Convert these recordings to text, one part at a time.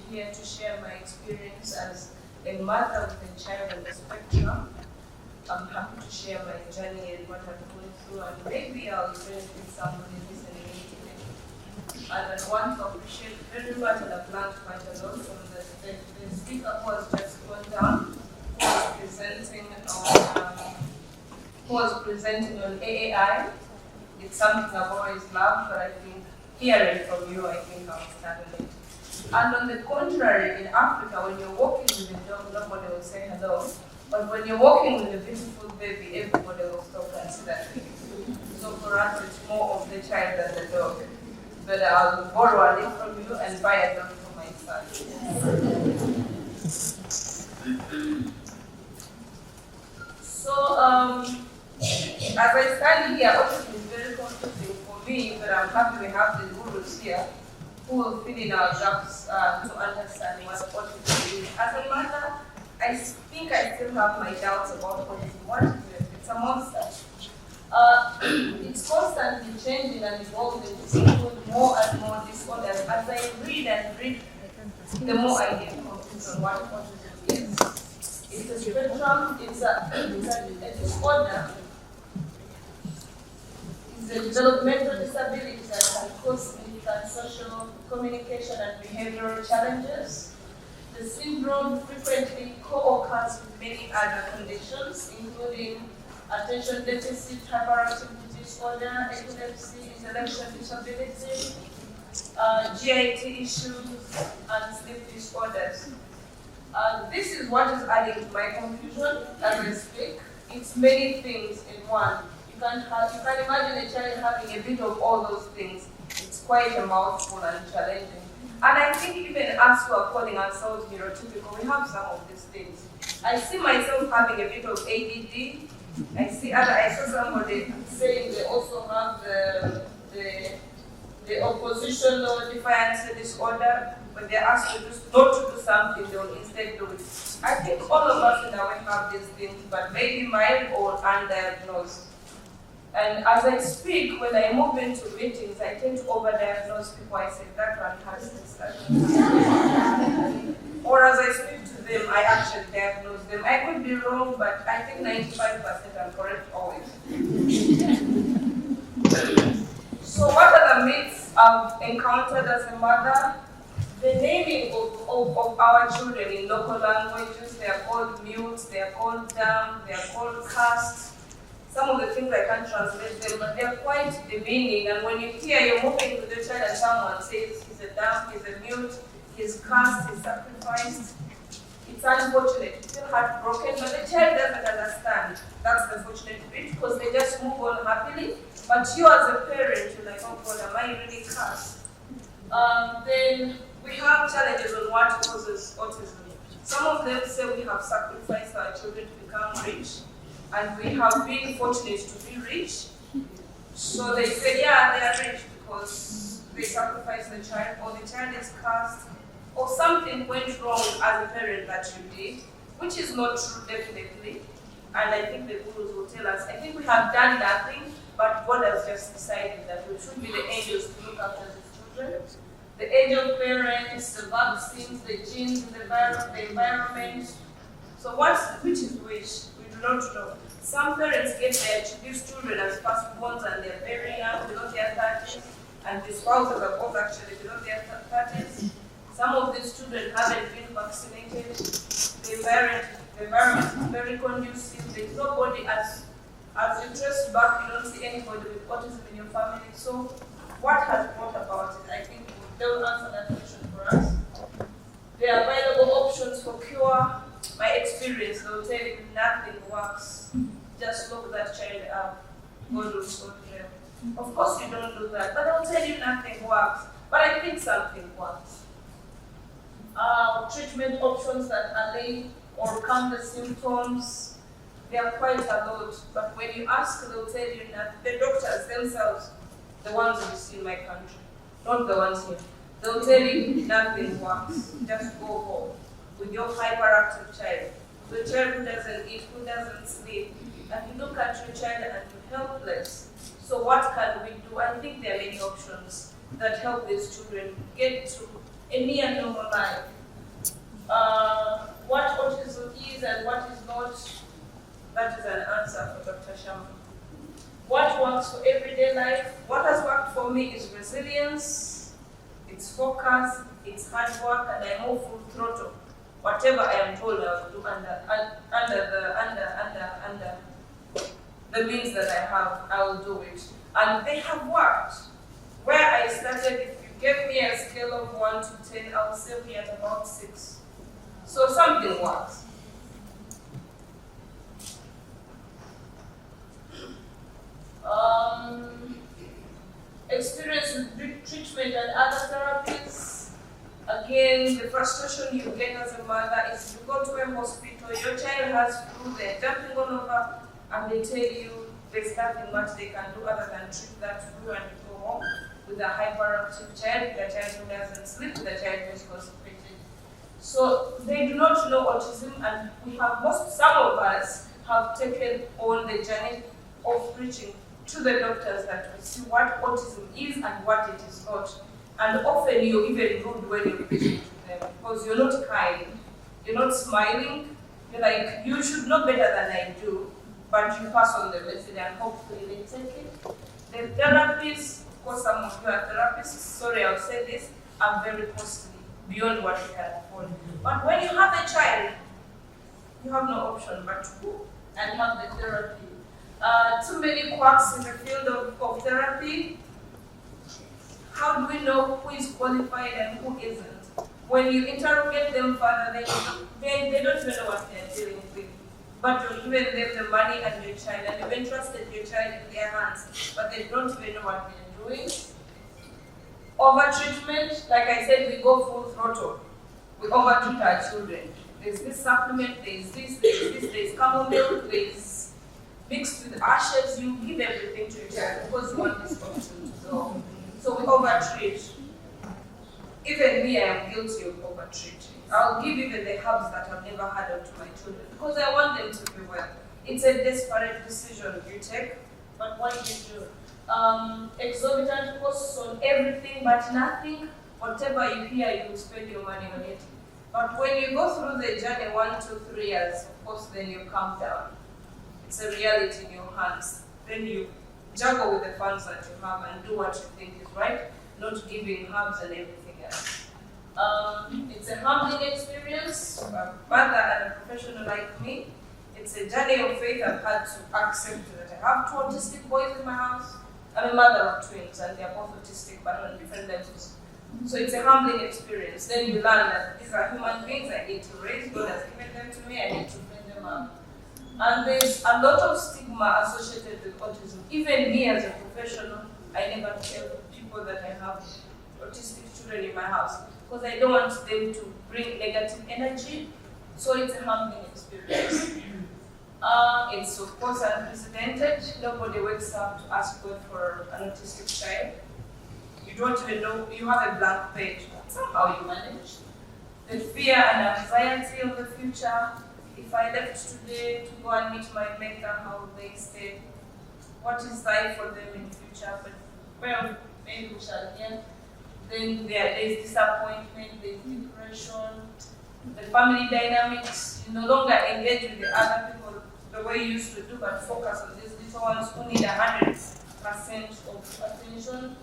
here to share my experience as a mother with a child on the spectrum. I'm happy to share my journey and what I'm going through, and maybe I'll benefit somebody listening in today. And I want to appreciate very much, and I've learned quite a lot from the speaker who has just gone down, who was presenting on AAI. It's something I've always loved, but I think hearing from you, I think I'll start on it. And on the contrary, in Africa, when you're walking with a dog, nobody will say hello. But when you're walking with a beautiful baby, everybody will stop and see that baby. So for us, it's more of the child than the dog. But I'll borrow a link from you and buy a dog for my son. So, as I stand here, autism is very confusing for me, but I'm happy we have the gurus here who will fill in our gaps to understand what autism is. As a mother, I think I still have my doubts about autism. What is it? It's a monster. It's constantly changing and evolving to include more and more disorders. As I read and read, the more I get confused on what autism is. It's a spectrum, it's a disorder. It's a developmental disability that can cause significant social, communication, and behavioral challenges. The syndrome frequently co-occurs with many other conditions, including attention deficit hyperactivity disorder, epilepsy, intellectual disability, GIT issues, and sleep disorders. This is what is adding to my confusion as I speak. It's many things in one. You can imagine a child having a bit of all those things. It's quite a mouthful and challenging. And I think even us who are calling ourselves neurotypical, we have some of these things. I see myself having a bit of ADD. I saw somebody saying they also have the oppositional defiance disorder. When they're asked to not to do something, they will instead do it. I think all of us in our way have these things, but maybe mild or undiagnosed. And as I speak, when I move into meetings, I tend to overdiagnose people. I say, that one has this, that one has this. Or as I speak to them, I actually diagnose them. I could be wrong, but I think 95% I'm correct always. So what are the myths I've encountered as a mother? The naming of our children in local languages, they are called mute, they are called dumb, they are called cast. Some of the things I can't translate them, but they are quite demeaning. And when you hear you're moving with the child and someone says he's a dumb, he's a mute, he's cast, he's sacrificed, it's unfortunate. You feel heartbroken, but the child doesn't understand. That's the fortunate bit, because they just move on happily. But you as a parent, you're like, oh God, am I really cast? Then we have challenges on what causes autism. Some of them say we have sacrificed our children to become rich, and we have been fortunate to be rich. So they say, yeah, they are rich because they sacrificed the child, or the child is cast, or something went wrong as a parent that you did, which is not true, definitely. And I think the gurus will tell us, I think we have done nothing, but God has just decided that we should be the angels to look after the children. The angel parents, the vaccines, the genes, the environment. So which is which? We do not know. Some parents get these children as firstborns and they're very young, below their 30s, and the spouses are both actually below their 30s. Some of these children haven't been vaccinated. The environment is very conducive. There's nobody, as you trace back, you don't see anybody with autism in your family. So what has brought about it? I think they will answer that question for us. There are available options for cure. My experience, they'll tell you nothing works. Just lock that child up. Go to school jail. Of course you don't do that, but they'll tell you nothing works. But I think something works. Treatment options that allay or calm the symptoms, there are quite a lot. But when you ask, they'll tell you that the doctors themselves, the ones you see in my country, not the ones here, they'll tell you nothing works. Just go home with your hyperactive child, the child who doesn't eat, who doesn't sleep, and you look at your child and you're helpless. So what can we do? I think there are many options that help these children get to a near normal life. What autism is and what is not, that is an answer for Dr. Sharma. What works for everyday life? What has worked for me is resilience, it's focus, it's hard work, and I move full throttle. Whatever I am told I will do under the means that I have, I will do it. And they have worked. Where I started, if you gave me a scale of 1 to 10, I would say we are at about 6. So something works. Experience with treatment and other therapies. Again, the frustration you get as a mother is you go to a hospital, your child has flu, they're jumping all over, and they tell you there's nothing much they can do other than treat that flu and go home with a hyperactive child, with a child who doesn't sleep, with a child who is constipated. So they do not know autism, and some of us have taken on the journey of preaching to the doctors that we see what autism is and what it is not. And often you're even rude when you're preaching to them because you're not kind, you're not smiling, you're like, you should know better than I do, but you pass on the message and hopefully they take it. The therapies, of course, some of you are therapists, sorry I'll say this, are very costly, beyond what you can afford. But when you have a child, you have no option but to go and have the therapy. Too many quacks in the field of therapy. How do we know who is qualified and who isn't? When you interrogate them further, they don't even know what they're dealing with. But you've given them the money and your child, and you've entrusted your child in their hands, but they don't even know what they're doing. Over-treatment, like I said, we go full throttle. We over-treat our children. There's this supplement, there's there's chamomile, there's mixed with ashes. You give everything to your child because you want this option to go. So we over-treat. Even me, I am guilty of over-treating. I'll give even the herbs that I've never had out to my children because I want them to be well. It's a desperate decision you take, but what do you do? Exorbitant costs on everything but nothing. Whatever you hear, you will spend your money on it. But when you go through the journey 1 to 3 years, of course, then you calm down. It's a reality in your hands. Then you juggle with the funds that you have and do what you think is right, not giving herbs and everything else. It's a humbling experience. A mother and a professional like me, it's a journey of faith. I've had to accept that I have 2 autistic boys in my house. I'm a mother of twins, and they're both autistic but on different levels. So it's a humbling experience. Then you learn that these are human beings I need to raise. God has given them to me, I need to bring them up. And there's a lot of stigma associated with autism. Even me as a professional, I never tell people that I have autistic children in my house because I don't want them to bring negative energy. So it's a humbling experience. It's of course unprecedented. Nobody wakes up to ask God for an autistic child. You don't even know, you have a blank page, but somehow you manage. The fear and anxiety of the future. If I left today to go and meet my maker, how would they stay? What is life for them in the future? But well, maybe we shall hear. Then there is disappointment, there's depression, the family dynamics. You no longer engage with the other people the way you used to do, but focus on these little ones who need 100% of attention.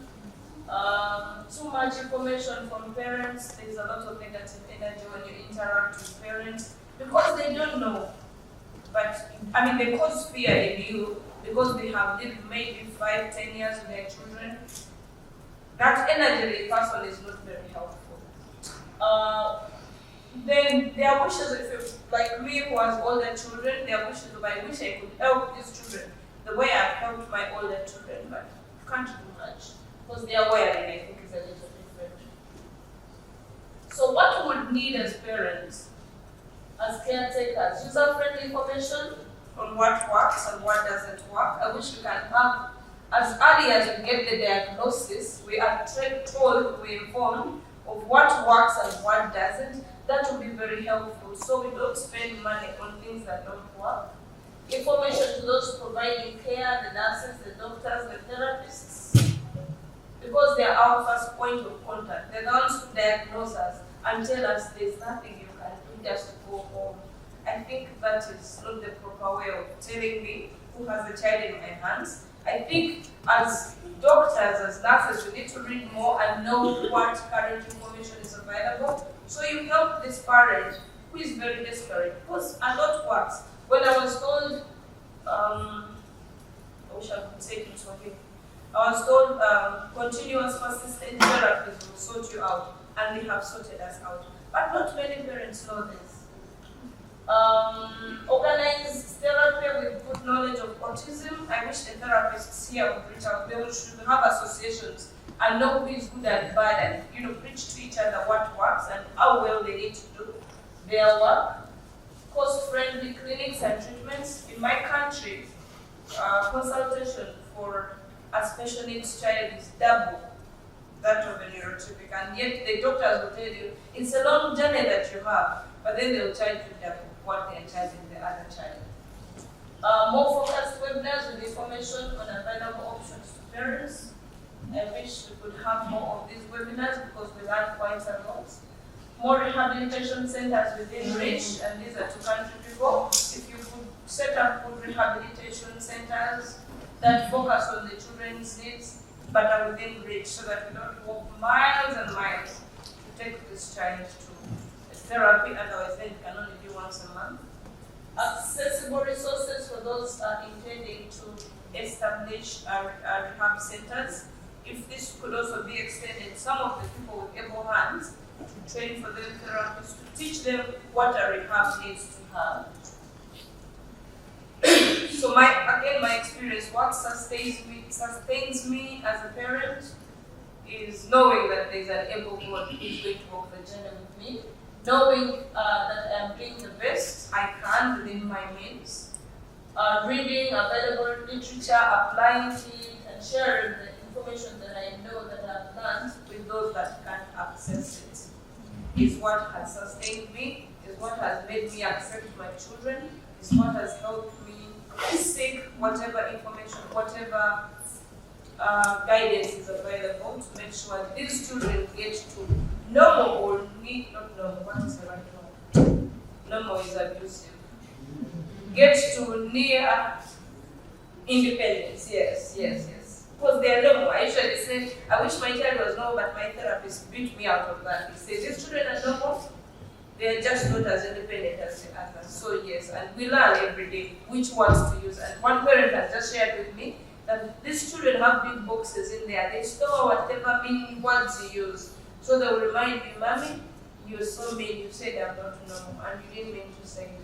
Too much information from parents. There's a lot of negative energy when you interact with parents because they don't know. But I mean, they cause fear in you because they have lived maybe 5-10 years with their children. That energy they pass on is not very helpful. Then their wishes, if you, like me who has older children, their wishes of I wish I could help these children the way I've helped my older children, but you can't do much because their wiring, I think, is a little different. So what we would need as parents, as caretakers, user-friendly information on what works and what doesn't work. I wish we can have, as early as we get the diagnosis, we are told, we informed of what works and what doesn't. That would be very helpful so we don't spend money on things that don't work. Information to those providing care, the nurses, the doctors, the therapists, because they are our first point of contact. They're the ones who diagnose us and tell us there's nothing you can need us to go home. I think that is not the proper way of telling me who has the child in my hands. I think as doctors, as nurses, we need to read more and know what current information is available. So you help this parent who is very desperate, because a lot works. When I was told, I wish I could say it for him. I was told continuous persistent therapies will sort you out, and they have sorted us out. But not many parents know this. Organize therapy with good knowledge of autism. I wish the therapists here would reach out. They should have associations and know who is good and bad, and preach to each other what works and how well they need to do their work. Cost-friendly clinics and treatments. In my country, consultation for a special needs child is double that of a neurotypic, and yet the doctors will tell you it's a long journey that you have, but then they'll charge you double what they're charging the other child. More focused webinars with information on available options to parents. I wish we could have more of these webinars because we learn quite a lot. More rehabilitation centers within reach, and these are to country people. If you could set up good rehabilitation centers that focus on the children's needs but are within reach, so that we don't walk miles and miles to take this child to therapy, otherwise then it can only be once a month. Accessible resources for those intending to establish rehab centers. If this could also be extended, some of the people with able hands to train for them therapists, to teach them what a rehab needs to have. So my experience, what sustains me as a parent is knowing that there's an able God who is going to walk the journey with me, knowing that I'm doing the best I can within my means, reading available literature, applying it, and sharing the information that I know that I've learned with those that can't access it, is what has sustained me, is what has made me accept my children, is what has helped me seek whatever information, whatever guidance is available to make sure these children get to normal or need, not normal, what is the right word? Normal is abusive. Get to near independence, yes. Because they are normal. I usually say, I wish my child was normal, but my therapist beat me out of that. He says, these children are normal, they are just not as independent as the others. So yes, and we learn every day which ones to use. And one parent has just shared with me that these children have big boxes in there. They store whatever meaning words you use. So they will remind you, Mommy, you're so mean, you said I'm not normal, and you didn't mean to say it.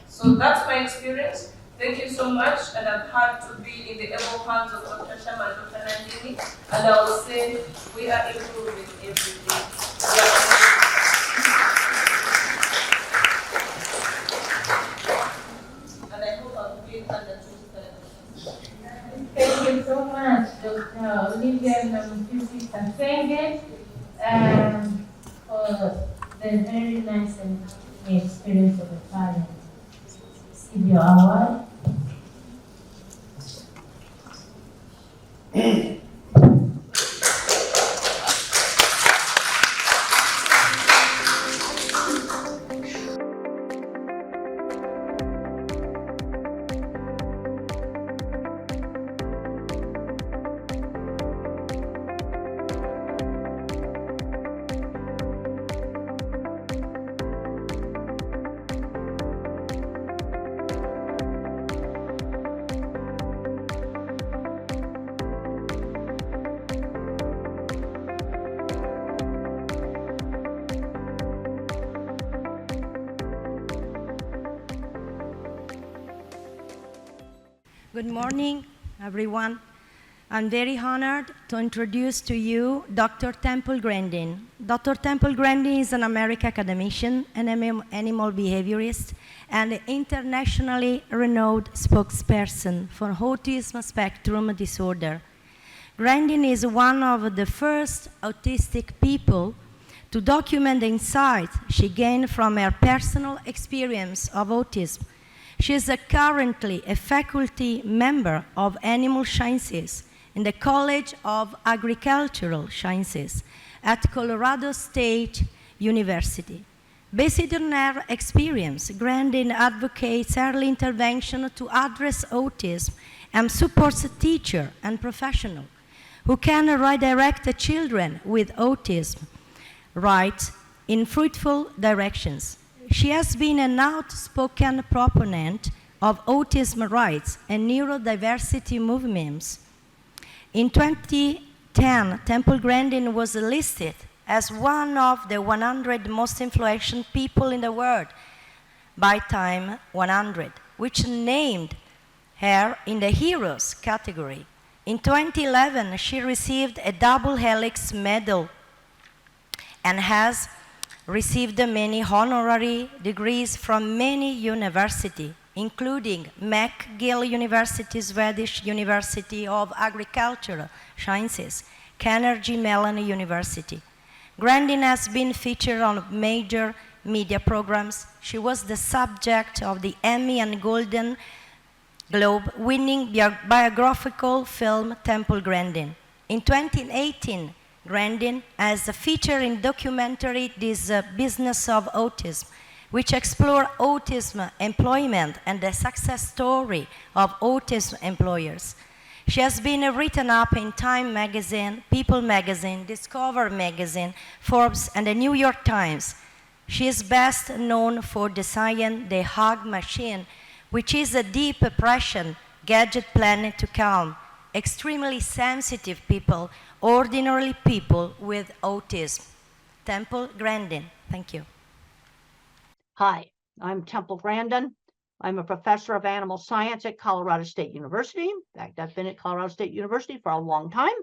So that's my experience. Thank you so much, and I'm happy to be in the able hands of Dr. Sharma and Dr. Nandini, and I will say we are improving every day. And I hope I'll be understood. Thank you so much, Dr. Olivia Namusisi Kasenge, for the very nice and experience of the parent. Give your award. Good morning, everyone. I'm very honored to introduce to you Dr. Temple Grandin. Dr. Temple Grandin is an American academician, an animal behaviorist, and an internationally renowned spokesperson for autism spectrum disorder. Grandin is one of the first autistic people to document the insights she gained from her personal experience of autism. She is currently a faculty member of Animal Sciences in the College of Agricultural Sciences at Colorado State University. Based on her experience, Grandin advocates early intervention to address autism and supports teachers and professionals who can redirect the children with autism in fruitful directions. She has been an outspoken proponent of autism rights and neurodiversity movements. In 2010, Temple Grandin was listed as one of the 100 most influential people in the world by Time 100, which named her in the Heroes category. In 2011, she received a double helix medal and has received many honorary degrees from many universities, including McGill University, Swedish University of Agricultural Sciences, Carnegie Mellon University. Grandin has been featured on major media programs. She was the subject of the Emmy and Golden Globe-winning biographical film Temple Grandin. In 2018, Grandin has a feature in documentary This Business of Autism, which explore autism employment and the success story of autism employers. She has been written up in Time magazine, People magazine, Discover magazine, Forbes, and the New York Times. She is best known for designing the Hug Machine, which is a deep oppression gadget planned to calm extremely sensitive people, ordinary people with autism. Temple Grandin, thank you. Hi, I'm Temple Grandin. I'm a professor of animal science at Colorado State University. In fact, I've been at Colorado State University for a long time.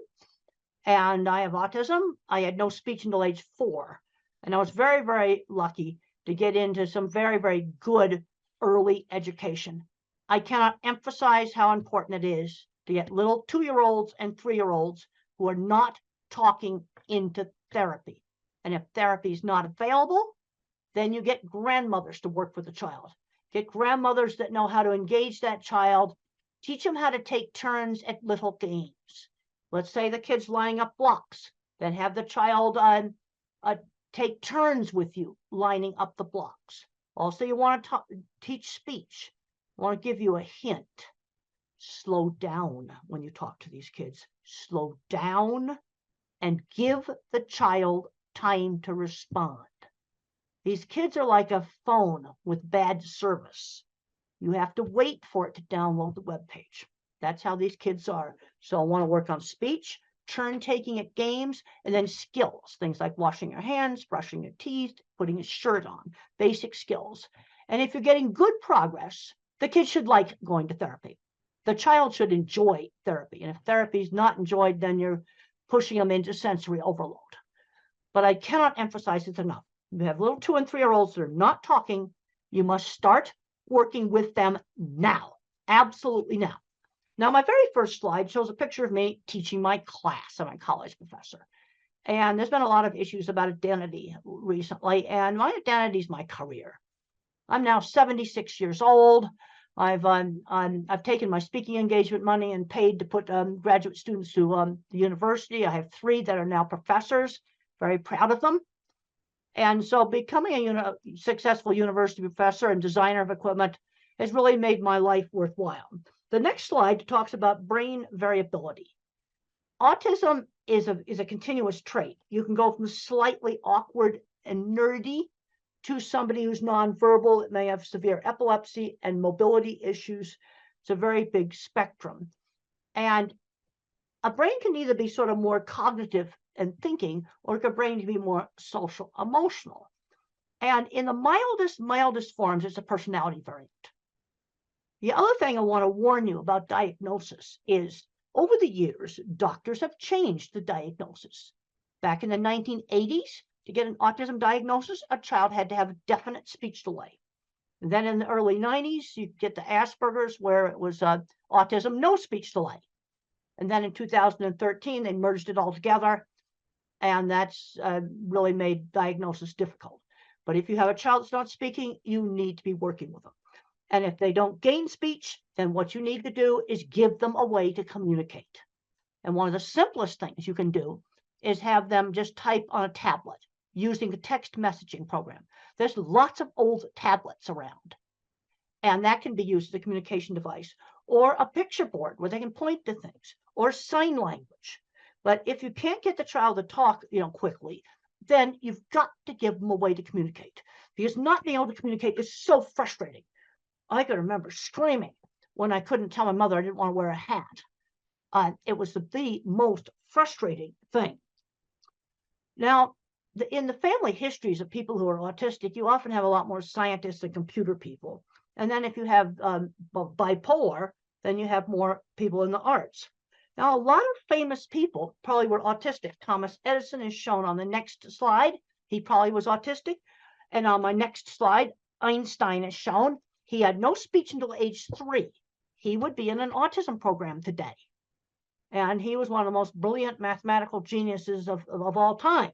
And I have autism. I had no speech until age 4. And I was very, very lucky to get into some very, very good early education. I cannot emphasize how important it is to get little 2-year-olds and 3-year-olds who are not talking into therapy. And if therapy is not available, then you get grandmothers to work with the child. Get grandmothers that know how to engage that child, teach them how to take turns at little games. Let's say the kid's lining up blocks, then have the child take turns with you lining up the blocks. Also, you want to teach speech. I want to give you a hint. Slow down when you talk to these kids. Slow down and give the child time to respond. These kids are like a phone with bad service. You have to wait for it to download the web page. That's how these kids are. So I want to work on speech, turn taking at games, and then skills, things like washing your hands, brushing your teeth, putting a shirt on, basic skills. And if you're getting good progress, the kid should like going to therapy. The child should enjoy therapy. And if therapy is not enjoyed, then you're pushing them into sensory overload. But I cannot emphasize it enough. You have little 2- and 3-year-olds that are not talking. You must start working with them now. Absolutely now. Now, my very first slide shows a picture of me teaching my class. I'm a college professor. And there's been a lot of issues about identity recently. And my identity is my career. I'm now 76 years old. I've taken my speaking engagement money and paid to put graduate students to the university. I have 3 that are now professors. Very proud of them. And so becoming a successful university professor and designer of equipment has really made my life worthwhile. The next slide talks about brain variability. Autism is a continuous trait. You can go from slightly awkward and nerdy to somebody who's nonverbal that may have severe epilepsy and mobility issues. It's a very big spectrum. And a brain can either be sort of more cognitive and thinking, or a brain can be more social, emotional. And in the mildest forms, it's a personality variant. The other thing I want to warn you about diagnosis is, over the years, doctors have changed the diagnosis. Back in the 1980s, to get an autism diagnosis, a child had to have a definite speech delay. And then in the early 90s, you get the Asperger's, where it was autism, no speech delay. And then in 2013, they merged it all together. And that's really made diagnosis difficult. But if you have a child that's not speaking, you need to be working with them. And if they don't gain speech, then what you need to do is give them a way to communicate. And one of the simplest things you can do is have them just type on a tablet. using a text messaging program. There's lots of old tablets around, and that can be used as a communication device, or a picture board where they can point to things, or sign language. But if you can't get the child to talk, quickly, then you've got to give them a way to communicate, because not being able to communicate is so frustrating. I can remember screaming when I couldn't tell my mother I didn't want to wear a hat. It was the most frustrating thing. Now, in the family histories of people who are autistic, you often have a lot more scientists and computer people. And then if you have bipolar, then you have more people in the arts. Now, a lot of famous people probably were autistic. Thomas Edison is shown on the next slide. He probably was autistic. And on my next slide, Einstein is shown. He had no speech until age 3. He would be in an autism program today. And he was one of the most brilliant mathematical geniuses of all time.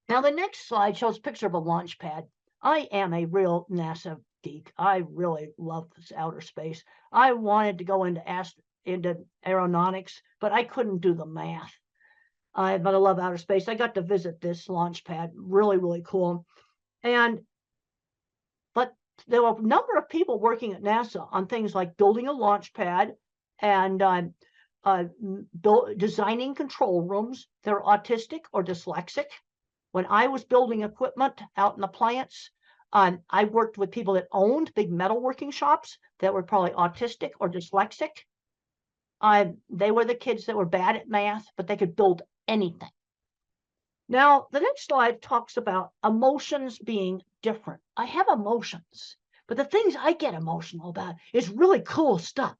Now, the next slide shows a picture of a launch pad. I am a real NASA geek. I really love this outer space. I wanted to go into aeronautics, but I couldn't do the math. But I love outer space. I got to visit this launch pad. Really, really cool. But there were a number of people working at NASA on things like building a launch pad and designing control rooms. They're autistic or dyslexic. When I was building equipment out in the plants, I worked with people that owned big metalworking shops that were probably autistic or dyslexic. They were the kids that were bad at math, but they could build anything. Now, the next slide talks about emotions being different. I have emotions, but the things I get emotional about is really cool stuff.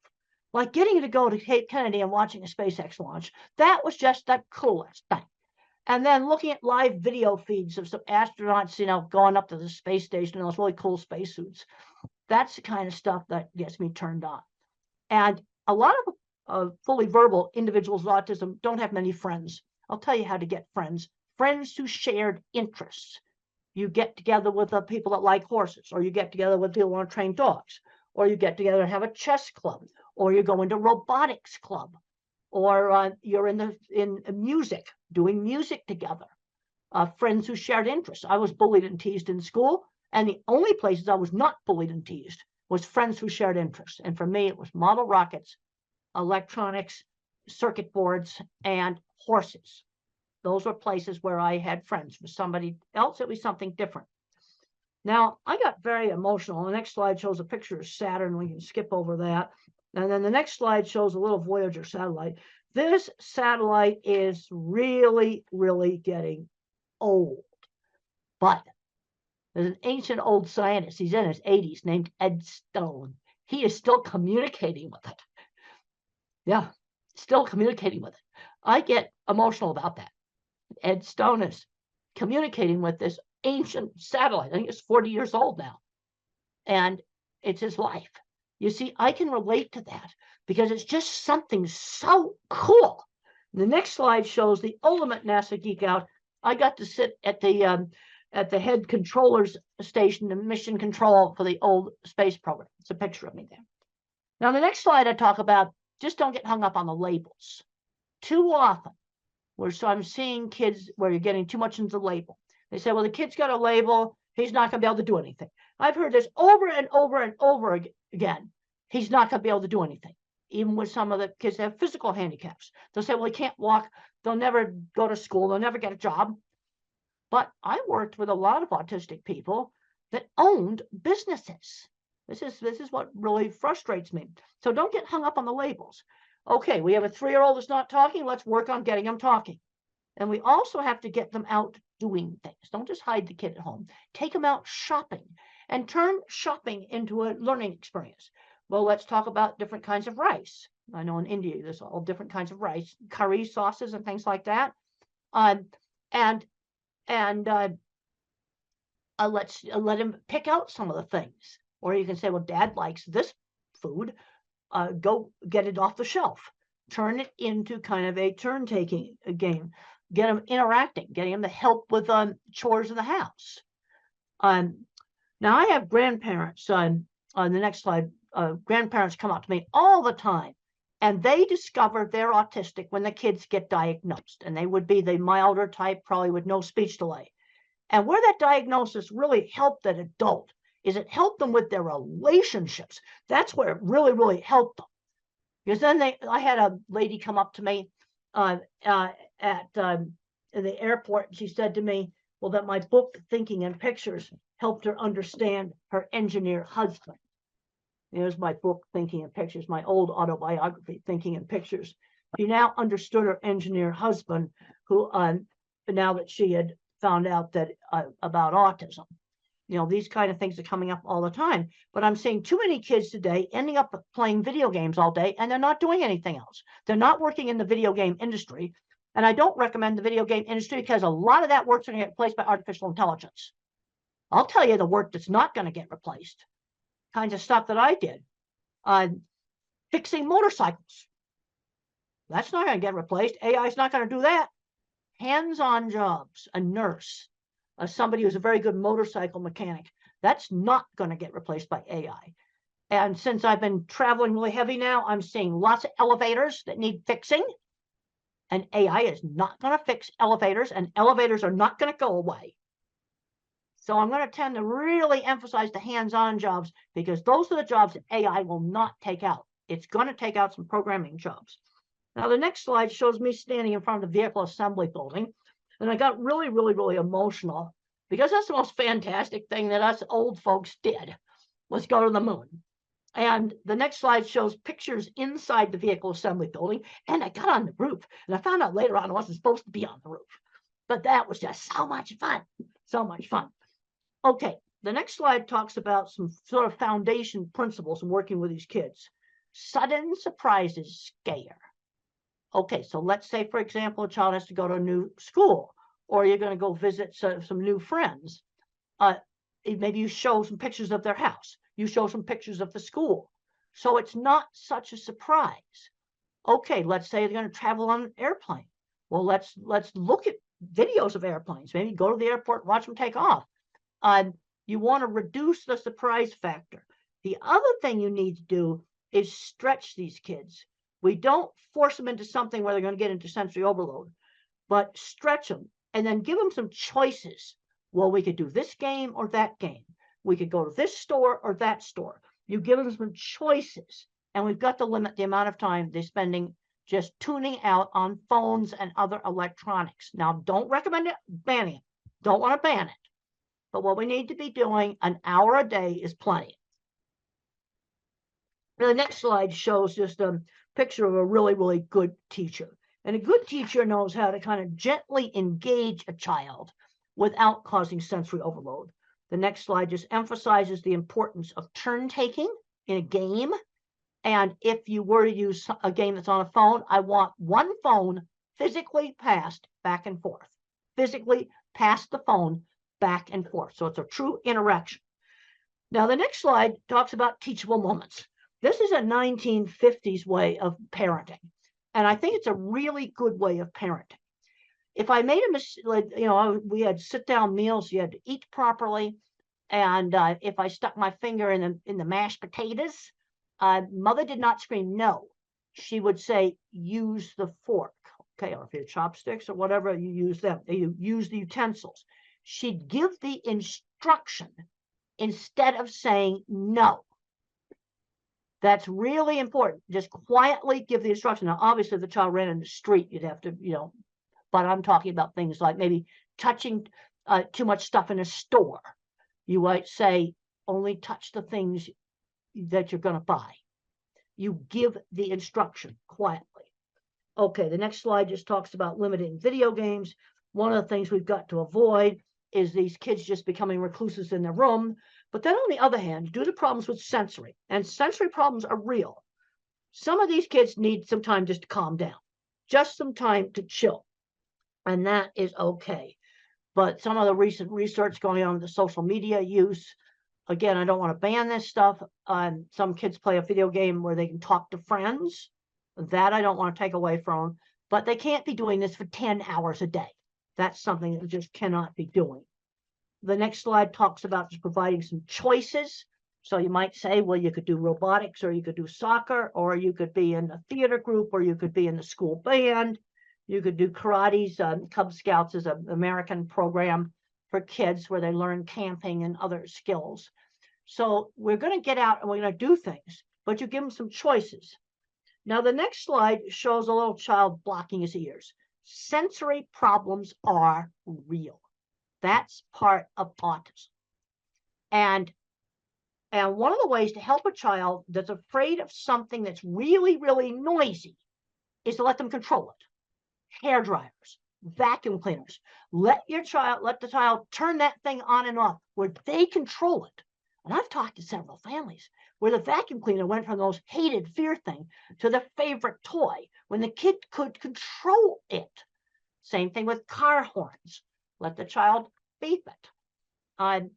Like getting to go to Cape Kennedy and watching a SpaceX launch. That was just the coolest thing. And then looking at live video feeds of some astronauts, going up to the space station in those really cool spacesuits. That's the kind of stuff that gets me turned on. And a lot of fully verbal individuals with autism don't have many friends. I'll tell you how to get friends. Friends who shared interests. You get together with the people that like horses, or you get together with people who want to train dogs, or you get together and have a chess club, or you go into robotics club, or you're in music, doing music together. Friends who shared interests. I was bullied and teased in school, and the only places I was not bullied and teased was friends who shared interests. And for me, it was model rockets, electronics, circuit boards, and horses. Those were places where I had friends. For somebody else, it was something different. Now, I got very emotional. The next slide shows a picture of Saturn. We can skip over that. And then the next slide shows a little Voyager satellite. This satellite is really, really getting old. But there's an ancient old scientist, he's in his 80s, named Ed Stone. He is still communicating with it. Yeah, still communicating with it. I get emotional about that. Ed Stone is communicating with this ancient satellite. I think it's 40 years old now. And it's his life. You see, I can relate to that because it's just something so cool. The next slide shows the ultimate NASA geek out. I got to sit at the head controller's station and mission control for the old space program. It's a picture of me there. Now, the next slide I talk about, just don't get hung up on the labels. Too often, I'm seeing kids where you're getting too much into the label. They say, well, the kid's got a label. He's not going to be able to do anything. I've heard this over and over and over again. He's not going to be able to do anything. Even with some of the kids that have physical handicaps. They'll say, well, he can't walk. They'll never go to school. They'll never get a job. But I worked with a lot of autistic people that owned businesses. This is what really frustrates me. So don't get hung up on the labels. Okay, we have a 3-year-old that's not talking. Let's work on getting them talking. And we also have to get them out doing things. Don't just hide the kid at home. Take them out shopping and turn shopping into a learning experience. Well, let's talk about different kinds of rice. I know in India, there's all different kinds of rice, curry sauces and things like that. Let's let him pick out some of the things. Or you can say, well, Dad likes this food. Go get it off the shelf. Turn it into kind of a turn-taking game. Get them interacting, getting them to help with chores in the house. Now, I have grandparents. On the next slide, grandparents come up to me all the time And they discover they're autistic when the kids get diagnosed, and they would be the milder type, probably with no speech delay. And where that diagnosis really helped that adult is it helped them with their relationships. That's where it really, really helped them. Because then I had a lady come up to me at the airport, and she said to me, well, that my book, Thinking in Pictures, helped her understand her engineer husband. There's my book, Thinking in Pictures, my old autobiography, Thinking in Pictures. She now understood her engineer husband, who now that she had found out that about autism. You know, these kind of things are coming up all the time. But I'm seeing too many kids today ending up playing video games all day, and they're not doing anything else. They're not working in the video game industry. And I don't recommend the video game industry because a lot of that work's going to get replaced by artificial intelligence. I'll tell you the work that's not going to get replaced. Kinds of stuff that I did. Fixing motorcycles. That's not going to get replaced. AI is not going to do that. Hands-on jobs, a nurse, somebody who's a very good motorcycle mechanic. That's not going to get replaced by AI. And since I've been traveling really heavy now, I'm seeing lots of elevators that need fixing. And AI is not going to fix elevators, and elevators are not going to go away. So I'm going to tend to really emphasize the hands-on jobs, because those are the jobs that AI will not take out. It's going to take out some programming jobs. Now, the next slide shows me standing in front of the vehicle assembly building. And I got really, really, really emotional, because that's the most fantastic thing that us old folks did, was go to the moon. And the next slide shows pictures inside the vehicle assembly building. And I got on the roof, and I found out later on I wasn't supposed to be on the roof. But that was just so much fun, so much fun. Okay, the next slide talks about some sort of foundation principles in working with these kids. Sudden surprises scare. Okay, so let's say, for example, a child has to go to a new school, or you're going to go visit some new friends. Maybe you show some pictures of their house. You show some pictures of the school. So it's not such a surprise. Okay, let's say they're going to travel on an airplane. Well, let's look at videos of airplanes. Maybe go to the airport and watch them take off. You want to reduce the surprise factor. The other thing you need to do is stretch these kids. We don't force them into something where they're going to get into sensory overload, but stretch them and then give them some choices. Well, we could do this game or that game. We could go to this store or that store. You give them some choices, and we've got to limit the amount of time they're spending just tuning out on phones and other electronics. Now, don't recommend banning it. Don't want to ban it. But what we need to be doing, an hour a day is plenty. Now, the next slide shows just a picture of a really, really good teacher. And a good teacher knows how to kind of gently engage a child without causing sensory overload. The next slide just emphasizes the importance of turn taking in a game. And if you were to use a game that's on a phone, I want one phone physically passed back and forth. Physically pass the phone back and forth. So it's a true interaction. Now, the next slide talks about teachable moments. This is a 1950s way of parenting. And I think it's a really good way of parenting. If I made a mistake, we had sit-down meals, you had to eat properly. And if I stuck my finger in the mashed potatoes, mother did not scream no. She would say, use the fork. Okay, or if you have chopsticks or whatever, you use them. You use the utensils. She'd give the instruction instead of saying no. That's really important. Just quietly give the instruction. Now, obviously, if the child ran in the street, you'd have to, but I'm talking about things like maybe touching too much stuff in a store. You might say, only touch the things that you're going to buy. You give the instruction quietly. Okay, the next slide just talks about limiting video games. One of the things we've got to avoid is these kids just becoming recluses in their room. But then on the other hand, due to problems with sensory, and sensory problems are real, some of these kids need some time just to calm down, just some time to chill. And that is okay. But some of the recent research going on with the social media use, again, I don't want to ban this stuff. Some kids play a video game where they can talk to friends. That I don't want to take away from them. But they can't be doing this for 10 hours a day. That's something that we just cannot be doing. The next slide talks about just providing some choices. So you might say, well, you could do robotics, or you could do soccer, or you could be in a theater group, or you could be in the school band. You could do karate's. Cub Scouts is an American program for kids where they learn camping and other skills. So we're going to get out and we're going to do things, but you give them some choices. Now, the next slide shows a little child blocking his ears. Sensory problems are real. That's part of autism. And one of the ways to help a child that's afraid of something that's really, really noisy is to let them control it. Hair dryers, vacuum cleaners. Let the child turn that thing on and off where they control it. And I've talked to several families where the vacuum cleaner went from the most hated fear thing to their favorite toy when the kid could control it. Same thing with car horns. Let the child beep it.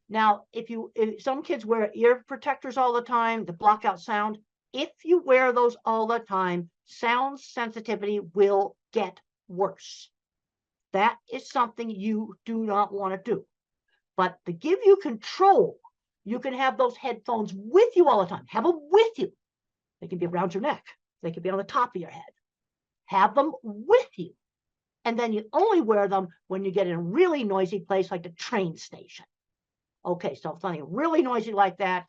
Now, if some kids wear ear protectors all the time to block out sound, if you wear those all the time, sound sensitivity will get worse. That is something you do not want to do. But to give you control, you can have those headphones with you all the time. Have them with you. They can be around your neck. They can be on the top of your head. Have them with you. And then you only wear them when you get in a really noisy place like the train station. Okay, so if something really noisy like that,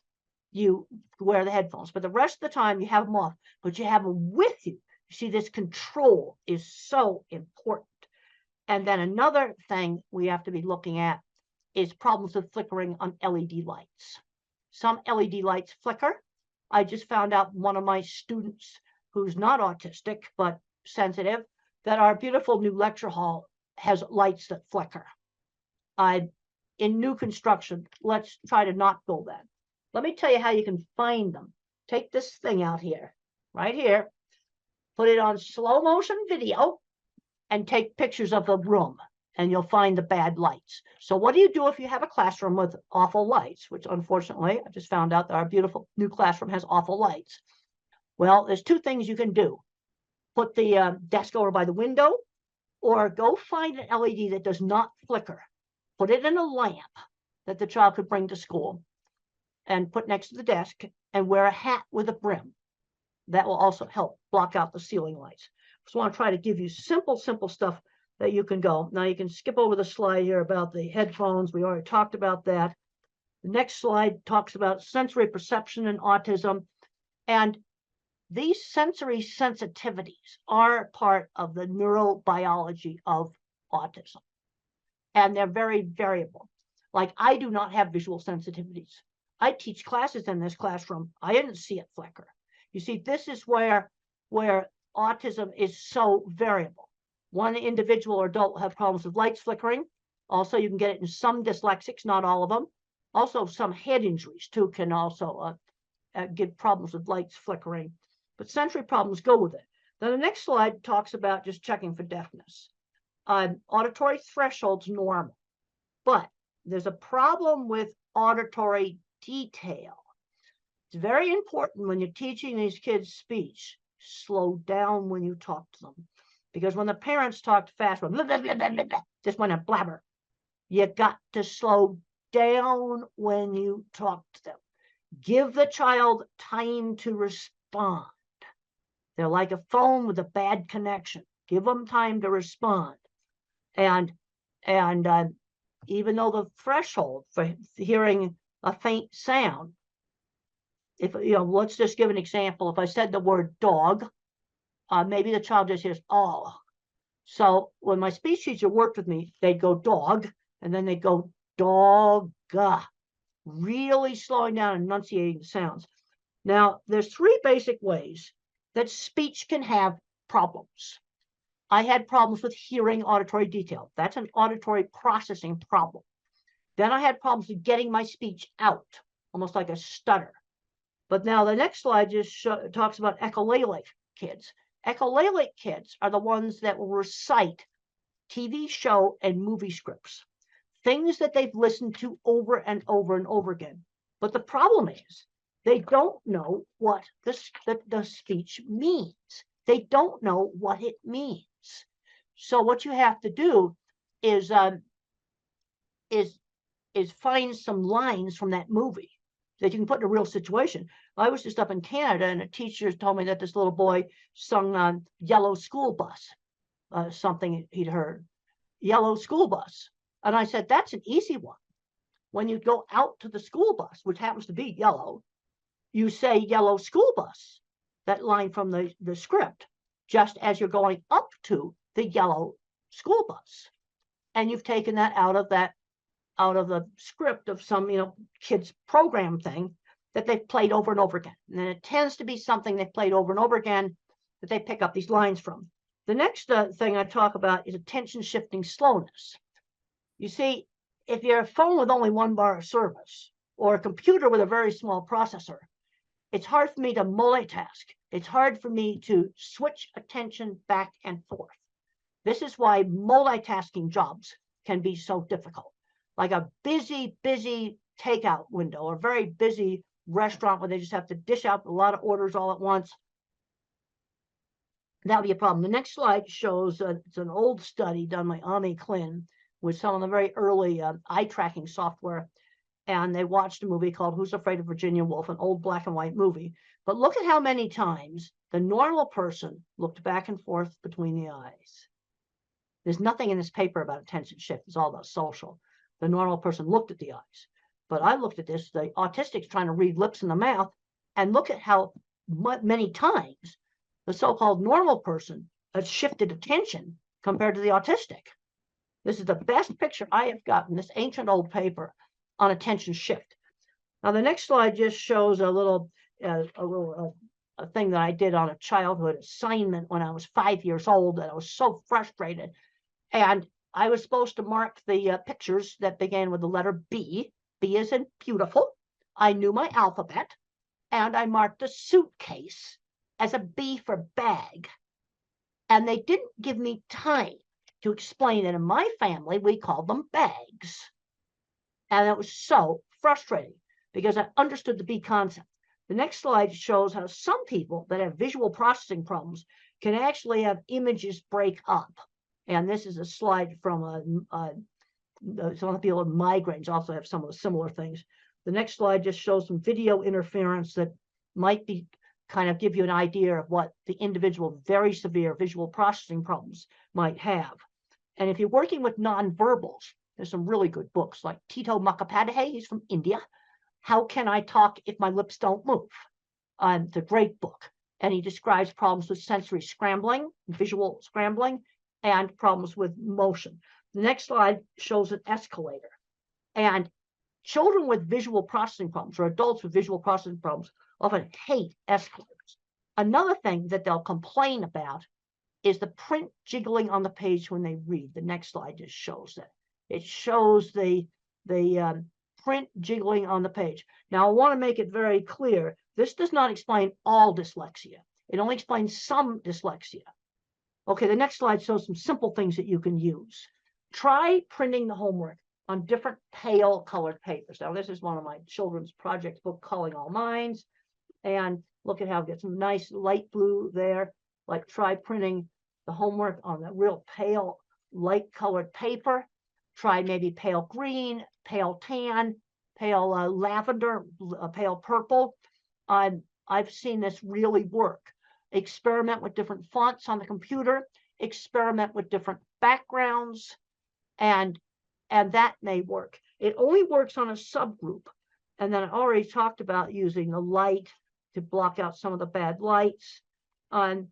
you wear the headphones. But the rest of the time, you have them off. But you have them with you. You see, this control is so important. And then another thing we have to be looking at is problems with flickering on LED lights. Some LED lights flicker. I just found out one of my students who's not autistic, but sensitive, that our beautiful new lecture hall has lights that flicker. In new construction, let's try to not build that. Let me tell you how you can find them. Take this thing out here, right here, put it on slow motion video, and take pictures of the room, and you'll find the bad lights. So what do you do if you have a classroom with awful lights, which unfortunately, I just found out that our beautiful new classroom has awful lights. Well, there's two things you can do. Put the desk over by the window, or go find an LED that does not flicker. Put it in a lamp that the child could bring to school and put next to the desk, and wear a hat with a brim. That will also help block out the ceiling lights. Just want to try to give you simple stuff that you can go. Now you can skip over the slide here about the headphones. We already talked about that. The next slide talks about sensory perception and autism. And these sensory sensitivities are part of the neurobiology of autism. And they're very variable. Like, I do not have visual sensitivities. I teach classes in this classroom. I didn't see it flicker. You see, this is where autism is so variable. One individual or adult will have problems with lights flickering. Also, you can get it in some dyslexics, not all of them. Also, some head injuries, too, can also give problems with lights flickering. But sensory problems go with it. Then the next slide talks about just checking for deafness. Auditory threshold's normal, but there's a problem with auditory detail. It's very important when you're teaching these kids speech, slow down when you talk to them. Because when the parents talk fast, blah, blah, blah, blah, blah, blah, just want to blabber, you got to slow down when you talk to them. Give the child time to respond. They're like a phone with a bad connection. Give them time to respond. And even though the threshold for hearing a faint sound, if let's just give an example. If I said the word dog, maybe the child just hears oh. So when my speech teacher worked with me, they'd go dog, and then they'd go dog, really slowing down and enunciating the sounds. Now, there's three basic ways that speech can have problems. I had problems with hearing auditory detail. That's an auditory processing problem. Then I had problems with getting my speech out, almost like a stutter. But now the next slide just talks about echolalic kids. Echolalic kids are the ones that will recite TV show and movie scripts, things that they've listened to over and over and over again. But the problem is they don't know what the speech means. They don't know what it means. So what you have to do is find some lines from that movie that you can put in a real situation. I was just up in Canada, and a teacher told me that this little boy sung on Yellow School Bus, something he'd heard, Yellow School Bus. And I said, that's an easy one. When you go out to the school bus, which happens to be yellow, you say Yellow School Bus, that line from the script, just as you're going up to the yellow school bus. And you've taken that out of the script of some, kids program thing that they've played over and over again. And then it tends to be something they've played over and over again that they pick up these lines from. The next thing I talk about is attention shifting slowness. You see, if you're a phone with only 1 bar of service or a computer with a very small processor, it's hard for me to multitask. It's hard for me to switch attention back and forth. This is why multitasking jobs can be so difficult. Like a busy takeout window, or a very busy restaurant where they just have to dish out a lot of orders all at once. That'll be a problem. The next slide shows it's an old study done by Ami Klin with some of the very early eye tracking software. And they watched a movie called Who's Afraid of Virginia Woolf, an old black and white movie. But look at how many times the normal person looked back and forth between the eyes. There's nothing in this paper about attention shift. It's all about social. The normal person looked at the eyes. But I looked at this, the autistic's trying to read lips and the mouth, and look at how many times the so-called normal person has shifted attention compared to the autistic. This is the best picture I have gotten, this ancient old paper on attention shift. Now, the next slide just shows a little thing that I did on a childhood assignment when I was 5 years old, and I was so frustrated. And I was supposed to mark the pictures that began with the letter B. B as in beautiful. I knew my alphabet, and I marked a suitcase as a B for bag. And they didn't give me time to explain that in my family, we called them bags. And it was so frustrating because I understood the B concept. The next slide shows how some people that have visual processing problems can actually have images break up. And this is a slide from some of the people with migraines also have some of the similar things. The next slide just shows some video interference that might be kind of give you an idea of what the individual very severe visual processing problems might have. And if you're working with nonverbals, there's some really good books like Tito Mukhopadhyay, he's from India. How Can I Talk If My Lips Don't Move? It's a great book. And he describes problems with sensory scrambling, visual scrambling, and problems with motion. The next slide shows an escalator. And children with visual processing problems or adults with visual processing problems often hate escalators. Another thing that they'll complain about is the print jiggling on the page when they read. The next slide just shows that. It shows the print jiggling on the page. Now, I want to make it very clear. This does not explain all dyslexia. It only explains some dyslexia. Okay, the next slide shows some simple things that you can use. Try printing the homework on different pale colored papers. Now, this is one of my children's project book, Calling All Minds. And look at how it gets some nice light blue there. Like try printing the homework on the real pale, light colored paper. Try maybe pale green, pale tan, pale lavender, pale purple. I've seen this really work. Experiment with different fonts on the computer. Experiment with different backgrounds. And that may work. It only works on a subgroup. And then I already talked about using the light to block out some of the bad lights. The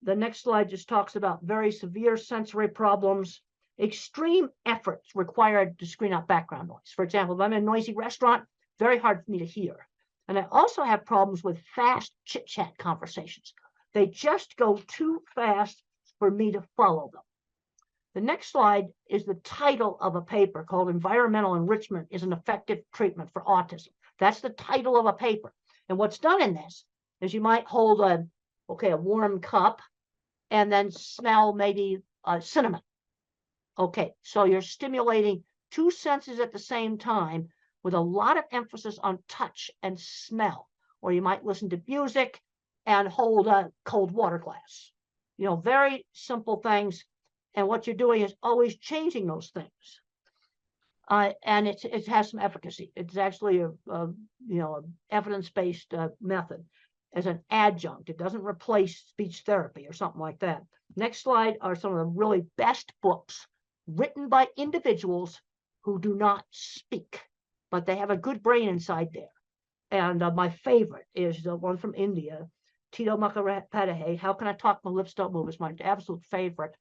next slide just talks about very severe sensory problems. Extreme efforts required to screen out background noise. For example, if I'm in a noisy restaurant, very hard for me to hear. And I also have problems with fast chit-chat conversations. They just go too fast for me to follow them. The next slide is the title of a paper called Environmental Enrichment is an Effective Treatment for Autism. That's the title of a paper. And what's done in this is you might hold a warm cup and then smell maybe cinnamon. Okay, so you're stimulating two senses at the same time with a lot of emphasis on touch and smell. Or you might listen to music and hold a cold water glass. You know, very simple things. And what you're doing is always changing those things. And it has some efficacy. It's actually a evidence-based method as an adjunct. It doesn't replace speech therapy or something like that. Next slide are some of the really best books written by individuals who do not speak, but they have a good brain inside there. And my favorite is the one from India, Tito Mukhopadhyay, How Can I Talk My Lips Don't Move? It's my absolute favorite.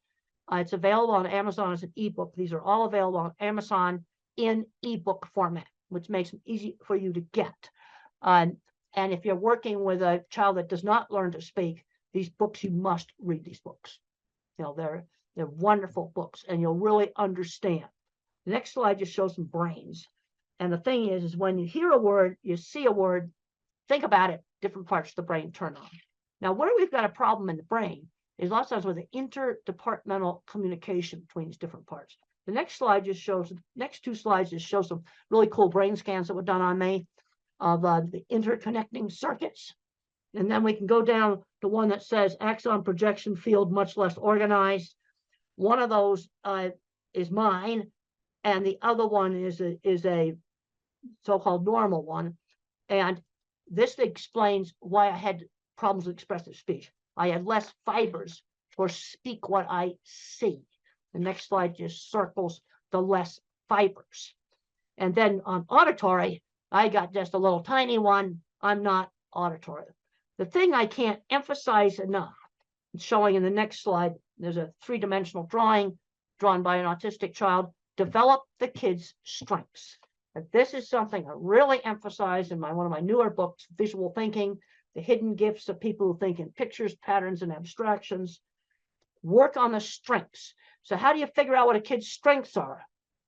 It's available on Amazon as an ebook. These are all available on Amazon in ebook format, which makes them easy for you to get. And if you're working with a child that does not learn to speak, these books, you must read these books. They're wonderful books, and you'll really understand. The next slide just shows some brains. And the thing is when you hear a word, you see a word, think about it, different parts of the brain turn on. Now, where we've got a problem in the brain is lots of times with the interdepartmental communication between these different parts. The next slide just shows, next two slides just show some really cool brain scans that were done on me of the interconnecting circuits. And then we can go down to one that says axon projection field much less organized. One of those is mine, and the other one is a so-called normal one. And this explains why I had problems with expressive speech. I had less fibers for speak what I see. The next slide just circles the less fibers. And then on auditory, I got just a little tiny one. I'm not auditory. The thing I can't emphasize enough, it's showing in the next slide, there's a three-dimensional drawing drawn by an autistic child, develop the kid's strengths. And this is something I really emphasize in one of my newer books, Visual Thinking, The Hidden Gifts of People Who Think in Pictures, Patterns, and Abstractions. Work on the strengths. So how do you figure out what a kid's strengths are?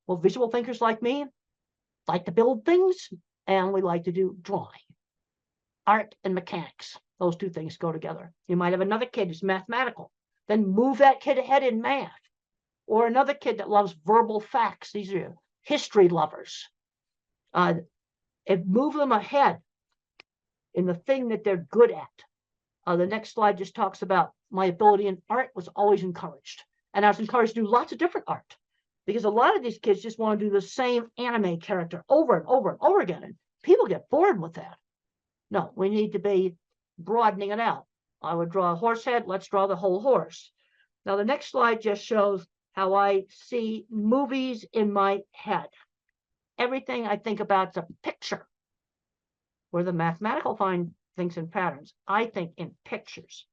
Well, visual thinkers like me like to build things, and we like to do drawing. Art and mechanics, those two things go together. You might have another kid who's mathematical, then move that kid ahead in math. Or another kid that loves verbal facts. These are history lovers. And move them ahead in the thing that they're good at. The next slide just talks about my ability in art was always encouraged. And I was encouraged to do lots of different art, because a lot of these kids just want to do the same anime character over and over and over again. And people get bored with that. No, we need to be broadening it out. I would draw a horse head. Let's draw the whole horse. Now, the next slide just shows how I see movies in my head. Everything I think about is a picture. Where the mathematical find things in patterns, I think in pictures.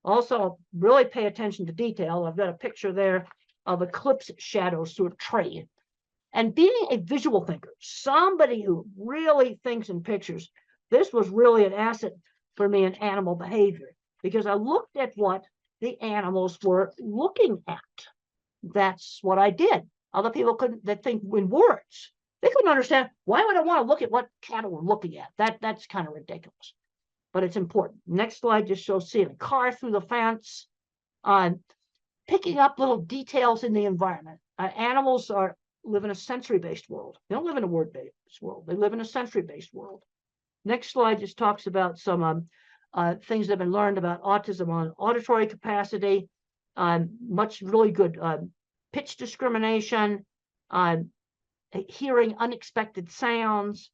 Also, really pay attention to detail. I've got a picture there of eclipse shadows through a tree. And being a visual thinker, somebody who really thinks in pictures, this was really an asset for me in animal behavior, because I looked at what the animals were looking at. That's what I did. Other people couldn't, that think in words. They couldn't understand, why would I want to look at what cattle were looking at? That's kind of ridiculous, but it's important. Next slide just shows seeing a car through the fence, picking up little details in the environment. Animals live in a sensory-based world. They don't live in a word-based world. They live in a sensory-based world. Next slide just talks about some things that have been learned about autism on auditory capacity, much really good pitch discrimination, hearing unexpected sounds.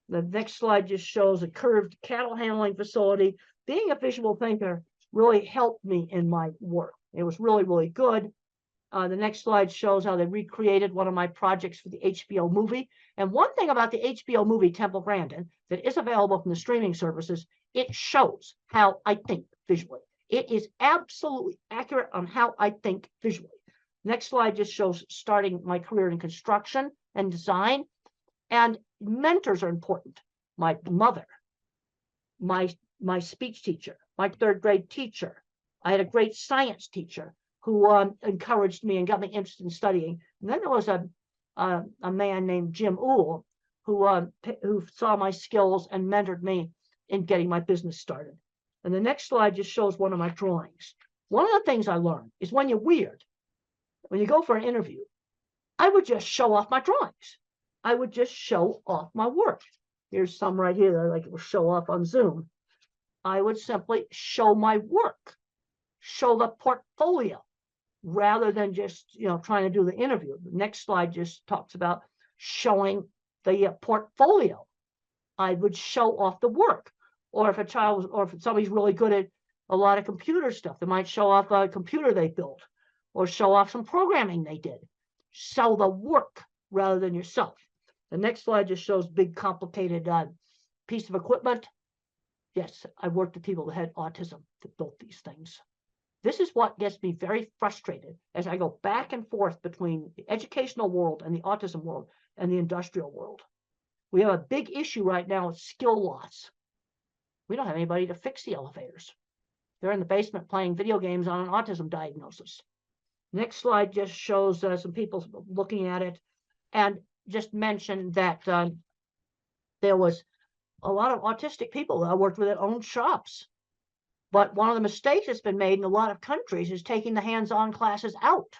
The next slide just shows a curved cattle handling facility. Being a visual thinker really helped me in my work. It was really, really good. The next slide shows how they recreated one of my projects for the HBO movie. And one thing about the HBO movie, Temple Grandin, that is available from the streaming services, it shows how I think visually. It is absolutely accurate on how I think visually. Next slide just shows starting my career in construction and design. And mentors are important. My mother, my speech teacher, my third grade teacher. I had a great science teacher who encouraged me and got me interested in studying. And then there was a man named Jim Uhl who saw my skills and mentored me in getting my business started. And the next slide just shows one of my drawings. One of the things I learned is when you're weird, when you go for an interview, I would just show off my drawings. I would just show off my work. Here's some right here that I like to show off on Zoom. I would simply show my work, show the portfolio, rather than just trying to do the interview. The next slide just talks about showing the portfolio. I would show off the work. Or if a child was, or if somebody's really good at a lot of computer stuff, they might show off a computer they built or show off some programming they did. Sell the work rather than yourself. The next slide just shows big, complicated piece of equipment. Yes, I worked with people that had autism that built these things. This is what gets me very frustrated as I go back and forth between the educational world and the autism world and the industrial world. We have a big issue right now with skill loss. We don't have anybody to fix the elevators. They're in the basement playing video games on an autism diagnosis. Next slide just shows some people looking at it, and just mentioned that there was a lot of autistic people that I worked with that owned shops. But one of the mistakes that's been made in a lot of countries is taking the hands-on classes out.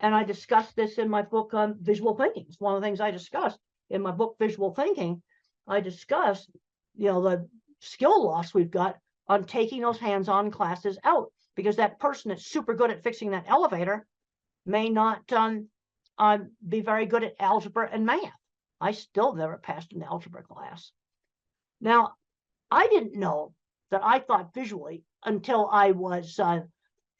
And I discussed this in my book on visual thinking. It's one of the things I discussed in my book, Visual Thinking. I discussed, the skill loss we've got on taking those hands-on classes out, because that person that's super good at fixing that elevator may not be very good at algebra and math. I still never passed an algebra class. Now, I didn't know that I thought visually until I was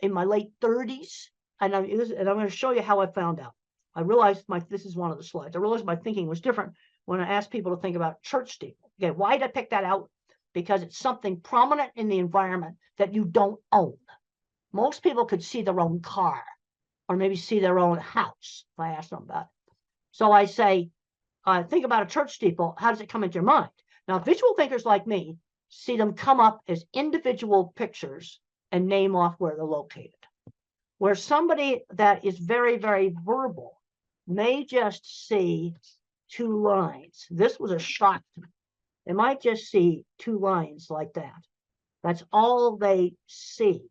in my late 30s. And I'm going to show you how I found out. I realized this is one of the slides. I realized my thinking was different when I asked people to think about church steeple. Okay, why did I pick that out? Because it's something prominent in the environment that you don't own. Most people could see their own car or maybe see their own house if I ask them about it. So I say, think about a church steeple. How does it come into your mind? Now, visual thinkers like me see them come up as individual pictures and name off where they're located. Where somebody that is very, very verbal may just see two lines. This was a shock to me. They might just see two lines like that. That's all they see.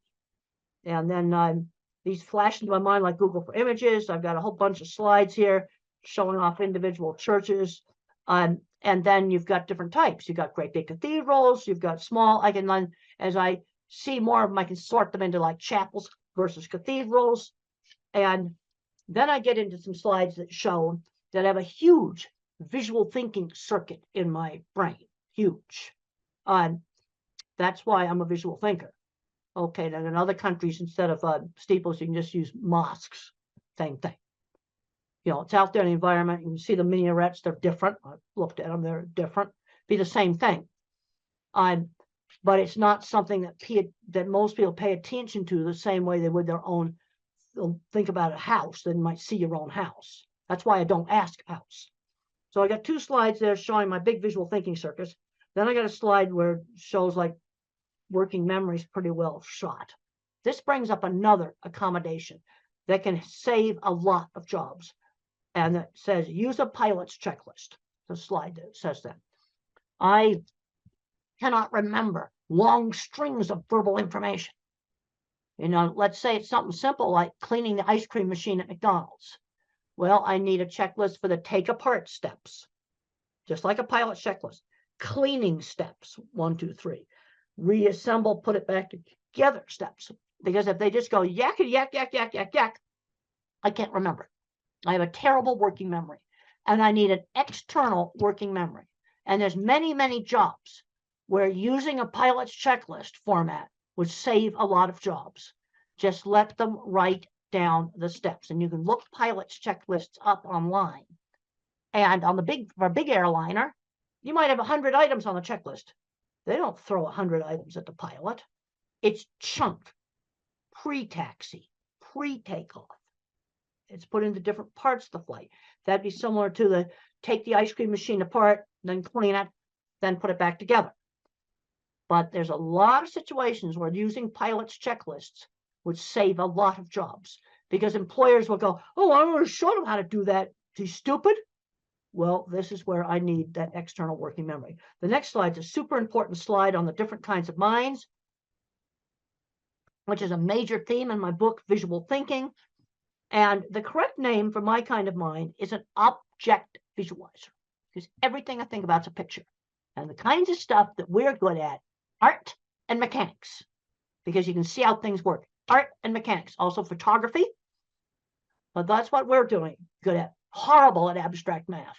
And then these flash into my mind like Google for Images. I've got a whole bunch of slides here showing off individual churches. And then you've got different types. You've got great big cathedrals. You've got small. I can then, as I see more of them, I can sort them into like chapels versus cathedrals. And then I get into some slides that show that I have a huge visual thinking circuit in my brain. Huge. That's why I'm a visual thinker. Okay, then in other countries, instead of steeples, you can just use mosques. Same thing. It's out there in the environment. You can see the minarets. They're different. I've looked at them. They're different. Be the same thing. But it's not something that most people pay attention to the same way they would their own. They'll think about a house. Then you might see your own house. That's why I don't ask house. So I got two slides there showing my big visual thinking circuits. Then I got a slide where it shows like working memories pretty well shot. This brings up another accommodation that can save a lot of jobs. And it says, use a pilot's checklist. The slide that says that. I cannot remember long strings of verbal information. Let's say it's something simple like cleaning the ice cream machine at McDonald's. Well, I need a checklist for the take apart steps, just like a pilot checklist. Cleaning steps, 1, 2, 3. Reassemble, put it back together steps. Because if they just go yak, yak, yak, yak, yak, yak, I can't remember. I have a terrible working memory. And I need an external working memory. And there's many, many jobs where using a pilot's checklist format would save a lot of jobs. Just let them write down the steps. And you can look pilot's checklists up online. And on for a big airliner, you might have 100 items on the checklist. They don't throw 100 items at the pilot. It's chunked, pre-taxi, pre-takeoff. It's put into different parts of the flight. That'd be similar to take the ice cream machine apart, then clean it, then put it back together. But there's a lot of situations where using pilot's checklists would save a lot of jobs, because employers will go, oh, I want to show them how to do that. He's stupid. Well, this is where I need that external working memory. The next slide is a super important slide on the different kinds of minds, which is a major theme in my book, Visual Thinking. And the correct name for my kind of mind is an object visualizer, because everything I think about is a picture. And the kinds of stuff that we're good at, art and mechanics, because you can see how things work. Art and mechanics, also photography. But that's what we're doing good at. horrible at abstract math.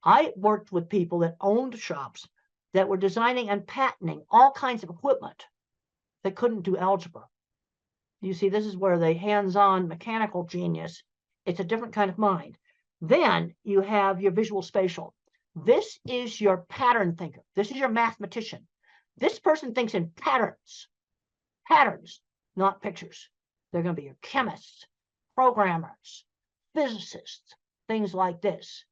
I worked with people that owned shops that were designing and patenting all kinds of equipment that couldn't do algebra. You see, this is where the hands-on mechanical genius, it's a different kind of mind. Then you have your visual spatial. This is your pattern thinker. This is your mathematician. This person thinks in patterns, not pictures. They're going to be your chemists, programmers, physicists, things like this,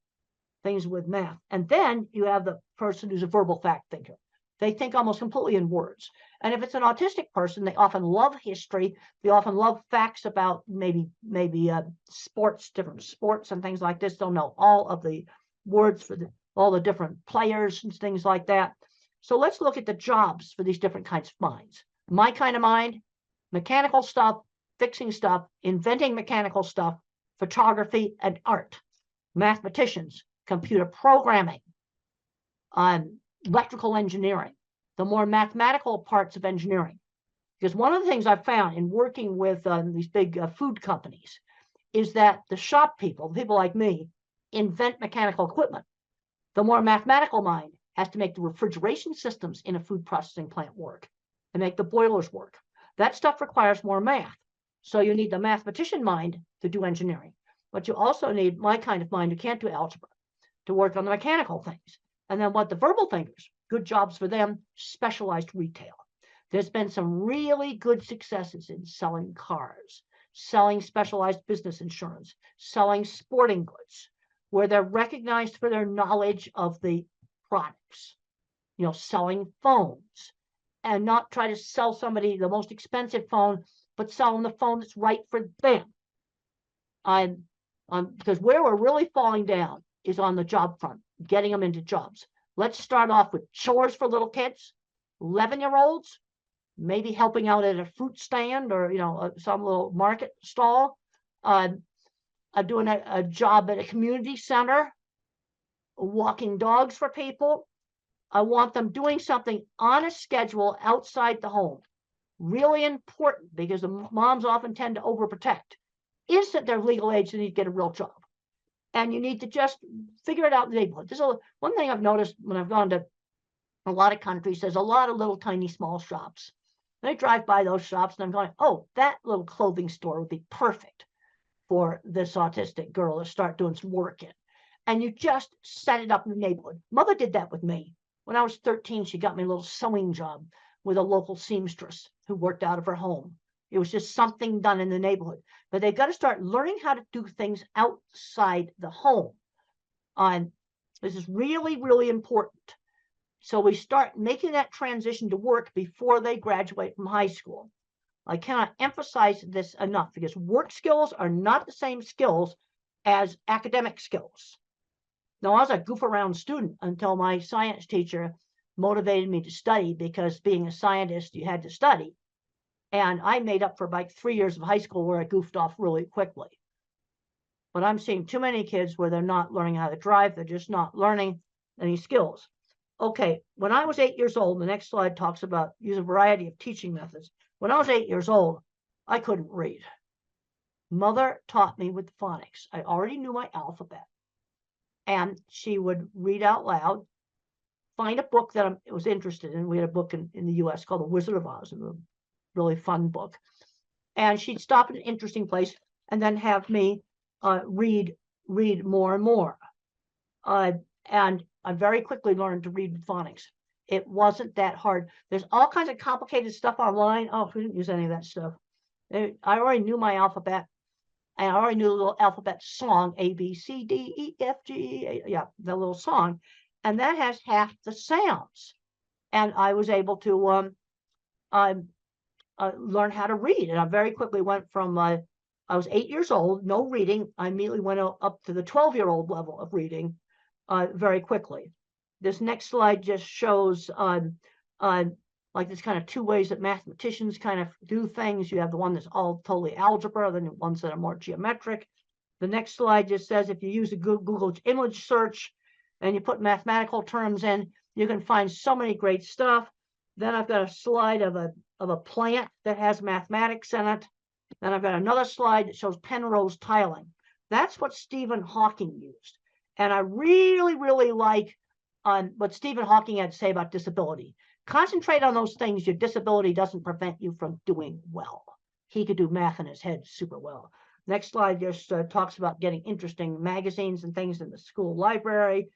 things with math. And then you have the person who's a verbal fact thinker. They think almost completely in words. And if it's an autistic person, they often love history. They often love facts about maybe sports, different sports and things like this. They'll know all of the words for all the different players and things like that. So let's look at the jobs for these different kinds of minds. My kind of mind, mechanical stuff, fixing stuff, inventing mechanical stuff, photography and art. Mathematicians, computer programming, electrical engineering, the more mathematical parts of engineering. Because one of the things I've found in working with these big food companies is that the shop people, people like me, invent mechanical equipment. The more mathematical mind has to make the refrigeration systems in a food processing plant work and make the boilers work. That stuff requires more math. So you need the mathematician mind to do engineering, but you also need my kind of mind who can't do algebra to work on the mechanical things. And then what the verbal thinkers, good jobs for them, specialized retail. There's been some really good successes in selling cars, selling specialized business insurance, selling sporting goods, where they're recognized for their knowledge of the products, selling phones, and not try to sell somebody the most expensive phone, but sell them the phone that's right for them. Because where we're really falling down is on the job front, getting them into jobs. Let's start off with chores for little kids, 11-year-olds, maybe helping out at a fruit stand or, some little market stall, doing a job at a community center, walking dogs for people. I want them doing something on a schedule outside the home. Really important, because the moms often tend to overprotect, is that they're legal age, they need to get a real job. And you need to just figure it out in the neighborhood. This is one thing I've noticed when I've gone to a lot of countries. There's a lot of little tiny small shops. And I drive by those shops and I'm going, oh, that little clothing store would be perfect for this autistic girl to start doing some work in. And you just set it up in the neighborhood. Mother did that with me. When I was 13, she got me a little sewing job with a local seamstress who worked out of her home. It was just something done in the neighborhood. But they've got to start learning how to do things outside the home. This is really, really important. So we start making that transition to work before they graduate from high school. I cannot emphasize this enough, because work skills are not the same skills as academic skills. Now, I was a goof around student until my science teacher motivated me to study, because being a scientist, you had to study. And I made up for about 3 years of high school where I goofed off really quickly. But I'm seeing too many kids where they're not learning how to drive. They're just not learning any skills. Okay, when I was 8 years old, the next slide talks about use a variety of teaching methods. When I was 8 years old, I couldn't read. Mother taught me with phonics. I already knew my alphabet. And she would read out loud, find a book that I was interested in. We had a book in the US called The Wizard of Oz, a really fun book. And she'd stop at an interesting place and then have me read more and more. And I very quickly learned to read with phonics. It wasn't that hard. There's all kinds of complicated stuff online. Oh, we didn't use any of that stuff. I already knew my alphabet. And I already knew the little alphabet song, A, B, C, D, E, F, G, yeah, the little song. And that has half the sounds. And I was able to learn how to read. And I very quickly went from, I was 8 years old, no reading. I immediately went up to the 12-year-old level of reading very quickly. This next slide just shows like there's kind of two ways that mathematicians kind of do things. You have the one that's all totally algebra, then the ones that are more geometric. The next slide just says if you use a Google image search and you put mathematical terms in, you can find so many great stuff. Then I've got a slide of a plant that has mathematics in it. Then I've got another slide that shows Penrose tiling. That's what Stephen Hawking used. And I really, really like what Stephen Hawking had to say about disability. Concentrate on those things your disability doesn't prevent you from doing well. He could do math in his head super well. Next slide just talks about getting interesting magazines and things in the school library,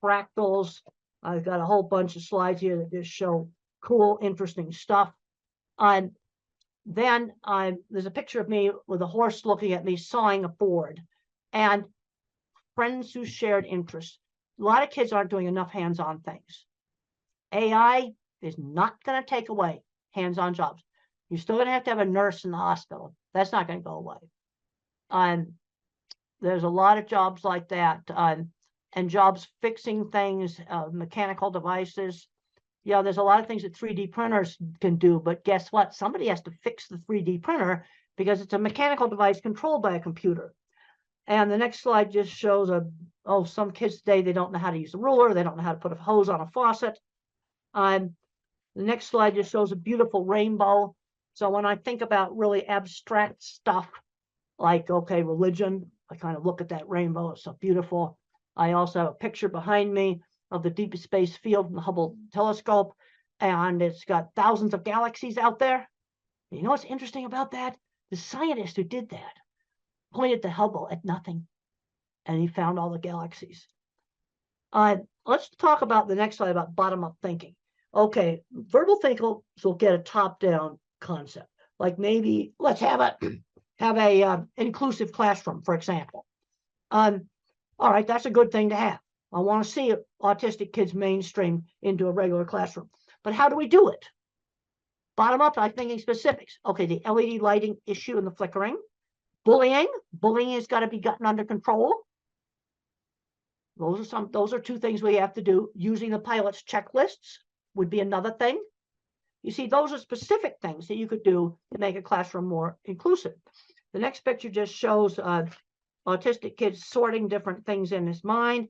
fractals. I've got a whole bunch of slides here that just show cool, interesting stuff. Then there's a picture of me with a horse looking at me sawing a board. And friends who shared interests. A lot of kids aren't doing enough hands-on things. AI is not going to take away hands-on jobs. You're still going to have a nurse in the hospital. That's not going to go away. There's a lot of jobs like that, and jobs fixing things, mechanical devices. Yeah, there's a lot of things that 3D printers can do, but guess what? Somebody has to fix the 3D printer because it's a mechanical device controlled by a computer. And the next slide just shows some kids today, they don't know how to use a ruler. They don't know how to put a hose on a faucet. The next slide just shows a beautiful rainbow. So when I think about really abstract stuff like, okay, religion, I kind of look at that rainbow. It's so beautiful. I also have a picture behind me of the deep space field from the Hubble telescope. And it's got thousands of galaxies out there. You know what's interesting about that? The scientist who did that pointed the Hubble at nothing, and he found all the galaxies. Let's talk about the next slide about bottom-up thinking. Okay, verbal thinkers will get a top-down concept, like maybe let's have a inclusive classroom, for example. All right, that's a good thing to have. I want to see autistic kids mainstream into a regular classroom, but how do we do it? Bottom up, I'm thinking specifics. Okay, the LED lighting issue and the flickering. Bullying has got to be gotten under control. Those are two things we have to do. Using the pilot's checklists would be another thing. You see, those are specific things that you could do to make a classroom more inclusive. The next picture just shows autistic kids sorting different things in his mind.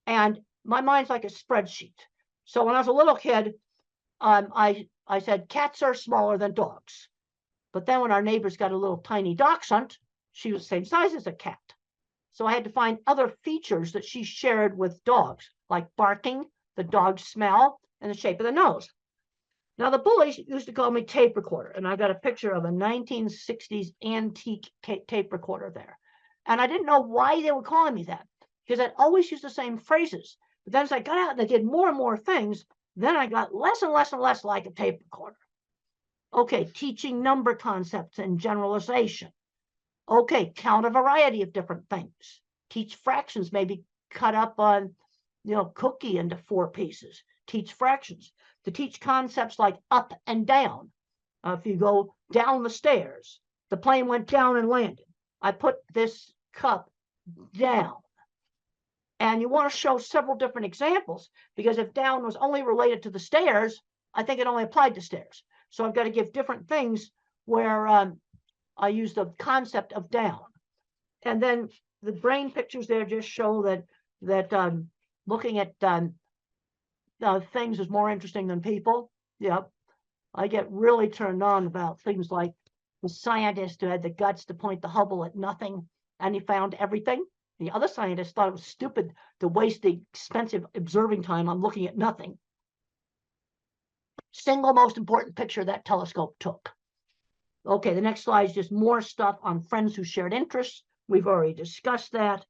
And my mind's like a spreadsheet. So when I was a little kid, I said cats are smaller than dogs. But then when our neighbors got a little tiny dachshund, she was the same size as a cat. So I had to find other features that she shared with dogs, like barking, the dog's smell, and the shape of the nose. Now, the bullies used to call me tape recorder, and I got a picture of a 1960s antique tape recorder there. And I didn't know why they were calling me that, because I'd always used the same phrases. But then as I got out and I did more and more things, then I got less and less and less like a tape recorder. Okay, teaching number concepts and generalization. Okay, count a variety of different things. Teach fractions, maybe cut up on, cookie into 4 pieces. Teach fractions. To teach concepts like up and down. If you go down the stairs, the plane went down and landed. I put this cup down. And you want to show several different examples, because if down was only related to the stairs, I think it only applied to stairs. So I've got to give different things where I use the concept of down. And then the brain pictures there just show that looking at things is more interesting than people. Yep. I get really turned on about things like the scientist who had the guts to point the Hubble at nothing, and he found everything. The other scientists thought it was stupid to waste the expensive observing time on looking at nothing. Single most important picture that telescope took. Okay, the next slide is just more stuff on friends who shared interests. We've already discussed that.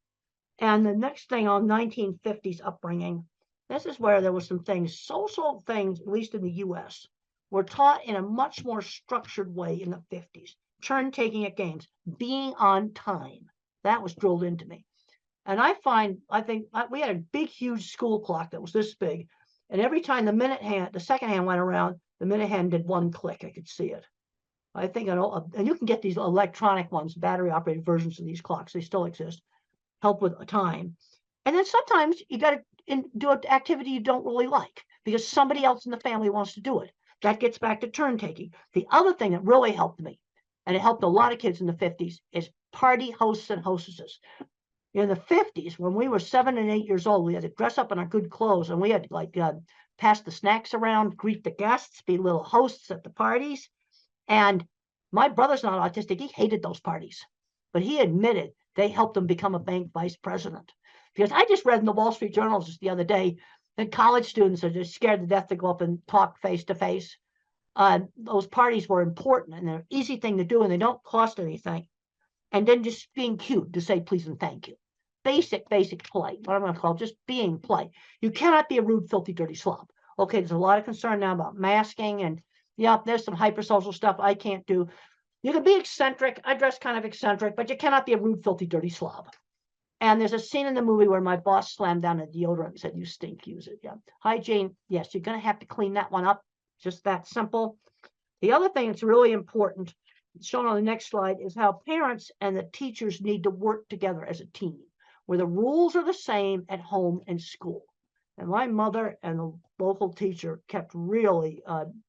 And the next thing on 1950s upbringing, this is where there were some things, social things, at least in the US, were taught in a much more structured way in the 50s. Turn taking at games, being on time. That was drilled into me. And I think we had a big, huge school clock that was this big. And every time the second hand went around, the minute hand did 1 click. I could see it. I think, and you can get these electronic ones, battery operated versions of these clocks. They still exist. Help with time. And then sometimes you got to do an activity you don't really like because somebody else in the family wants to do it. That gets back to turn taking. The other thing that really helped me, and it helped a lot of kids in the 50s, is party hosts and hostesses. In the 50s, when we were 7 and 8 years old, we had to dress up in our good clothes, and we had to pass the snacks around, greet the guests, be little hosts at the parties. And my brother's not autistic. He hated those parties, but he admitted They helped them become a bank vice president. Because I just read in the Wall Street Journal just the other day that college students are just scared to death to go up and talk face to face. Those parties were important and they're an easy thing to do and they don't cost anything. And then just being cute to say please and thank you. Basic polite, what I'm going to call just being polite. You cannot be a rude, filthy, dirty slob. Okay, there's a lot of concern now about masking and yeah, there's some hypersocial stuff I can't do. You can be eccentric. I dress kind of eccentric, but you cannot be a rude, filthy, dirty slob. And there's a scene in the movie where my boss slammed down a deodorant and said, you stink, use it. Yeah. Hygiene, yes, you're going to have to clean that one up. Just that simple. The other thing that's really important, shown on the next slide, is how parents and the teachers need to work together as a team, where the rules are the same at home and school. And my mother and the local teacher kept really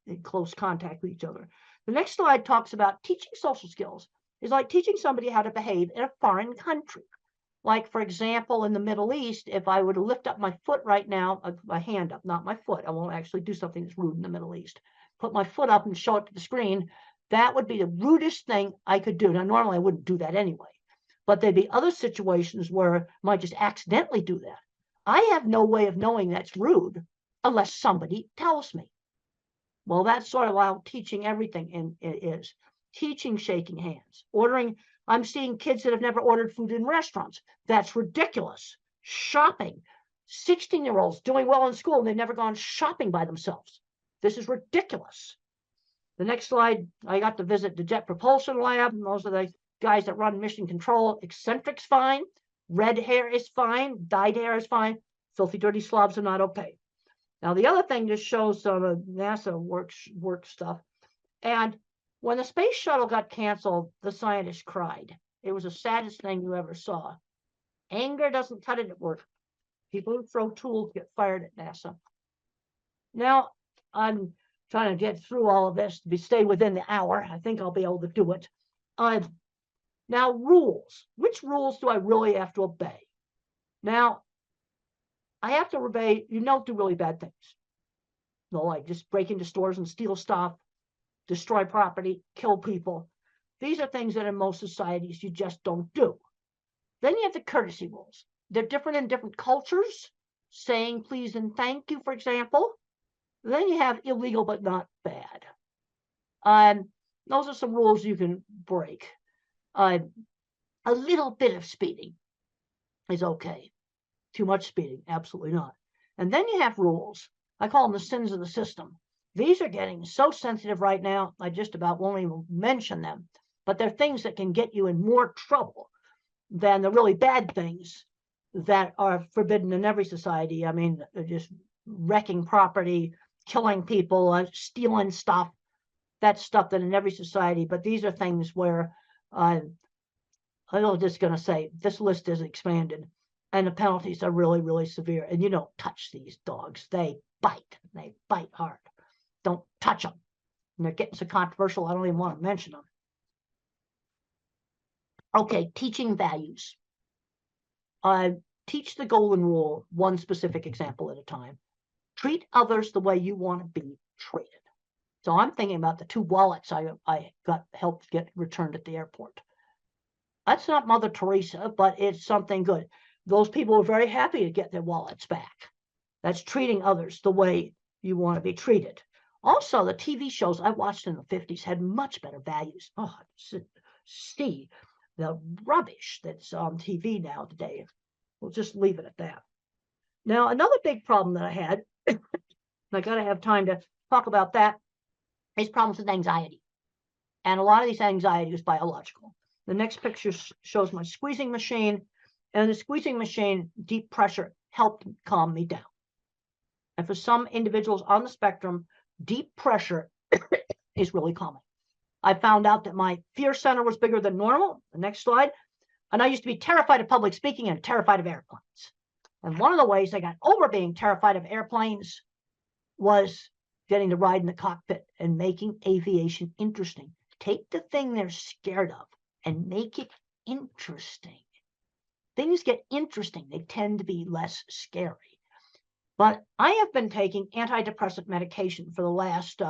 in close contact with each other. The next slide talks about teaching social skills. It's like teaching somebody how to behave in a foreign country. Like, for example, in the Middle East, if I were to lift up my foot right now, my hand up, not my foot, I won't actually do something that's rude in the Middle East. Put my foot up and show it to the screen, that would be the rudest thing I could do. Now, normally I wouldn't do that anyway, but there'd be other situations where I might just accidentally do that. I have no way of knowing that's rude unless somebody tells me. Well, that's sort of how teaching everything is. Teaching shaking hands, ordering. I'm seeing kids that have never ordered food in restaurants. That's ridiculous. Shopping. 16-year-olds doing well in school and they've never gone shopping by themselves. This is ridiculous. The next slide, I got to visit the Jet Propulsion Lab. Those are the guys that run mission control. Eccentric's fine. Red hair is fine. Dyed hair is fine. Filthy, dirty slobs are not okay. Now, the other thing just shows some of NASA work stuff. And when the space shuttle got canceled, the scientists cried. It was the saddest thing you ever saw. Anger doesn't cut it at work. People who throw tools get fired at NASA. Now, I'm trying to get through all of this to stay within the hour. I think I'll be able to do it. Now, rules. Which rules do I really have to obey? Now, I have to obey, you don't do really bad things. No, like just break into stores and steal stuff, destroy property, kill people. These are things that in most societies you just don't do. Then you have the courtesy rules. They're different in different cultures. Saying please and thank you, for example. Then you have illegal but not bad. Those are some rules you can break. A little bit of speeding is okay. Too much speeding, absolutely not. And then you have rules. I call them the sins of the system. These are getting so sensitive right now, I just about won't even mention them. But they're things that can get you in more trouble than the really bad things that are forbidden in every society. I mean, just wrecking property, killing people, stealing stuff. That's stuff that in every society. But these are things where I'm just going to say this list is expanded. And the penalties are really, really severe. And you don't touch these dogs. They bite hard. Don't touch them. And they're getting so controversial, I don't even want to mention them. Okay, teaching values. Teach the golden rule, one specific example at a time. Treat others the way you want to be treated. So I'm thinking about the 2 wallets I got helped get returned at the airport. That's not Mother Teresa, but it's something good. Those people were very happy to get their wallets back. That's treating others the way you want to be treated. Also, the TV shows I watched in the 50s had much better values. Oh, see the rubbish that's on TV now today. We'll just leave it at that. Now, another big problem that I had, and I got to have time to talk about that, is problems with anxiety. And a lot of these anxiety is biological. The next picture shows my squeezing machine. And the squeezing machine, deep pressure, helped calm me down. And for some individuals on the spectrum, deep pressure is really calming. I found out that my fear center was bigger than normal. The next slide. And I used to be terrified of public speaking and terrified of airplanes. And one of the ways I got over being terrified of airplanes was getting to ride in the cockpit and making aviation interesting. Take the thing they're scared of and make it interesting. Things get interesting. They tend to be less scary. But I have been taking antidepressant medication for the last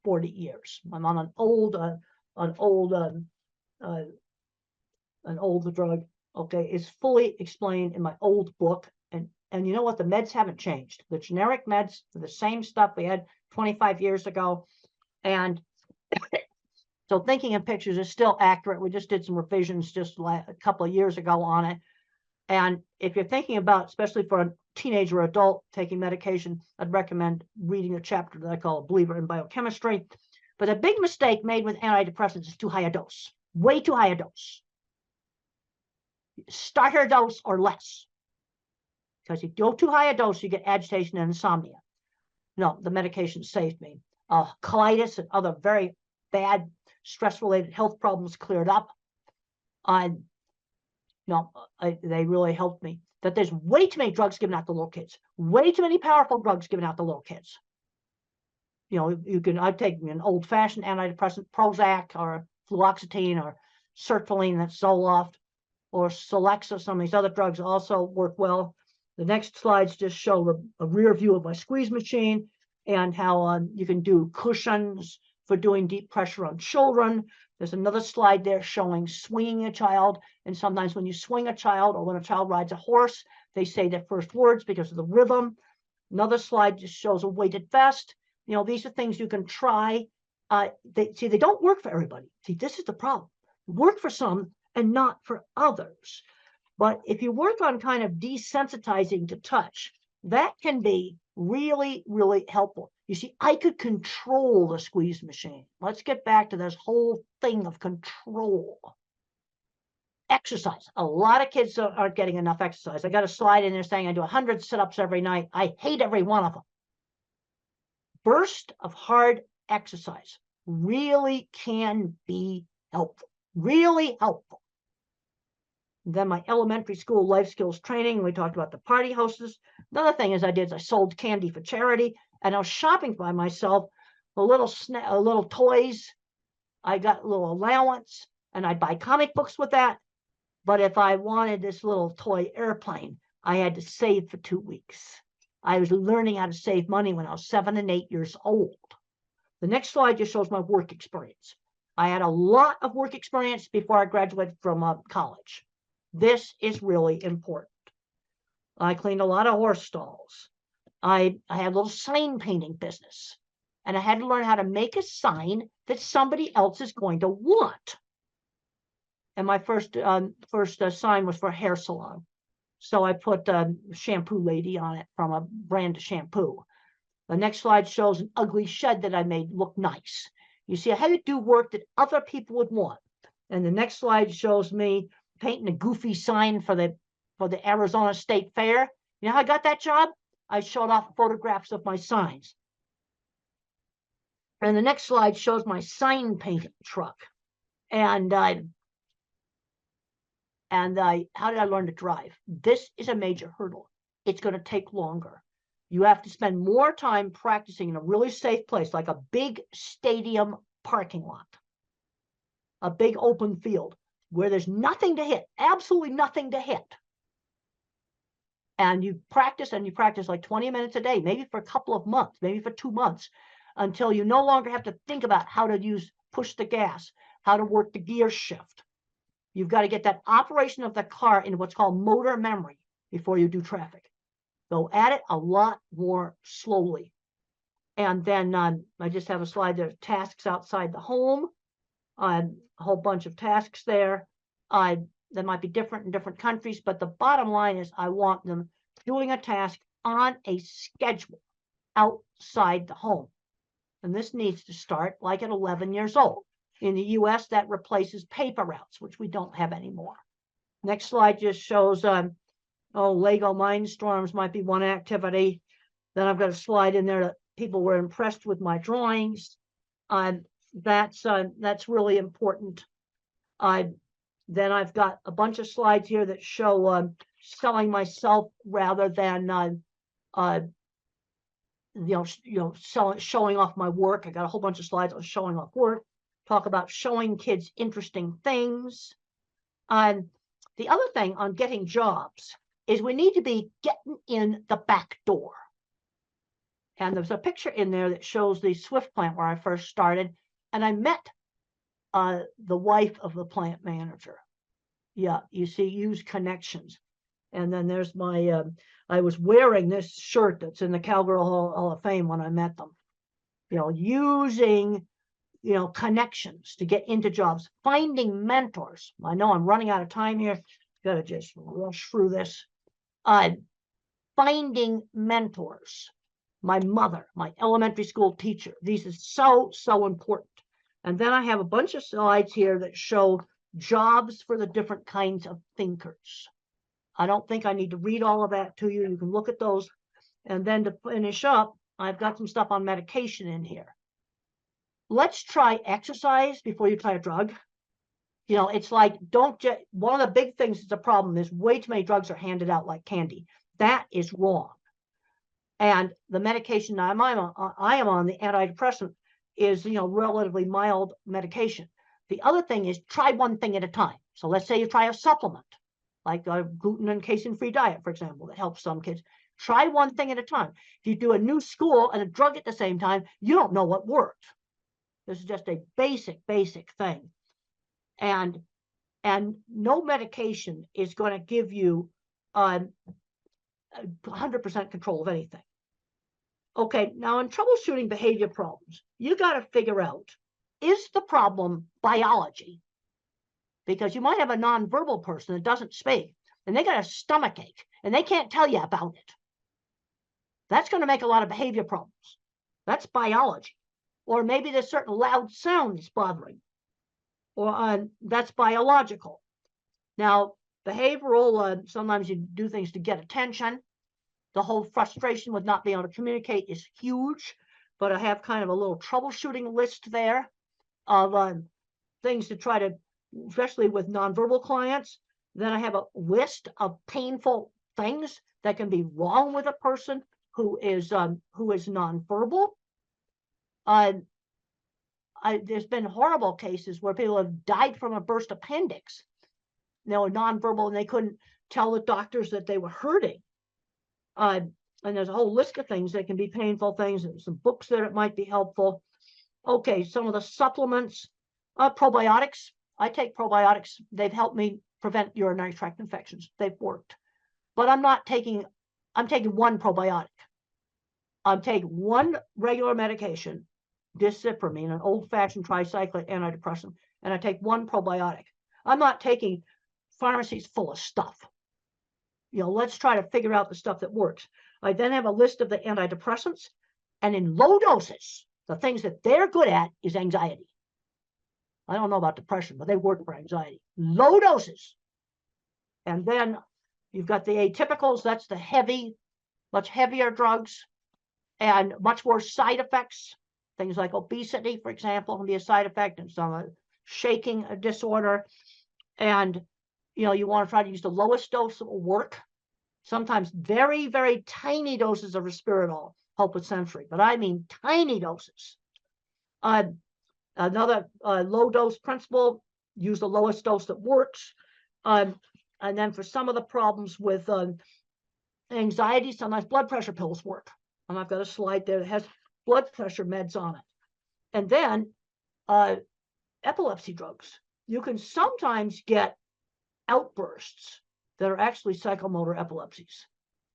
40 years. I'm on an old drug. okay, is fully explained in my old book. And you know what? The meds haven't changed. The generic meds are the same stuff we had 25 years ago. And so thinking in pictures is still accurate. We just did some revisions just a couple of years ago on it. And if you're thinking about, especially for a teenager or adult taking medication, I'd recommend reading a chapter that I call A Believer in Biochemistry. But a big mistake made with antidepressants is too high a dose, way too high a dose. Starter dose or less. Because if you go too high a dose, you get agitation and insomnia. No, the medication saved me. Colitis and other very bad stress-related health problems cleared up. They really helped me. That there's way too many drugs given out to little kids. Way too many powerful drugs given out to little kids. I'd take an old-fashioned antidepressant, Prozac or fluoxetine or sertraline, that's Zoloft, or Celexa. Some of these other drugs also work well. The next slides just show a rear view of my squeeze machine and how you can do cushions for doing deep pressure on children. There's another slide there showing swinging a child. And sometimes when you swing a child or when a child rides a horse, they say their first words because of the rhythm. Another slide just shows a weighted vest. These are things you can try. They don't work for everybody. See, this is the problem. Work for some and not for others. But if you work on kind of desensitizing to touch, that can be really, really helpful. You see, I could control the squeeze machine. Let's get back to this whole thing of control. Exercise. A lot of kids aren't getting enough exercise. I got a slide in there saying I do 100 sit-ups every night. I hate every one of them. Burst of hard exercise really can be helpful. Really helpful. Then my elementary school life skills training, we talked about the party hostess. Another thing I sold candy for charity, and I was shopping by myself, little toys. I got a little allowance, and I'd buy comic books with that. But if I wanted this little toy airplane, I had to save for 2 weeks. I was learning how to save money when I was 7 and 8 years old. The next slide just shows my work experience. I had a lot of work experience before I graduated from college. This is really important. I cleaned a lot of horse stalls. I had a little sign painting business, and I had to learn how to make a sign that somebody else is going to want. And my first sign was for a hair salon. So I put shampoo lady on it from a brand of shampoo. The next slide shows an ugly shed that I made look nice. You see, I had to do work that other people would want. And the next slide shows me painting a goofy sign for the Arizona State Fair. You know how I got that job? I showed off photographs of my signs. And the next slide shows my sign painting truck. And how did I learn to drive? This is a major hurdle. It's going to take longer. You have to spend more time practicing in a really safe place, like a big stadium parking lot, a big open field where there's nothing to hit, absolutely nothing to hit. And you practice like 20 minutes a day, maybe for a couple of months, maybe for 2 months, until you no longer have to think about how to push the gas, how to work the gear shift. You've got to get that operation of the car in what's called motor memory before you do traffic. Go at it a lot more slowly. And then I just have a slide there, tasks outside the home, a whole bunch of tasks there. That might be different in different countries, but the bottom line is I want them doing a task on a schedule outside the home. And this needs to start like at 11 years old. In the US, that replaces paper routes, which we don't have anymore. Next slide just shows, Lego Mindstorms might be one activity. Then I've got a slide in there that people were impressed with my drawings. That's really important. Then I've got a bunch of slides here that show selling myself rather than showing off my work. I got a whole bunch of slides on showing off work. Talk about showing kids interesting things. The other thing on getting jobs is we need to be getting in the back door. And there's a picture in there that shows the Swift plant where I first started, and I met the wife of the plant manager. Yeah, you see, use connections. And then there's my, I was wearing this shirt that's in the Cowgirl Hall of Fame when I met them. Using, connections to get into jobs, finding mentors. I know I'm running out of time here. Gotta just rush through this. Finding mentors. My mother, my elementary school teacher. These are so, so important. And then I have a bunch of slides here that show jobs for the different kinds of thinkers. I don't think I need to read all of that to you. You can look at those. And then to finish up, I've got some stuff on medication in here. Let's try exercise before you try a drug. It's like, one of the big things that's a problem is way too many drugs are handed out like candy. That is wrong. And the medication I am on, the antidepressant, is, relatively mild medication. The other thing is try one thing at a time. So let's say you try a supplement, like a gluten and casein-free diet, for example, that helps some kids. Try one thing at a time. If you do a new school and a drug at the same time, you don't know what worked. This is just a basic thing. And no medication is going to give you 100% control of anything. Okay, now in troubleshooting behavior problems, you got to figure out, is the problem biology? Because you might have a nonverbal person that doesn't speak, and they got a stomach ache, and they can't tell you about it. That's going to make a lot of behavior problems. That's biology. Or maybe there's certain loud sounds bothering, or that's biological. Now, behavioral, sometimes you do things to get attention. The whole frustration with not being able to communicate is huge, but I have kind of a little troubleshooting list there of things to try to, especially with nonverbal clients. Then I have a list of painful things that can be wrong with a person who is nonverbal. There's been horrible cases where people have died from a burst appendix. They were nonverbal and they couldn't tell the doctors that they were hurting. And there's a whole list of things that can be painful things, and some books there that might be helpful. Okay, some of the supplements, probiotics. I take probiotics. They've helped me prevent urinary tract infections. They've worked. But I'm taking one probiotic. I'm taking one regular medication, discipramine, an old-fashioned tricyclic antidepressant, and I take one probiotic. I'm not taking pharmacies full of stuff. Let's try to figure out the stuff that works. I then have a list of the antidepressants, and in low doses, the things that they're good at is anxiety. I don't know about depression, but they work for anxiety. Low doses. And then you've got the atypicals. That's the much heavier drugs, and much more side effects. Things like obesity, for example, can be a side effect, and some shaking disorder. And you want to try to use the lowest dose that will work. Sometimes very, very tiny doses of risperidol help with sensory, but I mean tiny doses. Another low dose principle, use the lowest dose that works. And then for some of the problems with anxiety, sometimes blood pressure pills work. And I've got a slide there that has blood pressure meds on it. And then epilepsy drugs. You can sometimes get outbursts that are actually psychomotor epilepsies,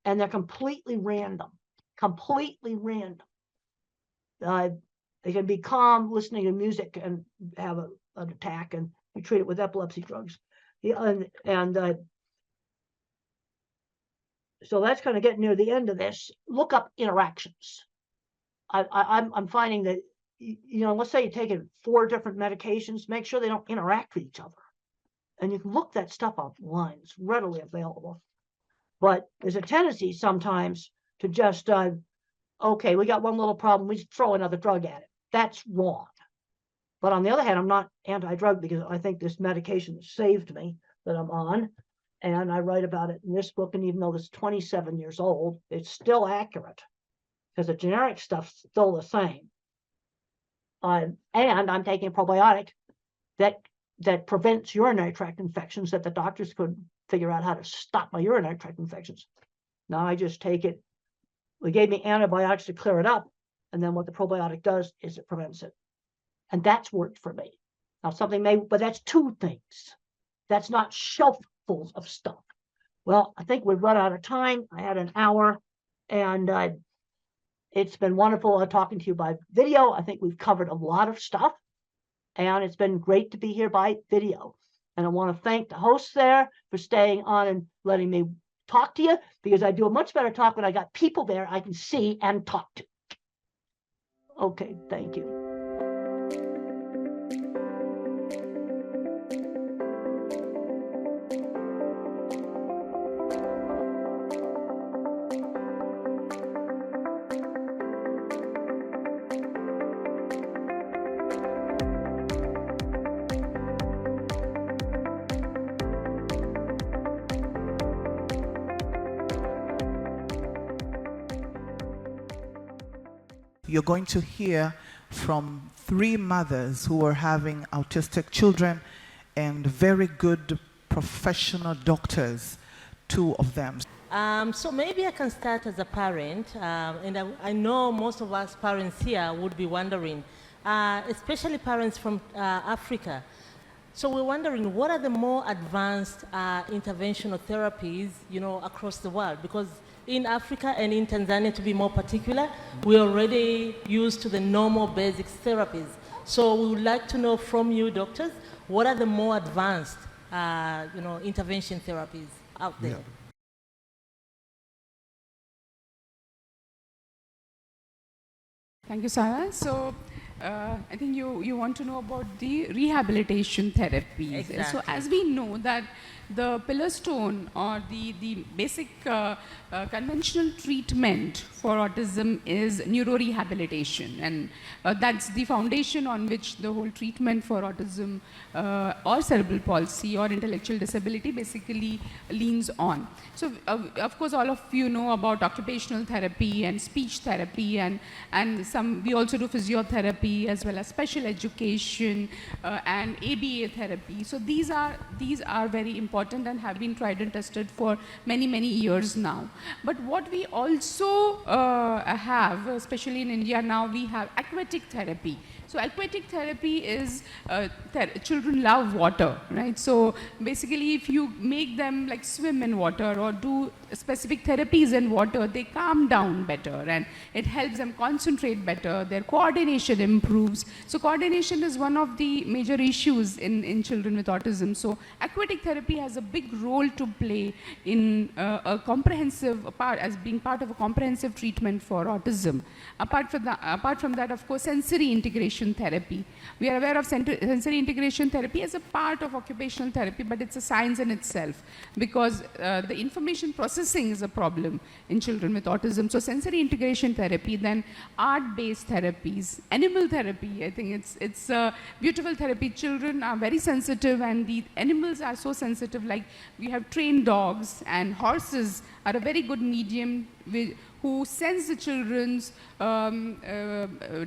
and they're completely random. They can be calm listening to music and have an attack, and we treat it with epilepsy drugs. So that's kind of getting near the end of this. Look up interactions. I'm finding that, let's say you're taking 4 different medications, make sure they don't interact with each other. And you can look that stuff online. It's readily available. But there's a tendency sometimes to just, okay, we got one little problem, we just throw another drug at it. That's wrong. But on the other hand, I'm not anti-drug because I think this medication saved me that I'm on. And I write about it in this book. And even though it's 27 years old, it's still accurate because the generic stuff's still the same. And I'm taking a probiotic that prevents urinary tract infections that the doctors couldn't figure out how to stop my urinary tract infections. Now I just take it. They gave me antibiotics to clear it up. And then what the probiotic does is it prevents it. And that's worked for me. Now but that's 2 things. that's not shelffuls of stuff. Well, I think we've run out of time. I had an hour, and it's been wonderful talking to you by video. I think we've covered a lot of stuff, and it's been great to be here by video. And I want to thank the hosts there for staying on and letting me talk to you, because I do a much better talk when I got people there I can see and talk to. Okay, thank you. You're going to hear from 3 mothers who are having autistic children and very good professional doctors, 2 of them. So maybe I can start as a parent, and I know most of us parents here would be wondering, especially parents from Africa. So we're wondering, what are the more advanced interventional therapies, across the world? Because in Africa and in Tanzania, to be more particular, we're already used to the normal basic therapies. So we would like to know from you, doctors, what are the more advanced, intervention therapies out there? Yeah. Thank you, Sarah. So I think you want to know about the rehabilitation therapies. Exactly. So as we know that the pillar stone or the basic conventional treatment for autism is neurorehabilitation, and that's the foundation on which the whole treatment for autism or cerebral palsy or intellectual disability basically leans on. So of course all of you know about occupational therapy and speech therapy, and we also do physiotherapy as well as special education and ABA therapy. So these are very important and have been tried and tested for many years now. But what we also have, especially in India now, we have aquatic therapy. So aquatic therapy is, children love water, right? So basically if you make them like swim in water or do specific therapies in water, they calm down better and it helps them concentrate better, their coordination improves. So coordination is one of the major issues in children with autism. So aquatic therapy has a big role to play in a comprehensive part, as being part of a comprehensive treatment for autism. Apart from that, of course, sensory integration therapy. We are aware of sensory integration therapy as a part of occupational therapy, but it's a science in itself because the information processing is a problem in children with autism. So sensory integration therapy, then art-based therapies, animal therapy. I think it's a beautiful therapy. Children are very sensitive and the animals are so sensitive, like we have trained dogs, and horses are a very good medium who sense the children's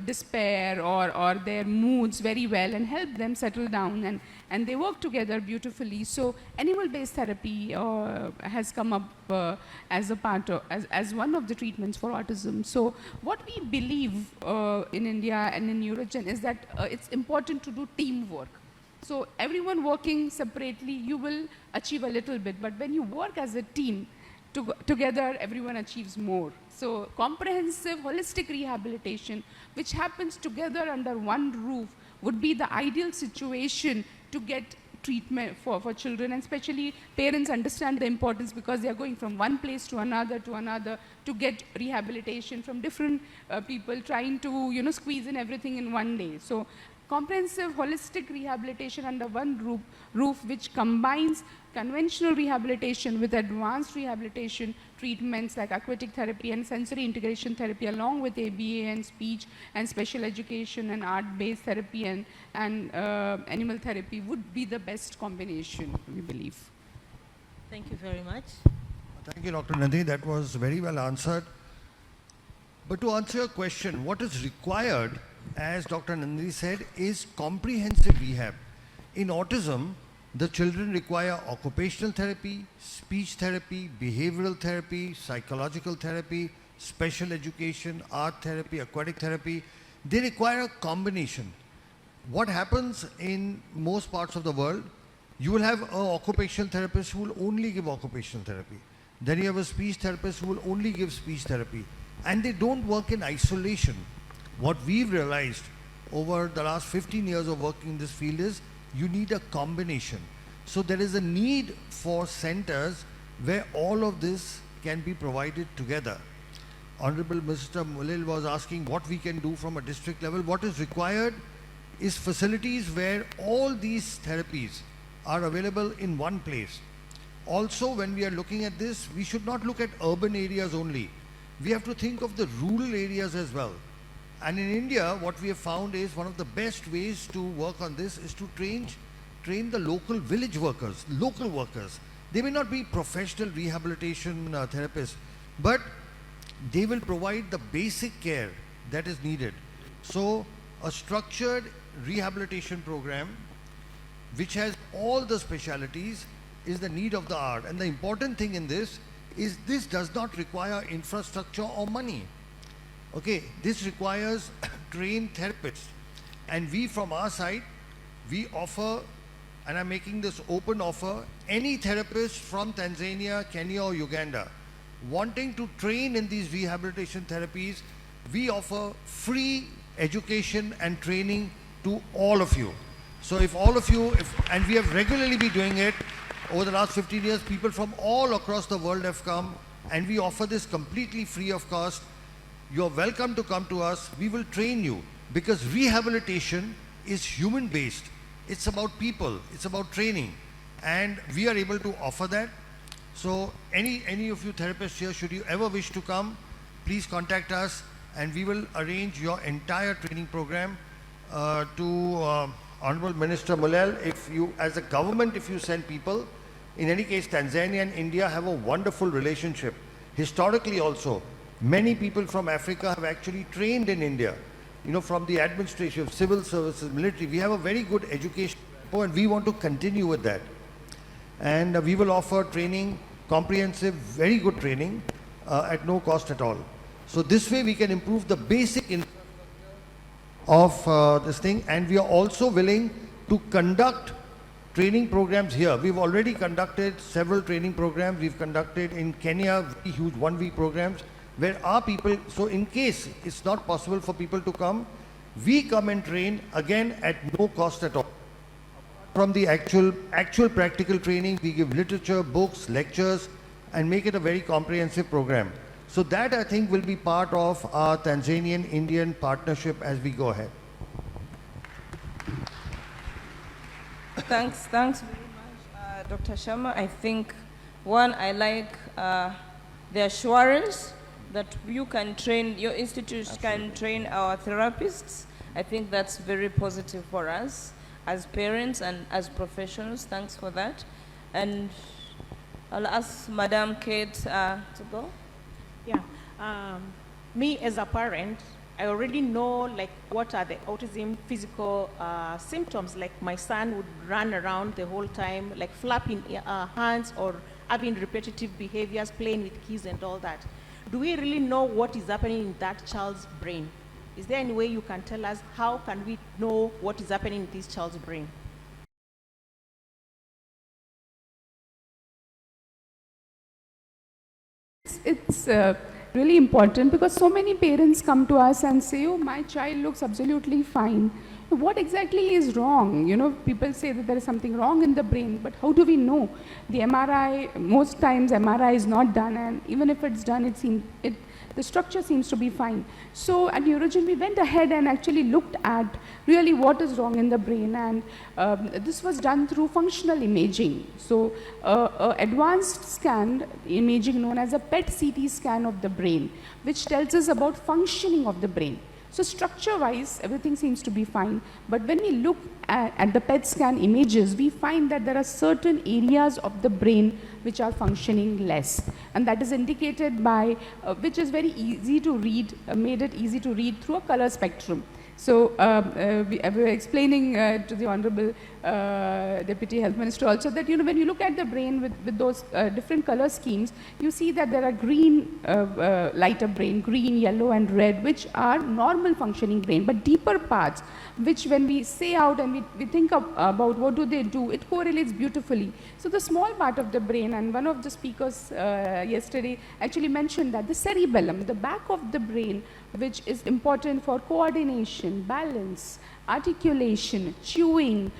despair or their moods very well and help them settle down, and they work together beautifully. So animal-based therapy has come up as a part of, as one of the treatments for autism. So what we believe in India and in Eurogen is that it's important to do teamwork. So everyone working separately, you will achieve a little bit, but when you work as a team, together everyone achieves more. So comprehensive holistic rehabilitation, which happens together under one roof, would be the ideal situation to get treatment for children, and especially parents understand the importance because they are going from one place to another to get rehabilitation from different people, trying to squeeze in everything in one day. So comprehensive holistic rehabilitation under one roof which combines conventional rehabilitation with advanced rehabilitation treatments like aquatic therapy and sensory integration therapy, along with ABA and speech and special education and art-based therapy and animal therapy would be the best combination, we believe. Thank you very much. Thank you, Dr. Nandini. That was very well answered. But to answer your question, what is required, as Dr. Nandini said, is comprehensive rehab. In autism, the children require occupational therapy, speech therapy, behavioral therapy, psychological therapy, special education, art therapy, aquatic therapy. They require a combination. What happens in most parts of the world You will have an occupational therapist who will only give occupational therapy. Then you have a speech therapist who will only give speech therapy. And they don't work in isolation. What we've realized over the last 15 years of working in this field is you need a combination. So there is a need for centers where all of this can be provided together. Honorable Mr. Mulil was asking what we can do from a district level. What is required is facilities where all these therapies are available in one place. Also, when we are looking at this, we should not look at urban areas only. We have to think of the rural areas as well. And in India, what we have found is one of the best ways to work on this is to train the local village workers, local workers. They may not be professional rehabilitation therapists, but they will provide the basic care that is needed. So a structured rehabilitation program which has all the specialities is the need of the hour. And the important thing in this is this does not require infrastructure or money. Okay, this requires trained therapists. And we from our side, we offer, and I'm making this open offer, any therapist from Tanzania, Kenya or Uganda wanting to train in these rehabilitation therapies, we offer free education and training to all of you. So if all of you, and we have regularly been doing it over the last 15 years, people from all across the world have come and we offer this completely free of cost. You're welcome to come to us. We will train you because rehabilitation is human based. It's about people, it's about training, and we are able to offer that. So any of you therapists here, should you ever wish to come, please contact us and we will arrange your entire training program to Honorable Minister Mulel. If you, as a government, if you send people, in any case, Tanzania and India have a wonderful relationship. Historically also, many people from Africa have actually trained in India. You know, from the administration, civil services, military, we have a very good education and we want to continue with that. And we will offer training, comprehensive, very good training at no cost at all. So this way we can improve the basic of this thing, and we are also willing to conduct training programs here. We've already conducted several training programs. We've conducted in Kenya very huge 1-week programs where our people, so in case it's not possible for people to come, we come and train again at no cost at all. From the actual practical training, we give literature, books, lectures, and make it a very comprehensive program. So that, I think, will be part of our Tanzanian-Indian partnership as we go ahead. Thanks very much, Dr. Sharma. I think, one, I like the assurance that you can train, your institute can train our therapists. I think that's very positive for us as parents and as professionals. Thanks for that. And I'll ask Madam Kate to go. Yeah, me as a parent, I already know like what are the autism physical symptoms. Like my son would run around the whole time, like flapping hands or having repetitive behaviors, playing with keys and all that. Do we really know what is happening in that child's brain? Is there any way you can tell us how can we know what is happening in this child's brain? It's really important because so many parents come to us and say, oh, my child looks absolutely fine. What exactly is wrong? You know, people say that there is something wrong in the brain, but how do we know? The MRI, most times MRI is not done, and even if it's done, the structure seems to be fine. So at Neurogen, we went ahead and actually looked at really what is wrong in the brain, and this was done through functional imaging. So advanced scan imaging known as a PET-CT scan of the brain, which tells us about functioning of the brain. So structure-wise, everything seems to be fine, but when we look at the PET scan images, we find that there are certain areas of the brain which are functioning less, and that is indicated by, which is very easy to read, made it easy to read through a color spectrum. So we were explaining to the Honorable Deputy Health Minister also, that when you look at the brain with those different color schemes, you see that there are green, lighter brain, green, yellow and red, which are normal functioning brain, but deeper parts, which when we say out and we think about what do they do, it correlates beautifully. So the small part of the brain, and one of the speakers yesterday actually mentioned that the cerebellum, the back of the brain, which is important for coordination, balance, articulation, chewing,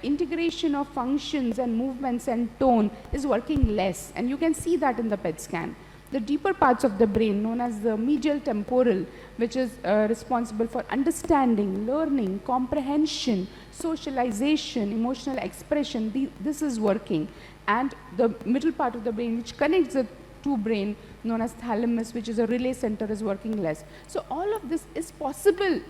integration of functions and movements and tone, is working less. And you can see that in the PET scan. The deeper parts of the brain, known as the medial temporal, which is responsible for understanding, learning, comprehension, socialization, emotional expression, this is working. And the middle part of the brain, which connects the two brain, known as thalamus, which is a relay center, is working less. So all of this is possible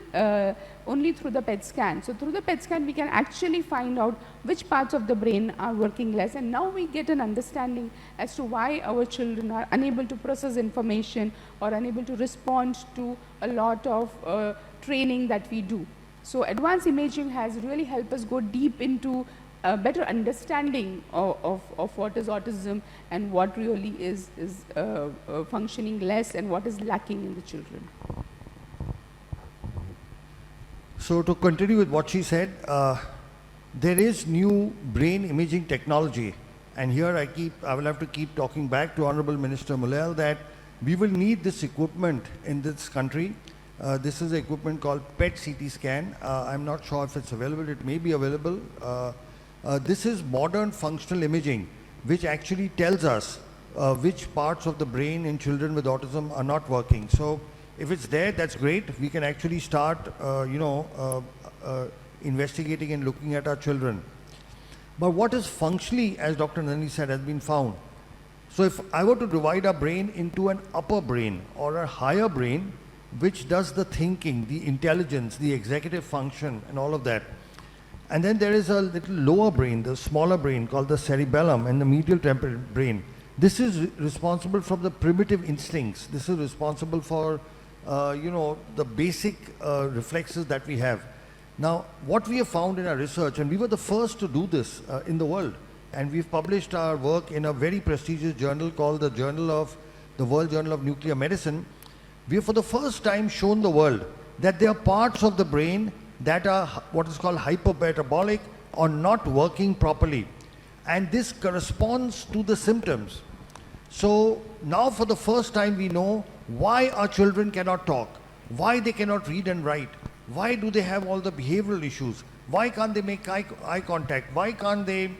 only through the PET scan. So through the PET scan, we can actually find out which parts of the brain are working less. And now we get an understanding as to why our children are unable to process information or unable to respond to a lot of training that we do. So advanced imaging has really helped us go deep into a better understanding of what is autism and what really is functioning less and what is lacking in the children. So to continue with what she said, there is new brain imaging technology, and here I will have to keep talking back to Honorable Minister Mulel that we will need this equipment in this country. This is an equipment called PET CT scan. I'm not sure if it's available. It may be available. This is modern functional imaging, which actually tells us which parts of the brain in children with autism are not working. So if it's there, that's great. We can actually start, investigating and looking at our children. But what is functionally, as Dr. Nandini said, has been found. So if I were to divide our brain into an upper brain or a higher brain, which does the thinking, the intelligence, the executive function, and all of that. And then there is a little lower brain, the smaller brain called the cerebellum and the medial temporal brain. This is responsible for the primitive instincts. This is responsible for, the basic reflexes that we have. Now, what we have found in our research, and we were the first to do this in the world, and we've published our work in a very prestigious journal called the World Journal of Nuclear Medicine. We have for the first time shown the world that there are parts of the brain that are what is called hypermetabolic or not working properly. And this corresponds to the symptoms. So now for the first time we know why our children cannot talk, why they cannot read and write, why do they have all the behavioral issues, why can't they make eye contact, why can't they,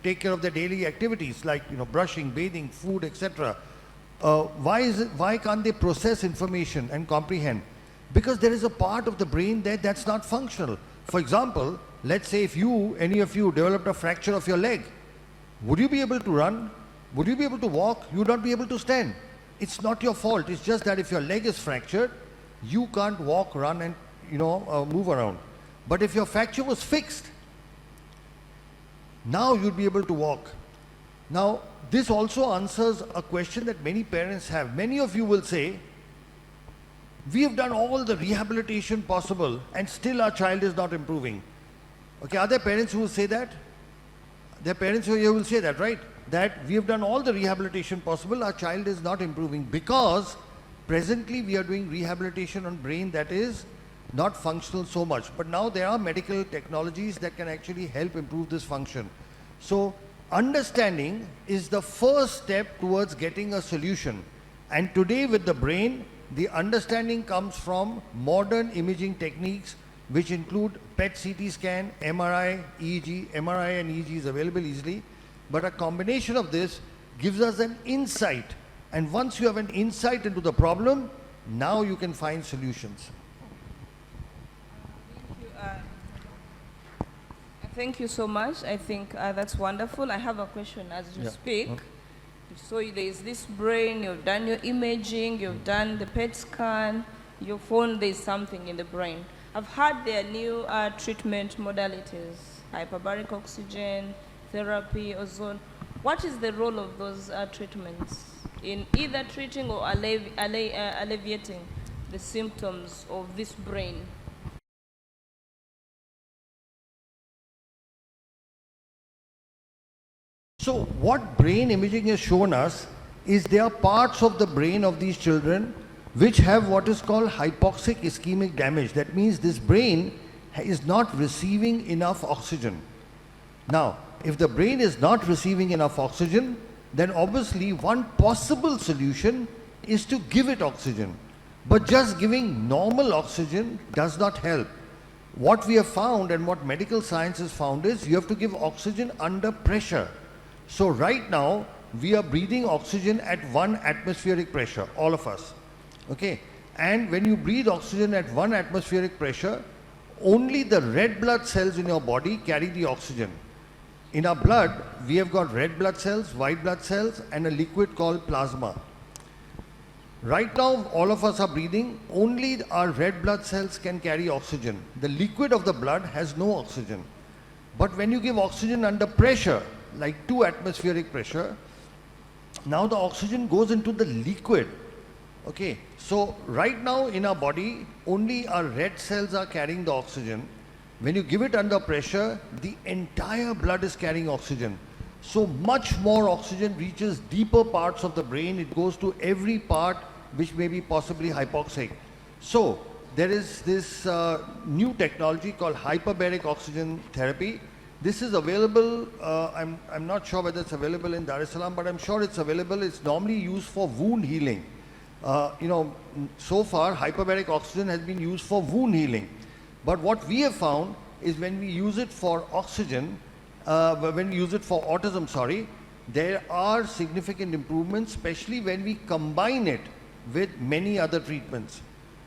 take care of their daily activities like, brushing, bathing, food, etc. Why can't they process information and comprehend? Because there is a part of the brain there that's not functional. For example, let's say if any of you developed a fracture of your leg, would you be able to run? Would you be able to walk? You would not be able to stand. It's not your fault. It's just that if your leg is fractured, you can't walk, run and move around. But if your fracture was fixed, now you'd be able to walk. Now, this also answers a question that many parents have. Many of you will say, we have done all the rehabilitation possible and still our child is not improving. Okay, are there parents who will say that? There are parents who will say that, right? That we have done all the rehabilitation possible, our child is not improving because presently we are doing rehabilitation on brain that is not functional so much. But now there are medical technologies that can actually help improve this function. So understanding is the first step towards getting a solution. And today with the brain, the understanding comes from modern imaging techniques which include PET CT scan, MRI, EEG. MRI and EEG is available easily. But a combination of this gives us an insight. And once you have an insight into the problem, now you can find solutions. Thank you so much. I think that's wonderful. I have a question as you speak. Okay. So there is this brain, you've done your imaging, you've done the PET scan, you found there's something in the brain. I've heard there are new treatment modalities, hyperbaric oxygen, therapy, ozone. What is the role of those treatments in either treating or alleviating the symptoms of this brain? So what brain imaging has shown us is there are parts of the brain of these children which have what is called hypoxic ischemic damage. That means this brain is not receiving enough oxygen. Now, if the brain is not receiving enough oxygen, then obviously one possible solution is to give it oxygen. But just giving normal oxygen does not help. What we have found and what medical science has found is you have to give oxygen under pressure. So right now, we are breathing oxygen at 1 atmospheric pressure, all of us. Okay? And when you breathe oxygen at 1 atmospheric pressure, only the red blood cells in your body carry the oxygen. In our blood, we have got red blood cells, white blood cells, and a liquid called plasma. Right now, all of us are breathing, only our red blood cells can carry oxygen. The liquid of the blood has no oxygen. But when you give oxygen under pressure, like 2 atmospheric pressure, now the oxygen goes into the liquid. Okay, so right now in our body, only our red cells are carrying the oxygen. When you give it under pressure, the entire blood is carrying oxygen. So much more oxygen reaches deeper parts of the brain. It goes to every part which may be possibly hypoxic. So there is this new technology called hyperbaric oxygen therapy. This is available, I'm not sure whether it's available in Dar es Salaam, but I'm sure it's available. It's normally used for wound healing. So far hyperbaric oxygen has been used for wound healing. But what we have found is when we use it for oxygen, when we use it for autism, sorry, there are significant improvements, especially when we combine it with many other treatments.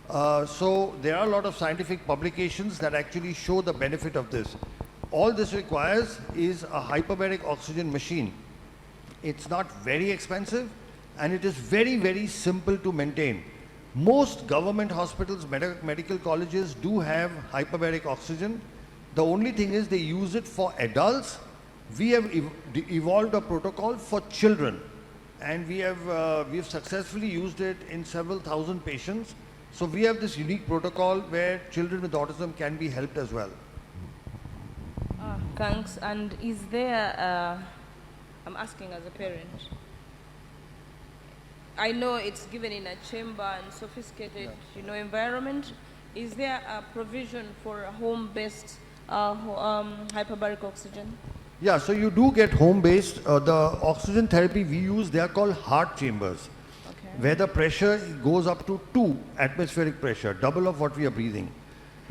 So there are a lot of scientific publications that actually show the benefit of this. All this requires is a hyperbaric oxygen machine. It's not very expensive and it is very, very simple to maintain. Most government hospitals, medical colleges do have hyperbaric oxygen. The only thing is they use it for adults. We have evolved a protocol for children, and we have successfully used it in several thousand patients. So we have this unique protocol where children with autism can be helped as well. Thanks. And is there, I'm asking as a parent, I know it's given in a chamber and sophisticated, environment. Is there a provision for a home-based hyperbaric oxygen? Yeah, so you do get home-based. The oxygen therapy we use, they are called heart chambers, where the pressure goes up to 2 atmospheric pressure, double of what we are breathing.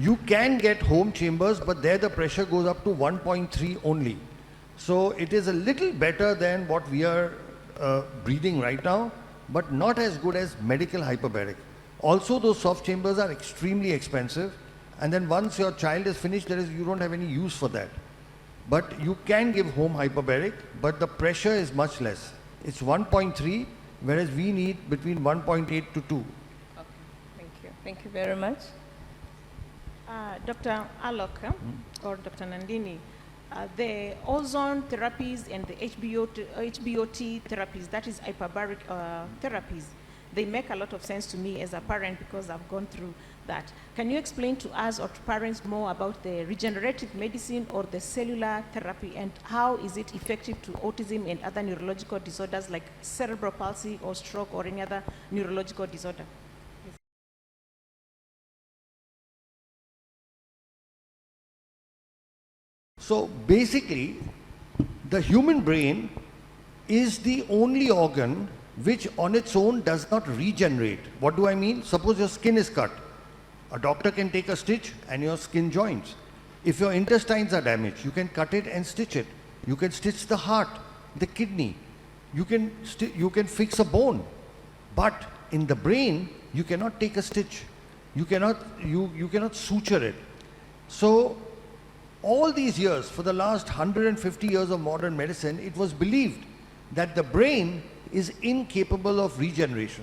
You can get home chambers, but there the pressure goes up to 1.3 only. So it is a little better than what we are breathing right now, but not as good as medical hyperbaric. Also, those soft chambers are extremely expensive, and then once your child is finished, you don't have any use for that. But you can give home hyperbaric, but the pressure is much less. It's 1.3, whereas we need between 1.8 to 2. Okay, thank you. Thank you very much. Dr. Alok or Dr. Nandini, the ozone therapies and the HBOT therapies, that is hyperbaric therapies, they make a lot of sense to me as a parent because I've gone through that. Can you explain to us or to parents more about the regenerative medicine or the cellular therapy, and how is it effective to autism and other neurological disorders like cerebral palsy or stroke or any other neurological disorder? So basically, the human brain is the only organ which on its own does not regenerate. What do I mean? Suppose your skin is cut. A doctor can take a stitch and your skin joins. If your intestines are damaged, you can cut it and stitch it. You can stitch the heart, the kidney. You can fix a bone. But in the brain, you cannot take a stitch. You cannot suture it. So all these years, for the last 150 years of modern medicine, it was believed that the brain is incapable of regeneration.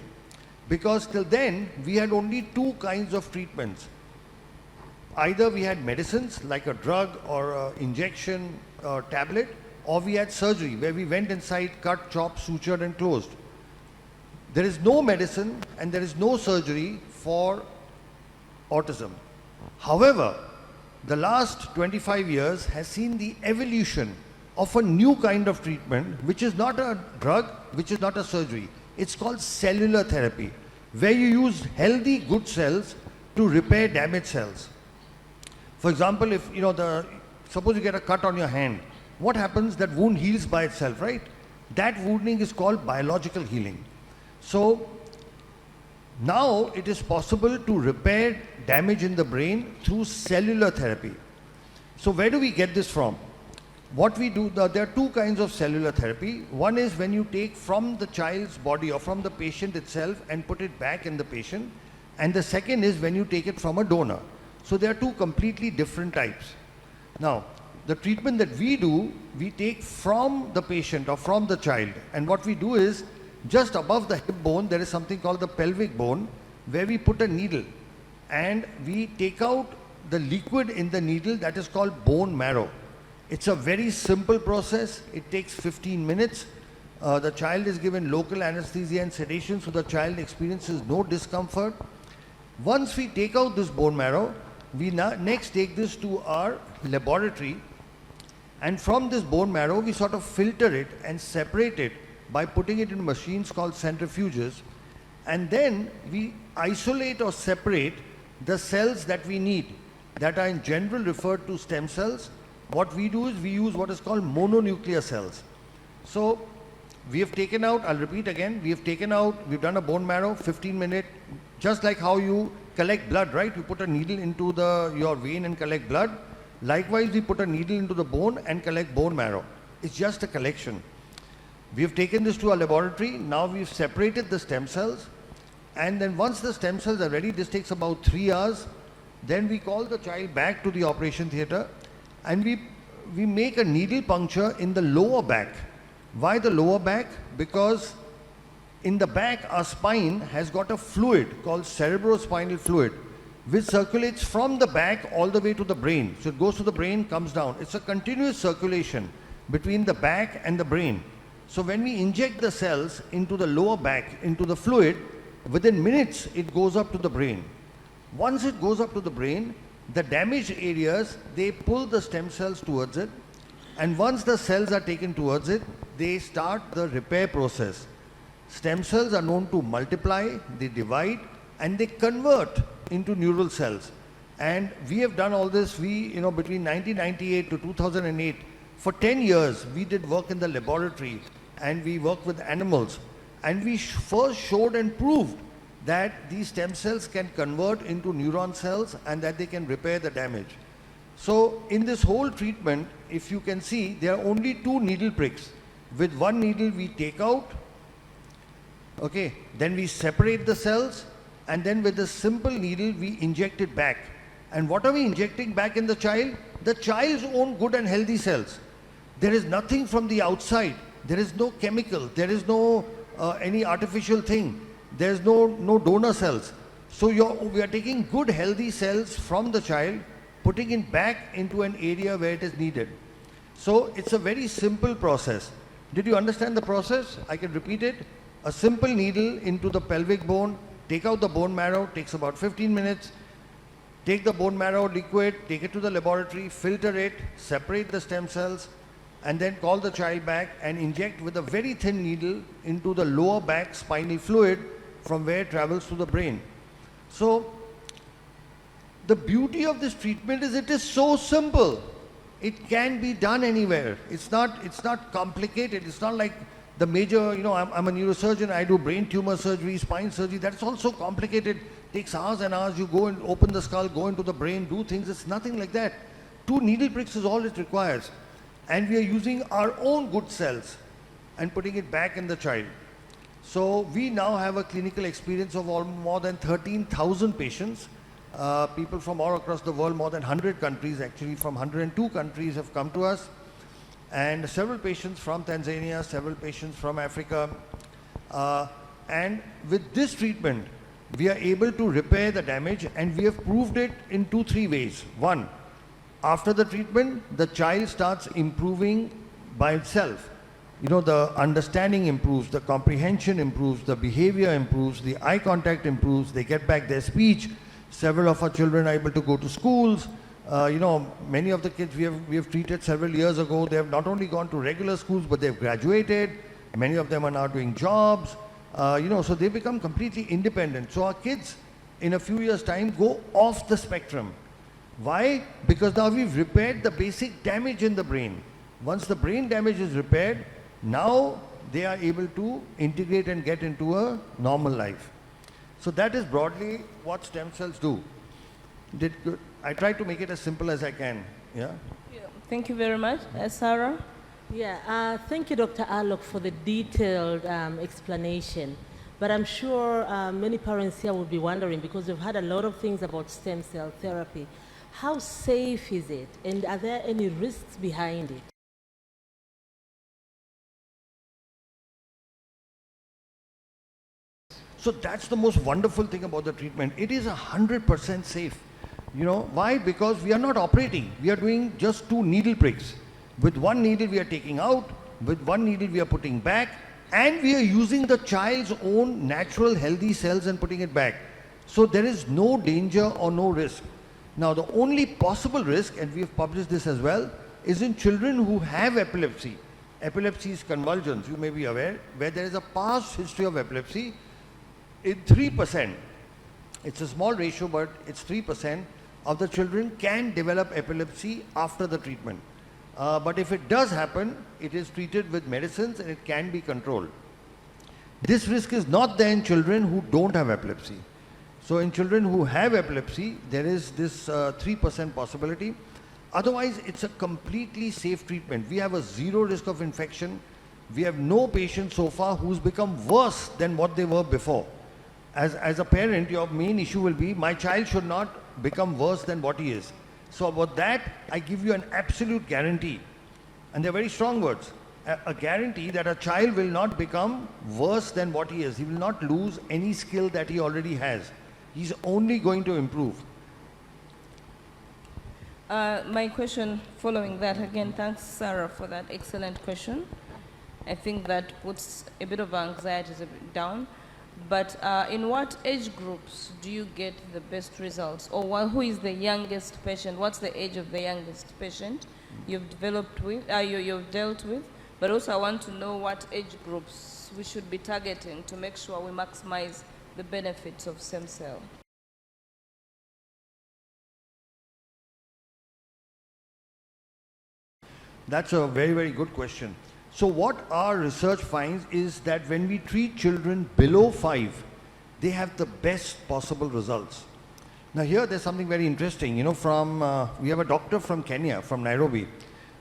Because till then, we had only 2 kinds of treatments. Either we had medicines like a drug or an injection or tablet, or we had surgery where we went inside, cut, chopped, sutured and closed. There is no medicine and there is no surgery for autism. However, the last 25 years has seen the evolution of a new kind of treatment, which is not a drug, which is not a surgery. It's called cellular therapy, where you use healthy, good cells to repair damaged cells. For example, if suppose you get a cut on your hand, what happens? That wound heals by itself, right? That wounding is called biological healing. So now it is possible to repair damage in the brain through cellular therapy. So where do we get this from? What we do, there are two kinds of cellular therapy. One is when you take from the child's body or from the patient itself and put it back in the patient. And the second is when you take it from a donor. So there are two completely different types. Now, the treatment that we do, we take from the patient or from the child. And what we do is, just above the hip bone, there is something called the pelvic bone, where we put a needle and we take out the liquid in the needle that is called bone marrow. It's a very simple process. It takes 15 minutes. The child is given local anesthesia and sedation, so the child experiences no discomfort. Once we take out this bone marrow, we next take this to our laboratory, and from this bone marrow we sort of filter it and separate it by putting it in machines called centrifuges, and then we isolate or separate the cells that we need, that are in general referred to stem cells. What we do is we use what is called mononuclear cells. So we have taken out, I'll repeat again, we've done a bone marrow, 15-minute, just like how you collect blood, right? You put a needle into your vein and collect blood. Likewise, we put a needle into the bone and collect bone marrow. It's just a collection. We have taken this to our laboratory. Now we've separated the stem cells. And then once the stem cells are ready, this takes about 3 hours. Then we call the child back to the operation theatre and we make a needle puncture in the lower back. Why the lower back? Because in the back, our spine has got a fluid called cerebrospinal fluid, which circulates from the back all the way to the brain. So it goes to the brain, comes down. It's a continuous circulation between the back and the brain. So when we inject the cells into the lower back, into the fluid, within minutes it goes up to the brain. Once it goes up to the brain, the damaged areas, they pull the stem cells towards it, and once the cells are taken towards it, they start the repair process. Stem cells are known to multiply, they divide, and they convert into neural cells. And we have done all this, between 1998 to 2008, for 10 years, we did work in the laboratory and we worked with animals. And we first showed and proved that these stem cells can convert into neuron cells and that they can repair the damage. So in this whole treatment, if you can see, there are only 2 needle pricks. With one needle we take out, okay, then we separate the cells, and then with a simple needle we inject it back. And what are we injecting back in the child? The child's own good and healthy cells. There is nothing from the outside. There is no chemical. There is no any artificial thing. There is no donor cells. So we are taking good healthy cells from the child, putting it back into an area where it is needed. So it's a very simple process. Did you understand the process? I can repeat it. A simple needle into the pelvic bone, take out the bone marrow, takes about 15 minutes. Take the bone marrow liquid, take it to the laboratory, filter it, separate the stem cells, and then call the child back and inject with a very thin needle into the lower back spinal fluid from where it travels to the brain. So the beauty of this treatment is it is so simple. It can be done anywhere. It's not complicated. It's not like the major, I'm a neurosurgeon, I do brain tumor surgery, spine surgery. That's all so complicated. Takes hours and hours. You go and open the skull, go into the brain, do things. It's nothing like that. 2 needle pricks is all it requires. And we are using our own good cells and putting it back in the child. So we now have a clinical experience of more than 13,000 patients. People from all across the world, more than 100 countries, actually from 102 countries have come to us. And several patients from Tanzania, several patients from Africa. And with this treatment, we are able to repair the damage, and we have proved it in 2-3 ways. One, after the treatment, the child starts improving by itself. The understanding improves, the comprehension improves, the behavior improves, the eye contact improves, they get back their speech. Several of our children are able to go to schools. Many of the kids we have treated several years ago, they have not only gone to regular schools, but they've graduated. Many of them are now doing jobs, so they become completely independent. So our kids, in a few years' time, go off the spectrum. Why? Because now we've repaired the basic damage in the brain. Once the brain damage is repaired, now they are able to integrate and get into a normal life. So that is broadly what stem cells do. Did good. I try to make it as simple as I can. Yeah. Thank you very much. Sarah? Yeah, thank you, Dr. Alok, for the detailed explanation. But I'm sure many parents here will be wondering, because we've heard a lot of things about stem cell therapy. How safe is it? And are there any risks behind it? So that's the most wonderful thing about the treatment. It is 100% safe. Why? Because we are not operating. We are doing just 2 needle pricks. With one needle we are taking out, with one needle we are putting back, and we are using the child's own natural healthy cells and putting it back. So there is no danger or no risk. Now the only possible risk, and we have published this as well, is in children who have epilepsy. Epilepsy is convulsions, you may be aware, where there is a past history of epilepsy. In 3%, it's a small ratio, but it's 3% of the children can develop epilepsy after the treatment. But if it does happen, it is treated with medicines and it can be controlled. This risk is not there in children who don't have epilepsy. So in children who have epilepsy, there is this 3% possibility. Otherwise, it's a completely safe treatment. We have a 0 risk of infection. We have no patient so far who's become worse than what they were before. As a parent, your main issue will be, my child should not become worse than what he is. So about that, I give you an absolute guarantee. And they're very strong words. A guarantee that a child will not become worse than what he is. He will not lose any skill that he already has. He's only going to improve. My question following that, again, thanks Sarah for that excellent question. I think that puts a bit of anxiety down. But in what age groups do you get the best results? Or who is the youngest patient? What's the age of the youngest patient you've developed with, you've dealt with? But also I want to know what age groups we should be targeting to make sure we maximize the benefits of stem cell. That's a very, very good question. So what our research finds is that when we treat children below 5, they have the best possible results. Now here there's something very interesting. We have a doctor from Kenya, from Nairobi.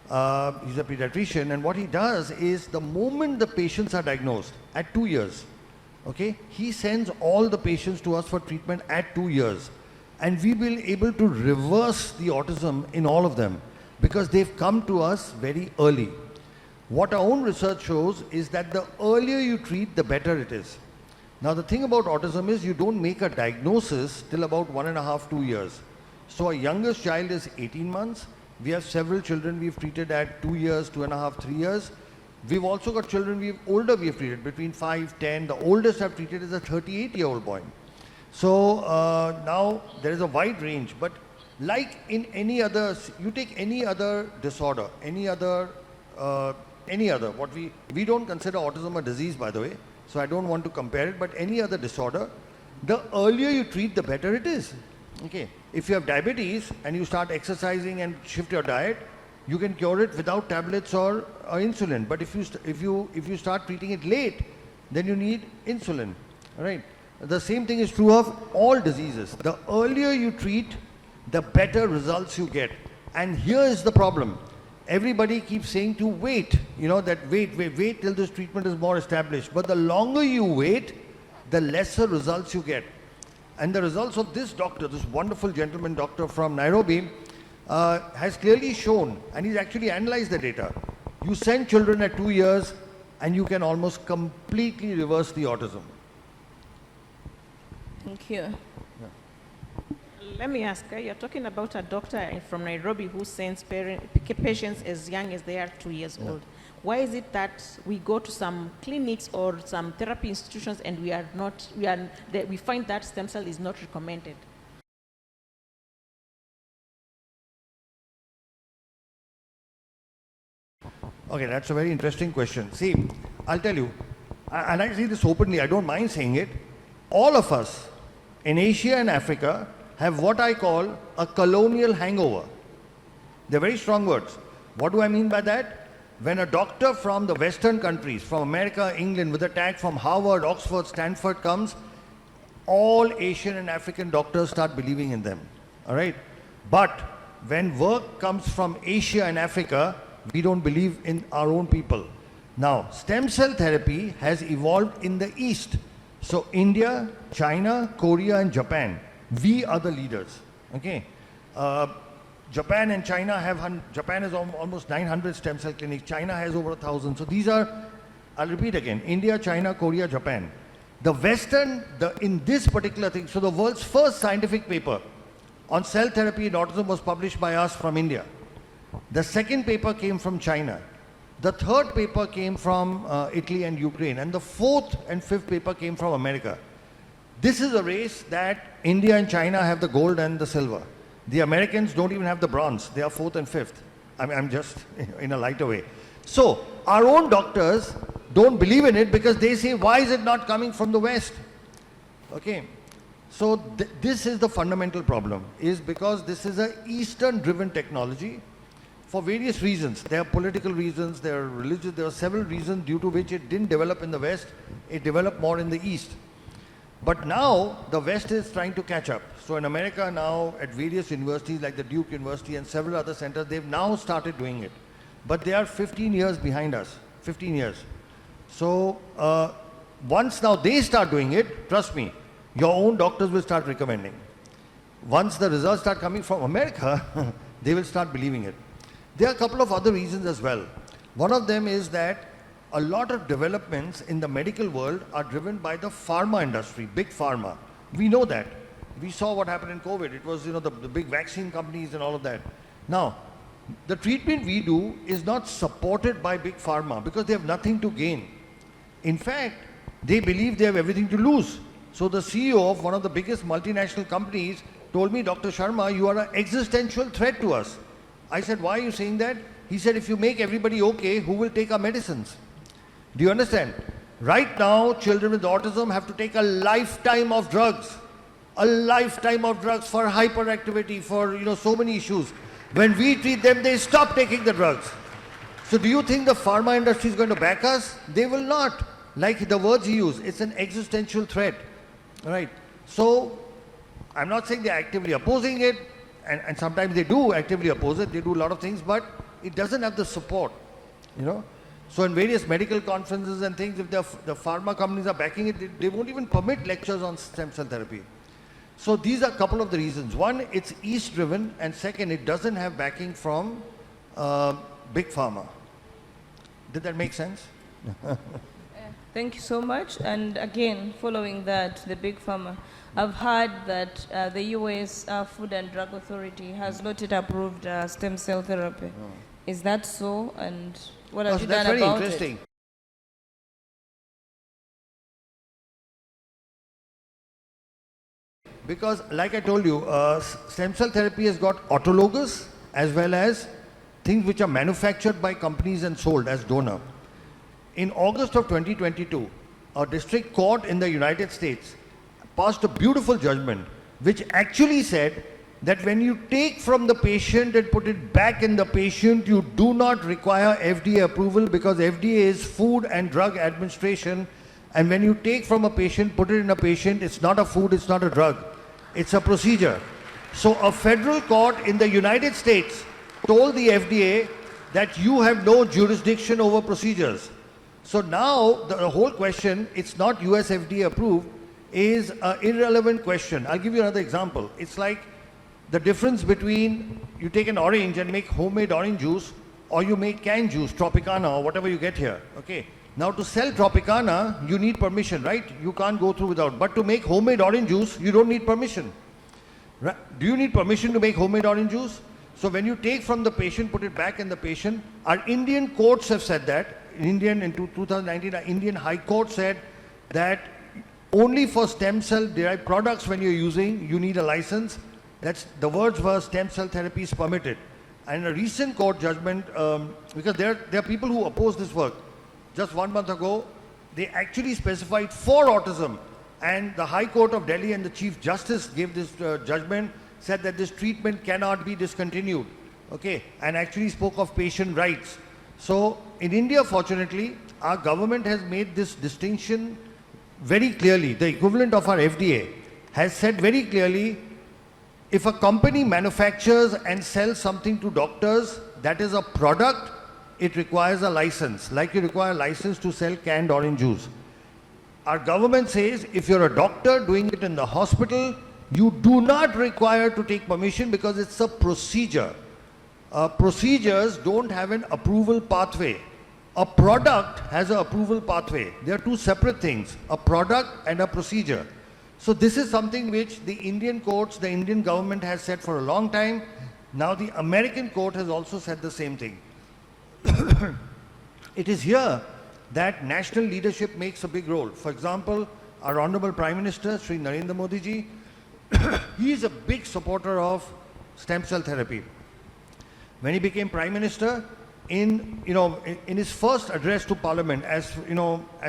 He's a pediatrician, and what he does is the moment the patients are diagnosed at 2 years, okay, he sends all the patients to us for treatment at 2 years. And we will be able to reverse the autism in all of them because they've come to us very early. What our own research shows is that the earlier you treat, the better it is. Now the thing about autism is you don't make a diagnosis till about 1.5 to 2 years. So our youngest child is 18 months. We have several children we've treated at 2 years, 2.5, 3 years. We've also got children we've treated between 5, 10. The oldest I've treated is a 38-year-old boy. So now there is a wide range, but like in any other, you take any other disorder, any other, what we don't consider autism a disease, by the way, so I don't want to compare it, but any other disorder, the earlier you treat, the better it is. Okay, if you have diabetes and you start exercising and shift your diet, you can cure it without tablets or insulin. But if you start treating it late, then you need insulin. All right. The same thing is true of all diseases. The earlier you treat, the better results you get. And here is the problem. Everybody keeps saying to wait, wait till this treatment is more established. But the longer you wait, the lesser results you get. And the results of this doctor, this wonderful gentleman doctor from Nairobi, has clearly shown, and he's actually analyzed the data. You send children at 2 years and you can almost completely reverse the autism. Thank you. Let me ask, you're talking about a doctor from Nairobi who sends patients as young as they are 2 years old. Why is it that we go to some clinics or some therapy institutions and we find that stem cell is not recommended? Okay, that's a very interesting question. See, I'll tell you, and I say this openly, I don't mind saying it. All of us in Asia and Africa have what I call a colonial hangover. They're very strong words. What do I mean by that? When a doctor from the Western countries, from America, England, with a tag from Harvard, Oxford, Stanford comes, all Asian and African doctors start believing in them. All right? But when work comes from Asia and Africa, we don't believe in our own people. Now, stem cell therapy has evolved in the East. So India, China, Korea and Japan, we are the leaders. Okay? Japan and China have, Japan has almost 900 stem cell clinics. China has over 1,000. So these are, I'll repeat again, India, China, Korea, Japan. The Western, in this particular thing, so the world's first scientific paper on cell therapy in autism was published by us from India. The second paper came from China. The third paper came from Italy and Ukraine. And the fourth and fifth paper came from America. This is a race that India and China have the gold and the silver. The Americans don't even have the bronze. They are fourth and fifth. I'm just in a lighter way. So our own doctors don't believe in it because they say, why is it not coming from the West? Okay. So this is the fundamental problem, is because this is an Eastern-driven technology for various reasons. There are political reasons, there are religious, there are several reasons due to which it didn't develop in the West. It developed more in the East. But now the West is trying to catch up. So in America now, at various universities like the Duke University and several other centers, they've now started doing it. But they are 15 years behind us, 15 years. So once now they start doing it, trust me, your own doctors will start recommending. Once the results start coming from America, they will start believing it. There are a couple of other reasons as well. One of them is that a lot of developments in the medical world are driven by the pharma industry, big pharma. We know that. We saw what happened in COVID. It was, the big vaccine companies and all of that. Now, the treatment we do is not supported by big pharma because they have nothing to gain. In fact, they believe they have everything to lose. So the CEO of one of the biggest multinational companies told me, Dr. Sharma, you are an existential threat to us. I said, why are you saying that? He said, if you make everybody okay, who will take our medicines? Do you understand? Right now, children with autism have to take a lifetime of drugs. A lifetime of drugs for hyperactivity, for so many issues. When we treat them, they stop taking the drugs. So do you think the pharma industry is going to back us? They will not. Like the words he used, it's an existential threat. Right? So I'm not saying they're actively opposing it, and sometimes they do actively oppose it, they do a lot of things, but it doesn't have the support. So in various medical conferences and things, if the pharma companies are backing it, they won't even permit lectures on stem cell therapy. So these are a couple of the reasons. One, it's East-driven, and second, it doesn't have backing from big pharma. Did that make sense? Thank you so much. And again, following that, the big pharma, I've heard that the US Food and Drug Authority has not yet approved stem cell therapy. Oh. Is that so? And what have you done about it? That's very interesting. Because like I told you, stem cell therapy has got autologous as well as things which are manufactured by companies and sold as donor. In August of 2022, a district court in the United States passed a beautiful judgment which actually said that when you take from the patient and put it back in the patient, you do not require FDA approval because FDA is Food and Drug Administration, and when you take from a patient, put it in a patient, it's not a food, it's not a drug, it's a procedure. So a federal court in the United States told the FDA that you have no jurisdiction over procedures. So now the whole question, it's not US FDA approved, is an irrelevant question. I'll give you another example. It's like the difference between you take an orange and make homemade orange juice, or you make canned juice, Tropicana, or whatever you get here. Okay. Now to sell Tropicana, you need permission, right? You can't go through without. But to make homemade orange juice, you don't need permission. Right? Do you need permission to make homemade orange juice? So when you take from the patient, put it back in the patient, our Indian courts have said that. In 2019, our Indian High Court said that only for stem cell derived products when you're using, you need a license. The words were stem cell therapy is permitted. And a recent court judgment, because there are people who oppose this work. Just 1 month ago, they actually specified for autism. And the High Court of Delhi and the Chief Justice gave this judgment, said that this treatment cannot be discontinued. Okay, and actually spoke of patient rights. So in India, fortunately, our government has made this distinction very clearly. The equivalent of our FDA has said very clearly, if a company manufactures and sells something to doctors that is a product, it requires a license, like you require a license to sell canned orange juice. Our government says if you're a doctor doing it in the hospital, you do not require to take permission because it's a procedure. Procedures don't have an approval pathway. A product has an approval pathway. They are two separate things, a product and a procedure. So this is something which the Indian courts, the Indian government has said for a long time. Now the American court has also said the same thing. It is here that national leadership makes a big role. For example, our Honorable Prime Minister, Sri Narendra Modi ji, he is a big supporter of stem cell therapy. When he became Prime Minister, in his first address to Parliament, as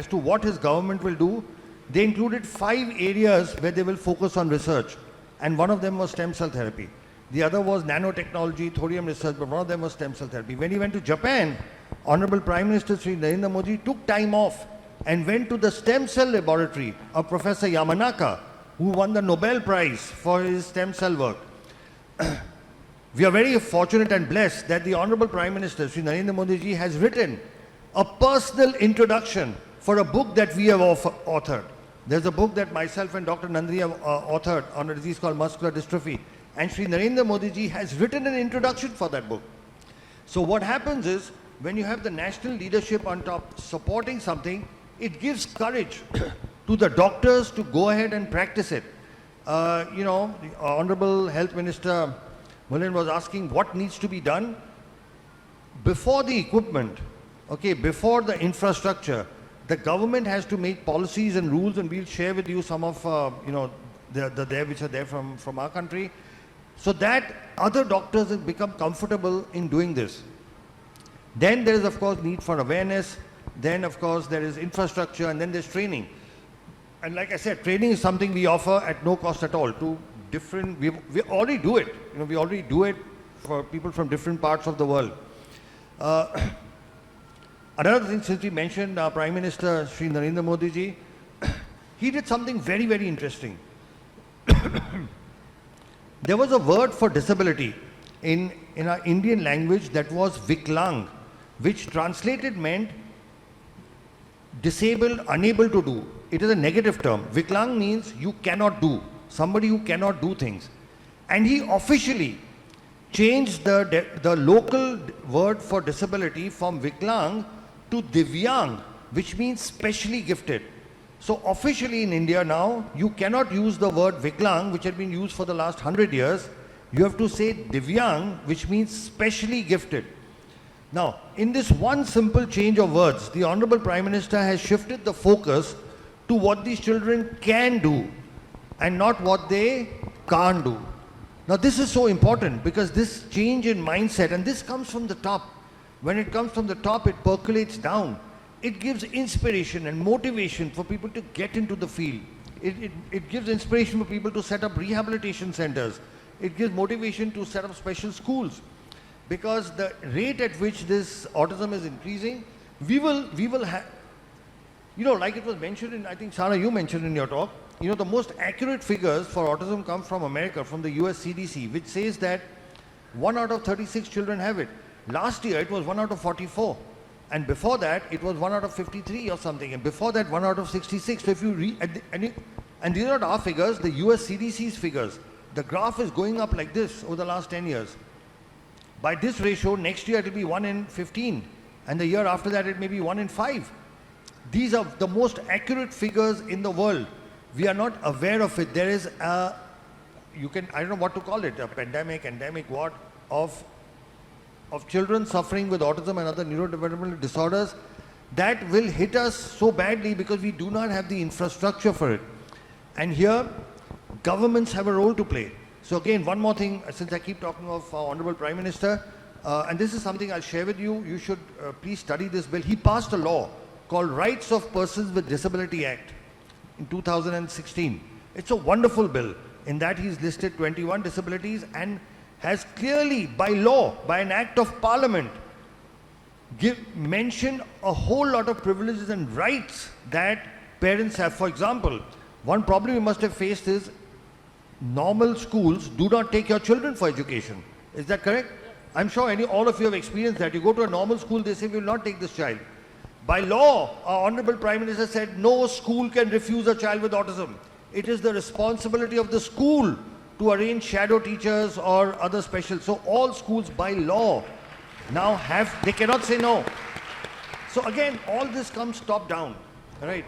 to what his government will do, they included 5 areas where they will focus on research, and one of them was stem cell therapy. The other was nanotechnology, thorium research, but one of them was stem cell therapy. When he went to Japan, Honorable Prime Minister Sri Narendra Modi took time off and went to the stem cell laboratory of Professor Yamanaka, who won the Nobel Prize for his stem cell work. We are very fortunate and blessed that the Honorable Prime Minister Sri Narendra Modi ji has written a personal introduction for a book that we have authored. There's a book that myself and Dr. Nandini have authored on a disease called muscular dystrophy. And Sri Narendra Modi ji has written an introduction for that book. So what happens is, when you have the national leadership on top supporting something, it gives courage to the doctors to go ahead and practice it. The Honorable Health Minister Mullen was asking what needs to be done before the equipment, before the infrastructure. The government has to make policies and rules, and we'll share with you some of which are there from our country, so that other doctors have become comfortable in doing this. Then there is, of course, need for awareness. Then, of course, there is infrastructure, and then there's training. And like I said, training is something we offer at no cost at all to different. We already do it. We already do it for people from different parts of the world. Another thing, since we mentioned Prime Minister Sri Narendra Modi ji, he did something very, very interesting. There was a word for disability in our Indian language that was Viklang, which translated meant disabled, unable to do. It is a negative term. Viklang means you cannot do, somebody who cannot do things. And he officially changed the local word for disability from Viklang to Divyang, which means specially gifted. So officially in India now, you cannot use the word Viklang, which had been used for the last 100 years. You have to say Divyang, which means specially gifted. Now, in this one simple change of words, the Honorable Prime Minister has shifted the focus to what these children can do and not what they can't do. Now, this is so important because this change in mindset, and this comes from the top. When it comes from the top, it percolates down. It gives inspiration and motivation for people to get into the field. It gives inspiration for people to set up rehabilitation centers. It gives motivation to set up special schools. Because the rate at which this autism is increasing, we will have, like it was mentioned in, I think, Sharma, you mentioned in your talk, the most accurate figures for autism come from America, from the US CDC, which says that 1 out of 36 children have it. Last year, it was 1 out of 44. And before that, it was 1 out of 53 or something. And before that, 1 out of 66. So if you read, and these are not our figures, the US CDC's figures. The graph is going up like this over the last 10 years. By this ratio, next year it will be 1 in 15. And the year after that, it may be 1 in 5. These are the most accurate figures in the world. We are not aware of it. There is I don't know what to call it, a pandemic, endemic, what, of children suffering with autism and other neurodevelopmental disorders that will hit us so badly because we do not have the infrastructure for it. And here, governments have a role to play. So again, one more thing, since I keep talking of our Honorable Prime Minister, and this is something I'll share with you. You should please study this bill. He passed a law called Rights of Persons with Disability Act in 2016. It's a wonderful bill. In that he's listed 21 disabilities and has clearly, by law, by an act of parliament, mentioned a whole lot of privileges and rights that parents have. For example, one problem you must have faced is normal schools do not take your children for education. Is that correct? Yes. I'm sure all of you have experienced that. You go to a normal school, they say, we will not take this child. By law, our Honorable Prime Minister said, no school can refuse a child with autism. It is the responsibility of the school to arrange shadow teachers or other special. So all schools by law now they cannot say no. So again, all this comes top down, right?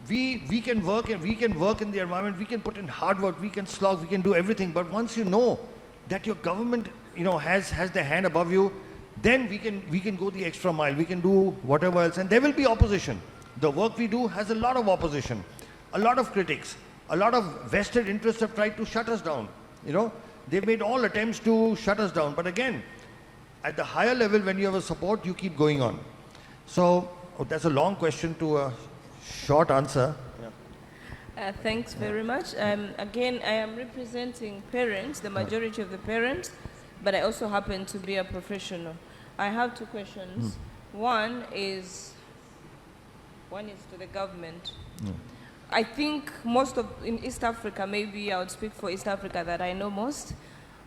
We can work and we can work in the environment, we can put in hard work, we can slog, we can do everything. But once you know that your government, has their hand above you, then we can go the extra mile, we can do whatever else, and there will be opposition. The work we do has a lot of opposition, a lot of critics, a lot of vested interests have tried to shut us down. They've made all attempts to shut us down. But again, at the higher level, when you have a support, you keep going on. So that's a long question to a short answer. Thanks very much. Again, I am representing parents, the majority of the parents, but I also happen to be a professional. I have two questions. One is to the government. I think in East Africa, maybe I would speak for East Africa that I know most,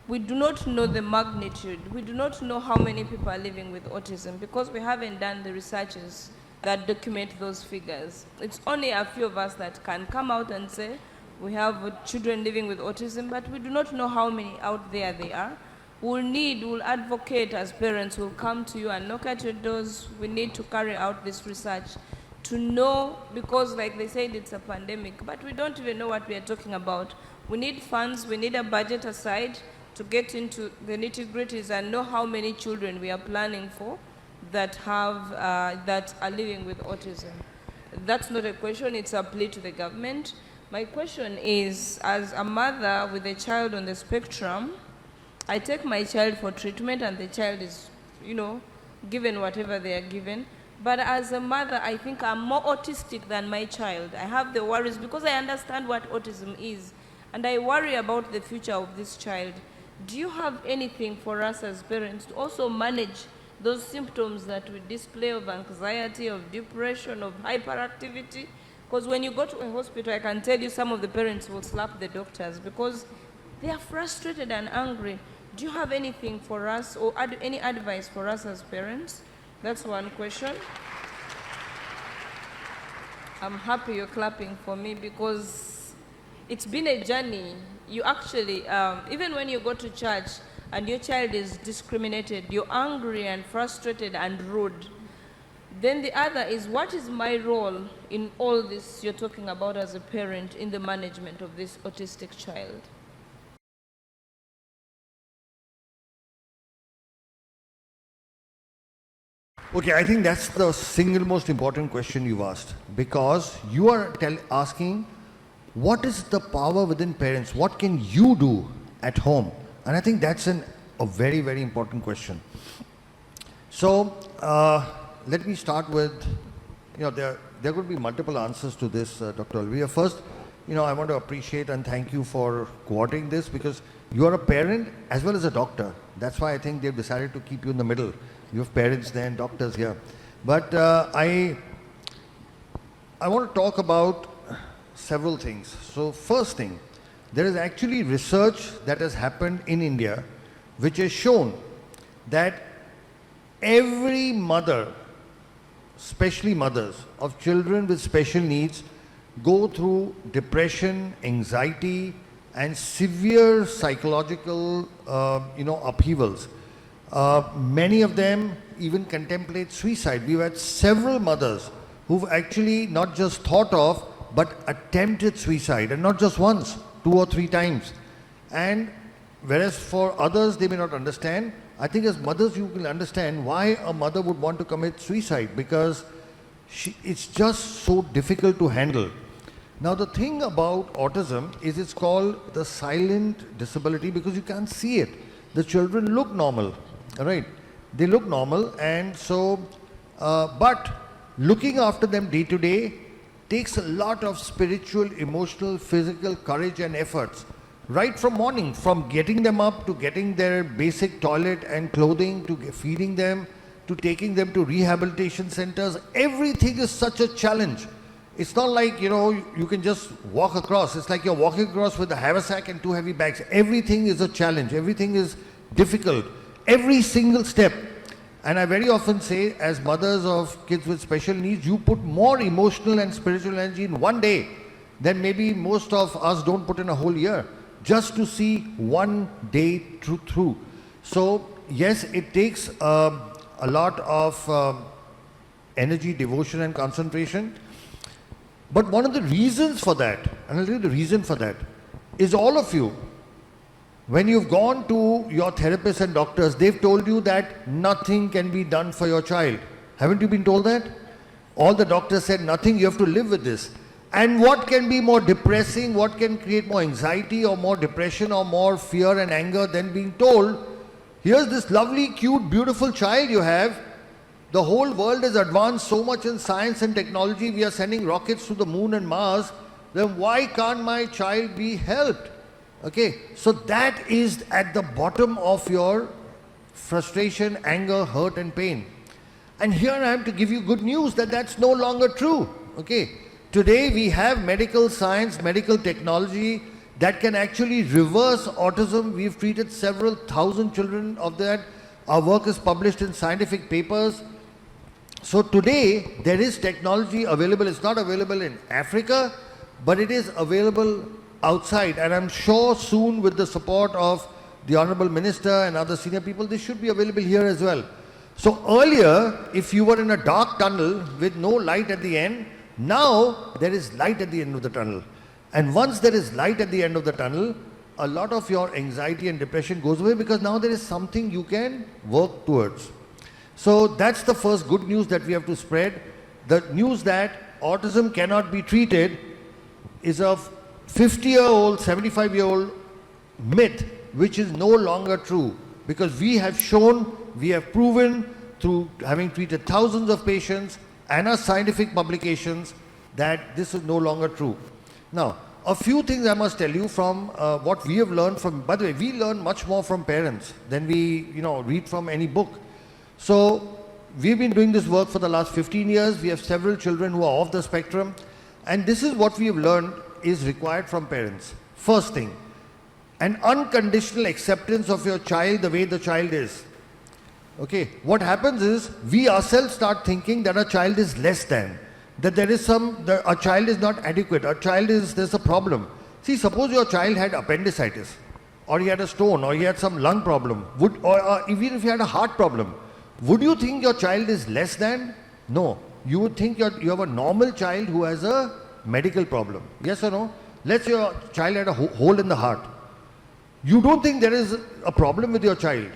we do not know the magnitude. We do not know how many people are living with autism because we haven't done the researches that document those figures. It's only a few of us that can come out and say we have children living with autism, but we do not know how many out there they are. We'll advocate as parents, we'll come to you and knock at your doors. We need to carry out this research to know, because like they said, it's a pandemic, but we don't even know what we are talking about. We need funds, we need a budget aside to get into the nitty-gritties and know how many children we are planning for that are living with autism. That's not a question, it's a plea to the government. My question is, as a mother with a child on the spectrum, I take my child for treatment and the child is, given whatever they are given. But as a mother, I think I'm more autistic than my child. I have the worries because I understand what autism is. And I worry about the future of this child. Do you have anything for us as parents to also manage those symptoms that we display of anxiety, of depression, of hyperactivity? Because when you go to a hospital, I can tell you some of the parents will slap the doctors because they are frustrated and angry. Do you have anything for us or any advice for us as parents? That's one question. I'm happy you're clapping for me because it's been a journey. You actually, even when you go to church and your child is discriminated, you're angry and frustrated and rude. Then the other is, what is my role in all this you're talking about as a parent in the management of this autistic child? Okay, I think that's the single most important question you've asked, because you are asking what is the power within parents? What can you do at home? And I think that's a very, very important question. So let me start with, there are going to be multiple answers to this, Dr. Olivia. First, I want to appreciate and thank you for coordinating this, because you are a parent as well as a doctor. That's why I think they've decided to keep you in the middle. You have parents there and doctors here. But I want to talk about several things. So first thing, there is actually research that has happened in India which has shown that every mother, especially mothers of children with special needs, go through depression, anxiety, and severe psychological upheavals. Many of them even contemplate suicide. We've had several mothers who've actually not just thought of, but attempted suicide, and not just once, 2 or 3 times. And whereas for others, they may not understand, I think as mothers, you will understand why a mother would want to commit suicide, because it's just so difficult to handle. Now, the thing about autism is it's called the silent disability because you can't see it. The children look normal, right? They look normal, and so, but looking after them day to day takes a lot of spiritual, emotional, physical courage and efforts. Right from morning, from getting them up to getting their basic toilet and clothing, to feeding them, to taking them to rehabilitation centers, everything is such a challenge. It's not like, you can just walk across. It's like you're walking across with a haversack and 2 heavy bags. Everything is a challenge. Everything is difficult. Every single step. And I very often say, as mothers of kids with special needs, you put more emotional and spiritual energy in one day than maybe most of us don't put in a whole year, just to see one day through. So, yes, it takes a lot of energy, devotion and concentration. But one of the reasons for that, and I'll tell you the reason for that, is all of you, when you've gone to your therapists and doctors, they've told you that nothing can be done for your child. Haven't you been told that? All the doctors said nothing, you have to live with this. And what can be more depressing, what can create more anxiety or more depression or more fear and anger than being told, here's this lovely, cute, beautiful child you have. The whole world has advanced so much in science and technology. We are sending rockets to the moon and Mars. Then why can't my child be helped? Okay, so that is at the bottom of your frustration, anger, hurt and pain. And here I am to give you good news that that's no longer true. Okay, today we have medical science, medical technology that can actually reverse autism. We've treated several thousand children of that. Our work is published in scientific papers. So today there is technology available. It's not available in Africa, but it is available outside, and I'm sure soon, with the support of the Honorable Minister and other senior people, this should be available here as well. So earlier, if you were in a dark tunnel with no light at the end, now there is light at the end of the tunnel. And once there is light at the end of the tunnel, a lot of your anxiety and depression goes away, because now there is something you can work towards. So that's the first good news that we have to spread. The news that autism cannot be treated is a 50-year-old, 75-year-old myth, which is no longer true, because we have shown, we have proven through having treated thousands of patients and our scientific publications that this is no longer true. Now, a few things I must tell you from what we have learned from, by the way, we learn much more from parents than we read from any book. So we've been doing this work for the last 15 years. We have several children who are off the spectrum, and this is what we have learned is required from parents. First thing, an unconditional acceptance of your child the way the child is. Okay, what happens is we ourselves start thinking that a child is less than, that there is a child is not adequate, there's a problem. See, suppose your child had appendicitis, or he had a stone, or he had some lung problem, or even if he had a heart problem, would you think your child is less than? No, you would think you have a normal child who has a medical problem. Yes or no? Let's say your child had a hole in the heart. You don't think there is a problem with your child.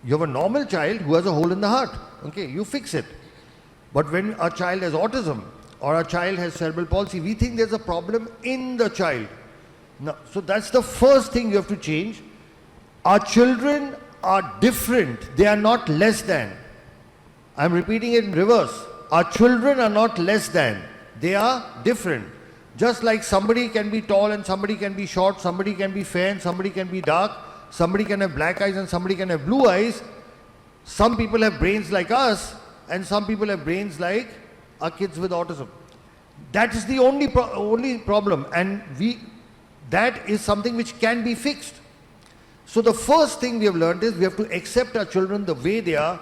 You have a normal child who has a hole in the heart. Okay, you fix it. But when a child has autism or a child has cerebral palsy, we think there's a problem in the child. Now, so that's the first thing you have to change. Our children are different. They are not less than. I'm repeating it in reverse. Our children are not less than. They are different. Just like somebody can be tall and somebody can be short, somebody can be fair and somebody can be dark, somebody can have black eyes and somebody can have blue eyes. Some people have brains like us and some people have brains like our kids with autism. That is the only problem, and that is something which can be fixed. So the first thing we have learned is we have to accept our children the way they are.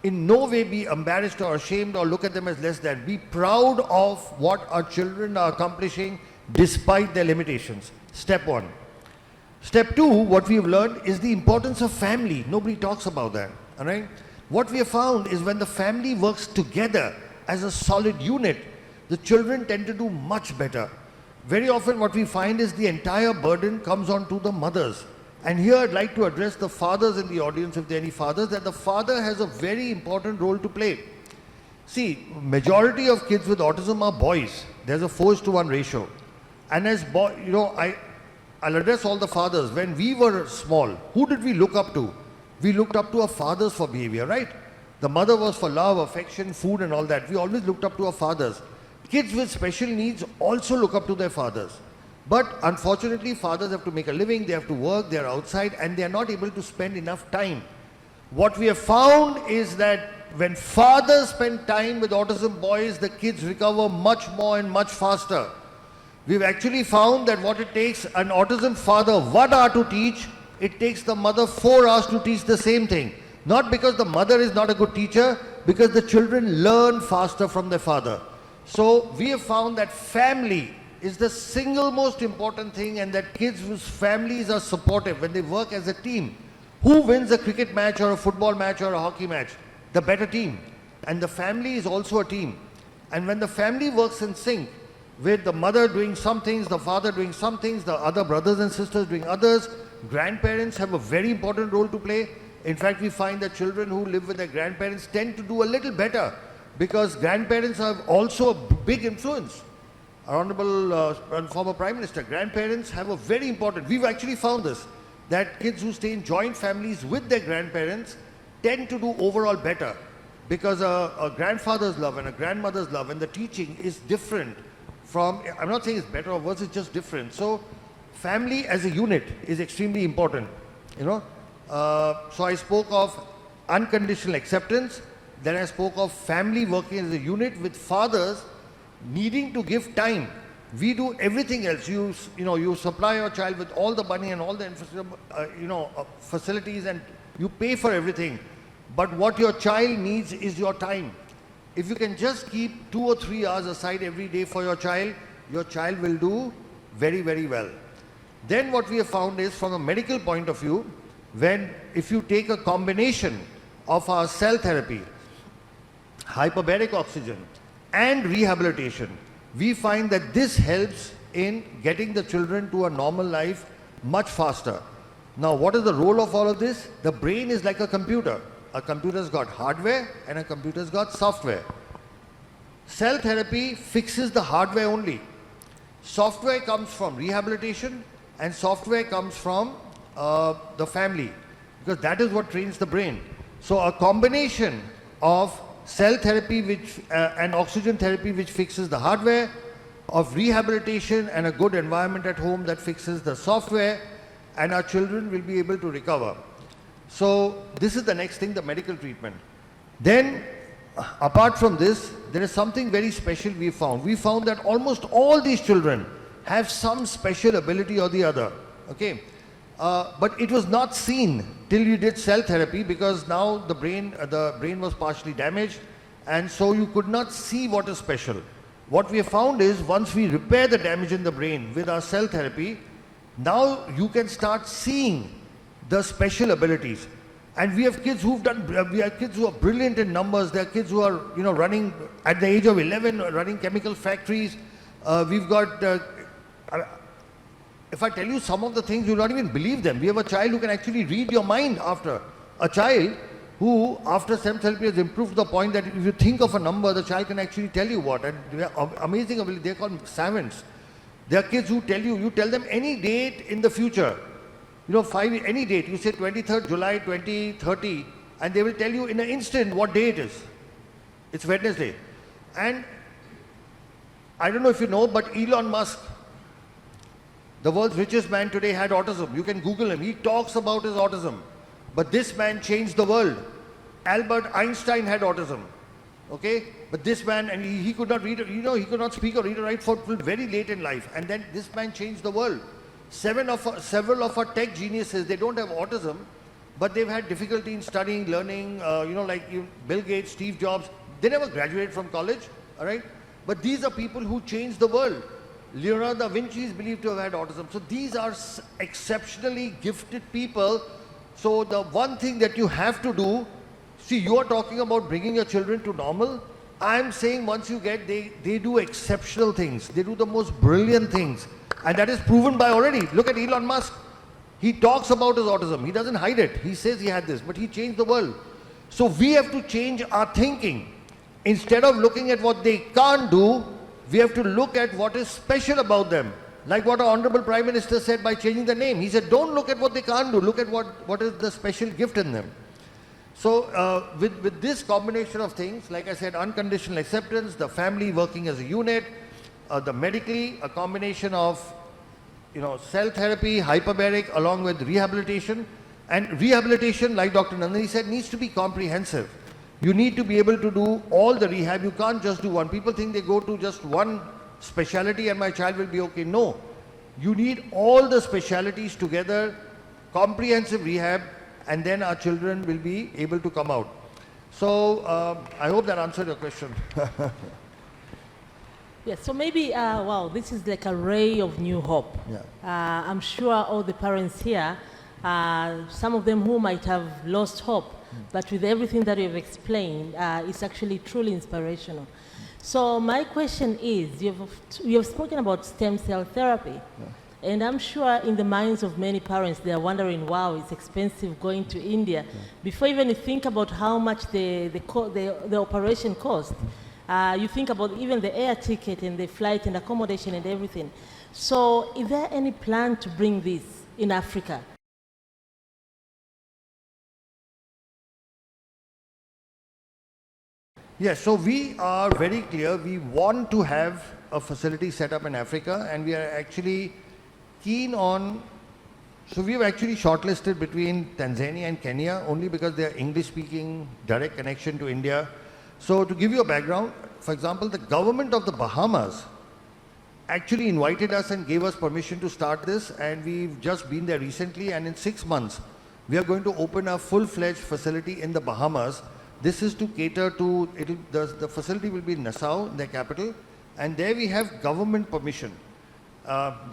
In no way be embarrassed or ashamed or look at them as less than. Be proud of what our children are accomplishing despite their limitations. Step one. Step two, what we have learned is the importance of family. Nobody talks about that. All right? What we have found is when the family works together as a solid unit, the children tend to do much better. Very often what we find is the entire burden comes onto the mothers. And here I'd like to address the fathers in the audience, if there are any fathers, that the father has a very important role to play. See, majority of kids with autism are boys. There's a 4:1 ratio. And as I'll address all the fathers. When we were small, who did we look up to? we looked up to our fathers for behavior, right? The mother was for love, affection, food and all that. We always looked up to our fathers. Kids with special needs also look up to their fathers. But unfortunately, fathers have to make a living, they have to work, they are outside and they are not able to spend enough time. What we have found is that when fathers spend time with autism boys, the kids recover much more and much faster. We've actually found that what it takes an autism father 1 hour to teach, it takes the mother 4 hours to teach the same thing. Not because the mother is not a good teacher, because the children learn faster from their father. So we have found that family is the single most important thing, and that kids whose families are supportive when they work as a team. Who wins a cricket match or a football match or a hockey match? The better team. And the family is also a team. And when the family works in sync, with the mother doing some things, the father doing some things, the other brothers and sisters doing others, grandparents have a very important role to play. In fact, we find that children who live with their grandparents tend to do a little better, because grandparents have also a big influence. Our Honorable former Prime Minister, grandparents have a very important, we've actually found this, that kids who stay in joint families with their grandparents tend to do overall better, because a grandfather's love and a grandmother's love and the teaching is different from, I'm not saying it's better or worse, it's just different. So family as a unit is extremely important, you know. So I spoke of unconditional acceptance, then I spoke of family working as a unit with fathers needing to give time. We do everything else. You supply your child with all the money and all the facilities, and you pay for everything. But what your child needs is your time. If you can just keep 2 or 3 hours aside every day for your child will do very, very well. Then what we have found is, from a medical point of view, if you take a combination of our cell therapy, hyperbaric oxygen and rehabilitation, we find that this helps in getting the children to a normal life much faster. Now, what is the role of all of this? The brain is like a computer. A computer's got hardware and a computer's got software. Cell therapy fixes the hardware only. Software comes from rehabilitation and software comes from the family, because that is what trains the brain. So a combination of cell therapy and oxygen therapy, which fixes the hardware, of rehabilitation and a good environment at home that fixes the software, and our children will be able to recover. So this is the next thing, the medical treatment. Then, apart from this, there is something very special we found. We found that almost all these children have some special ability or the other. Okay, but it was not seen till you did cell therapy, because now the brain was partially damaged, and so you could not see what is special. What we have found is, once we repair the damage in the brain with our cell therapy, now you can start seeing the special abilities. And we have kids who are brilliant in numbers. There are kids who are, running at the age of 11, running chemical factories. We've got, if I tell you some of the things, you'll not even believe them. We have a child who can actually read your mind after. A child who, after STEM therapy, has improved to the point that if you think of a number, the child can actually tell you what. And they are amazing ability. They're called savants. There are kids who you tell them any date in the future. Any date, you say 23rd July 2030, and they will tell you in an instant what day it is. It's Wednesday. And I don't know if you know, but Elon Musk, the world's richest man today, had autism. You can Google him. He talks about his autism. But this man changed the world. Albert Einstein had autism. Okay? But this man, and he could not read, he could not speak or read or write for very late in life. And then this man changed the world. Several of our tech geniuses, they don't have autism, but they've had difficulty in studying, learning, Bill Gates, Steve Jobs, they never graduated from college, all right? But these are people who changed the world. Leonardo da Vinci is believed to have had autism. So these are exceptionally gifted people. So the one thing that you have to do, see, you are talking about bringing your children to normal. I'm saying once you get, they do exceptional things. They do the most brilliant things. And that is proven by already. Look at Elon Musk. He talks about his autism. He doesn't hide it. He says he had this, but he changed the world. So we have to change our thinking. Instead of looking at what they can't do, we have to look at what is special about them. Like what our Honorable Prime Minister said by changing the name. He said, don't look at what they can't do, look at what is the special gift in them. So with this combination of things, like I said, unconditional acceptance, the family working as a unit, the medically, a combination of cell therapy, hyperbaric, along with rehabilitation. And rehabilitation, like Dr. Nandini said, needs to be comprehensive. You need to be able to do all the rehab. You can't just do one. People think they go to just one speciality and my child will be okay. No. You need all the specialities together, comprehensive rehab, and then our children will be able to come out. So I hope that answered your question. Yes, so maybe, wow, this is like a ray of new hope. Yeah. I'm sure all the parents here, some of them who might have lost hope, but with everything that you've explained, it's actually truly inspirational. So my question is, you've spoken about stem cell therapy, and I'm sure in the minds of many parents, they are wondering, wow, it's expensive going to India. Before even you think about how much the operation cost, you think about even the air ticket and the flight and accommodation and everything. So is there any plan to bring this in Africa? Yes, so we are very clear. We want to have a facility set up in Africa, and we are actually keen on, so we've actually shortlisted between Tanzania and Kenya only because they are English-speaking, direct connection to India. So to give you a background, for example, the government of the Bahamas actually invited us and gave us permission to start this, and we've just been there recently, and in 6 months, we are going to open a full-fledged facility in the Bahamas. This is to cater to, the facility will be in Nassau, their capital, and there we have government permission.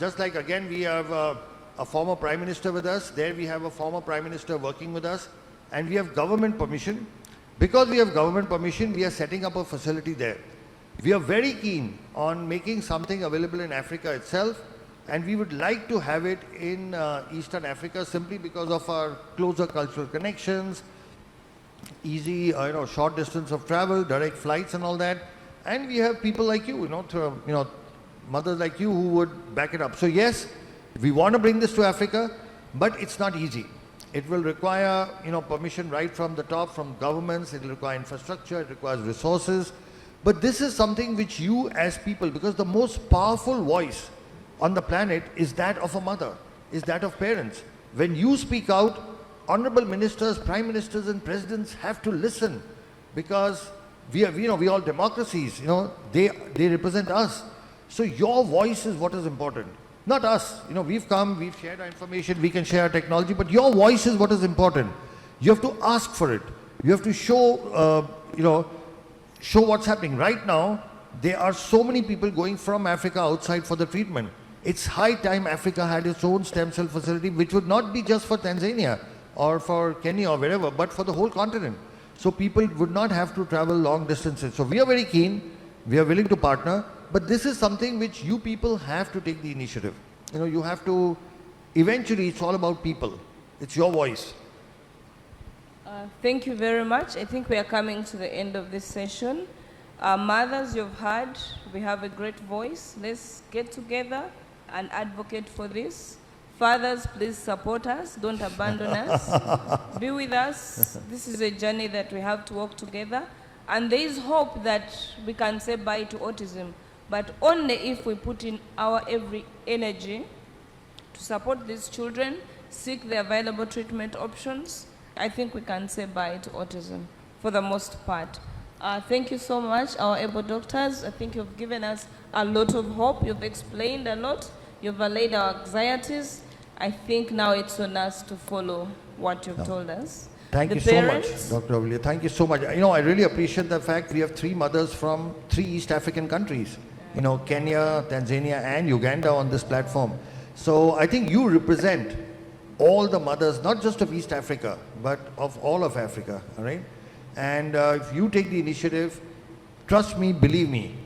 Just like again we have a former Prime Minister with us, there we have a former Prime Minister working with us, and we have government permission. Because we have government permission, we are setting up a facility there. We are very keen on making something available in Africa itself, and we would like to have it in Eastern Africa simply because of our closer cultural connections, easy, short distance of travel, direct flights and all that. And we have people like you, mothers like you who would back it up. So yes, we want to bring this to Africa, but it's not easy. It will require, permission right from the top, from governments. It will require infrastructure. It requires resources. But this is something which you as people, because the most powerful voice on the planet is that of a mother, is that of parents. When you speak out, honorable ministers, prime ministers and presidents have to listen, because we all democracies, they represent us. So your voice is what is important, not us. We've come, we've shared our information, we can share our technology, but your voice is what is important. You have to ask for it. You have to show, show what's happening. Right now, there are so many people going from Africa outside for the treatment. It's high time Africa had its own stem cell facility, which would not be just for Tanzania or for Kenya or wherever, but for the whole continent. So people would not have to travel long distances. So we are very keen, we are willing to partner, but this is something which you people have to take the initiative. You have to, eventually it's all about people. It's your voice. Thank you very much. I think we are coming to the end of this session. Mothers, you've heard, we have a great voice. Let's get together and advocate for this. Fathers, please support us. Don't abandon us. Be with us. This is a journey that we have to walk together. And there is hope that we can say bye to autism, but only if we put in our every energy to support these children, seek the available treatment options. I think we can say bye to autism for the most part. Thank you so much, our able doctors. I think you've given us a lot of hope. You've explained a lot. You've allayed our anxieties. I think now it's on us to follow what you've told us. Thank you so much, Dr. Olivia. Thank you so much. I really appreciate the fact we have 3 mothers from 3 East African countries. Kenya, Tanzania and Uganda on this platform. So I think you represent all the mothers, not just of East Africa, but of all of Africa, all right? And if you take the initiative, trust me, believe me,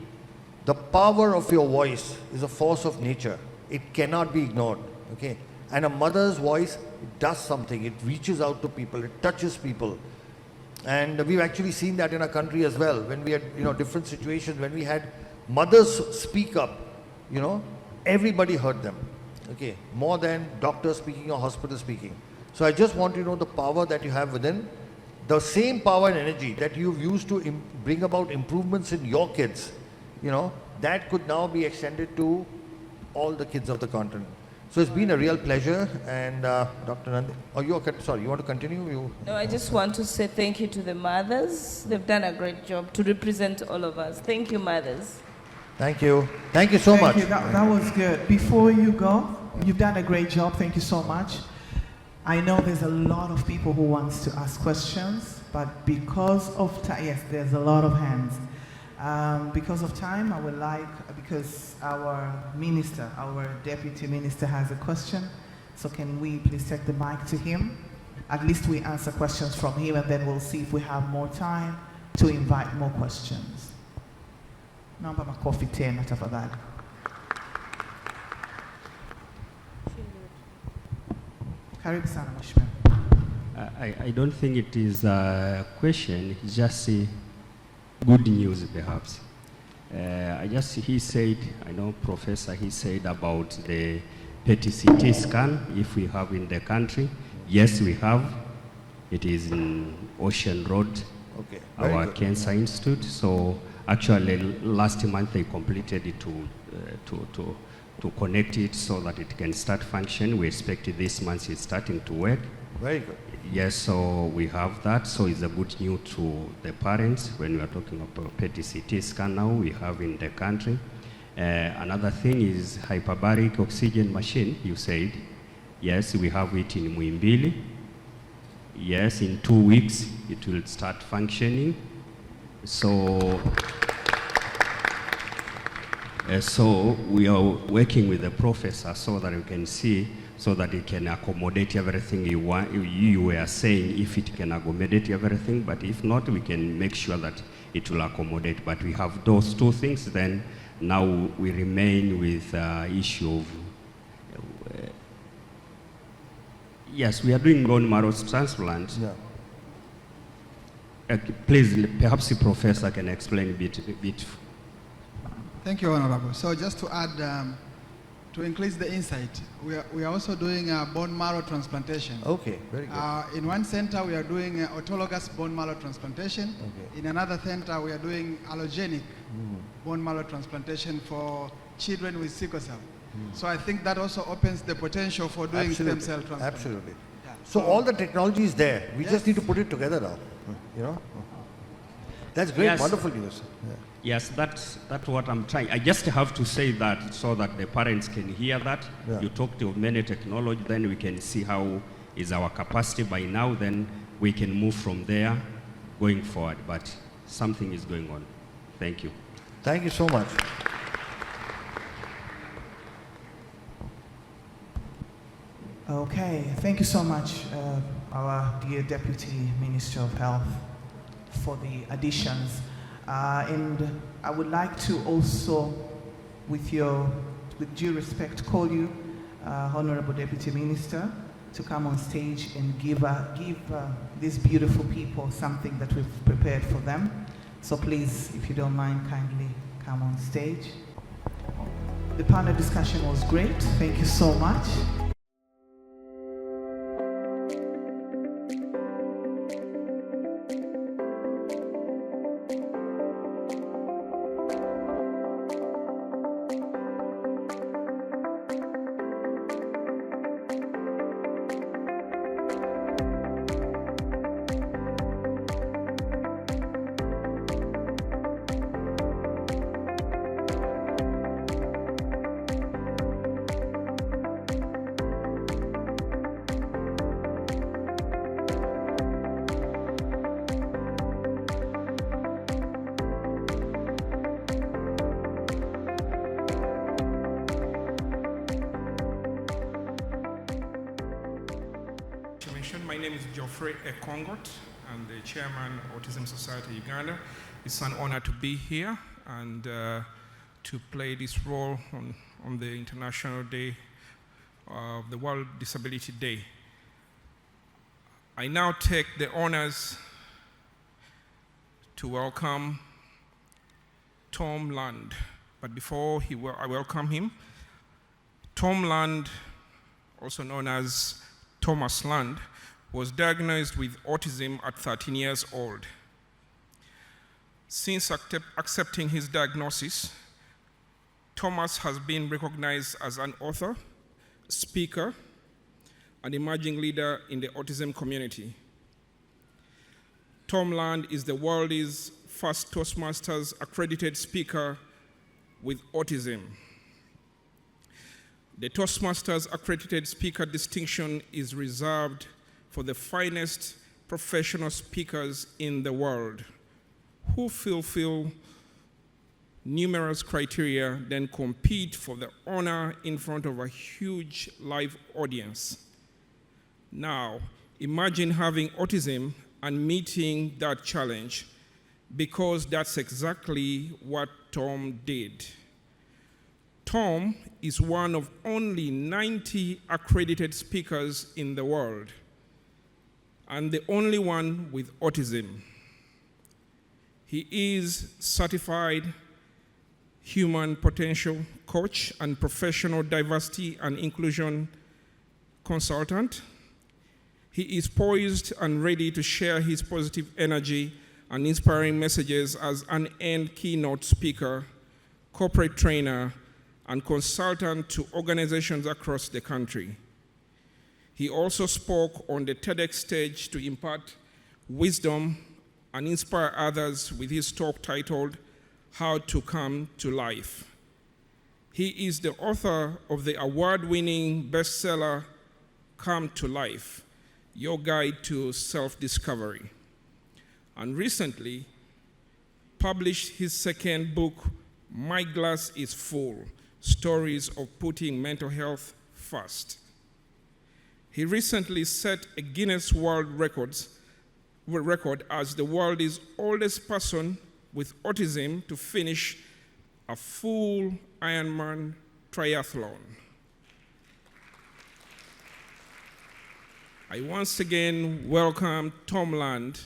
the power of your voice is a force of nature. It cannot be ignored, okay? And a mother's voice does something. It reaches out to people. It touches people. And we've actually seen that in our country as well. When we had, different situations, when we had mothers speak up, everybody heard them, okay, more than doctors speaking or hospitals speaking. So I just want you to know the power that you have within, the same power and energy that you've used to bring about improvements in your kids, you know, that could now be extended to all the kids of the continent. So it's been a real pleasure. And Dr. Nandini, sorry, you want to continue? No, I just want to say thank you to the mothers. They've done a great job to represent all of us. Thank you, mothers. Thank you. Thank you so much. That was good. Before you go, you've done a great job. Thank you so much. I know there's a lot of people who wants to ask questions, but because of time, yes, there's a lot of hands. Because of time, I would like, because our minister, our deputy minister has a question, so can we please take the mic to him? At least we answer questions from him, and then we'll see if we have more time to invite more questions. Naomba makofi tena tafadhali. Karibu sana mheshimiwa. I don't think it is a question, it's just good news perhaps. He said, I know Professor, he said about the PET-CT scan, if we have in the country. Yes, we have. It is in Ocean Road, okay, our Cancer Institute. So actually last month they completed it to connect it so that it can start function. We expect this month it's starting to work. Very good. Yes, so we have that. So it's a good news to the parents when we are talking about PET-CT scan now we have in the country. Another thing is hyperbaric oxygen machine, you said. Yes, we have it in Muimbili. Yes, in 2 weeks it will start functioning. So, so we are working with the professor so that we can see, so that it can accommodate everything you want. You were saying if it can accommodate everything, but if not, we can make sure that it will accommodate. But we have those two things, then now we remain with issue of, yes, we are doing bone marrow transplant. Yeah. Please, perhaps the professor can explain a bit. Thank you, Honorable. So just to add, to increase the insight, we are also doing bone marrow transplantation. Okay, very good. In one center, we are doing autologous bone marrow transplantation. Okay. In another center, we are doing allogenic bone marrow transplantation for children with sickle cell. So I think that also opens the potential for doing stem cell transplant. Absolutely. Yeah. So all the technology is there. We just need to put it together now. You know? That's great, Yes. wonderful news. Yeah. Yes, that's what I'm trying. I just have to say that so that the parents can hear that. Yeah. You talk to many technology, then we can see how is our capacity by now, then we can move from there going forward. But something is going on. Thank you. Thank you so much. Okay, thank you so much, our dear Deputy Minister of Health, for the additions. And I would like to also, with due respect, call you, Honorable Deputy Minister, to come on stage and give these beautiful people something that we've prepared for them. So please, if you don't mind, kindly come on stage. The panel discussion was great. Thank you so much. My name is Geoffrey Ekongot. I'm the chairman of Autism Society Uganda. It's an honor to be here and to play this role on the International Day of the World Disability Day. I now take the honors to welcome Tom Land. But before I welcome him, Tom Land, also known as Thomas Land, was diagnosed with autism at 13 years old. Since accepting his diagnosis, Thomas has been recognized as an author, speaker, and emerging leader in the autism community. Tom Land is the world's first Toastmasters accredited speaker with autism. The Toastmasters accredited speaker distinction is reserved for the finest professional speakers in the world who fulfill numerous criteria, then compete for the honor in front of a huge live audience. Now, imagine having autism and meeting that challenge, because that's exactly what Tom did. Tom is one of only 90 accredited speakers in the world, and the only one with autism. He is certified human potential coach and professional diversity and inclusion consultant. He is poised and ready to share his positive energy and inspiring messages as an end keynote speaker, corporate trainer, and consultant to organizations across the country. He also spoke on the TEDx stage to impart wisdom and inspire others with his talk titled, How to Come to Life. He is the author of the award-winning bestseller, Come to Life, Your Guide to Self-Discovery, and recently published his second book, My Glass is Full, Stories of Putting Mental Health First. He recently set a Guinness World Record as the world's oldest person with autism to finish a full Ironman triathlon. I once again welcome Tom Land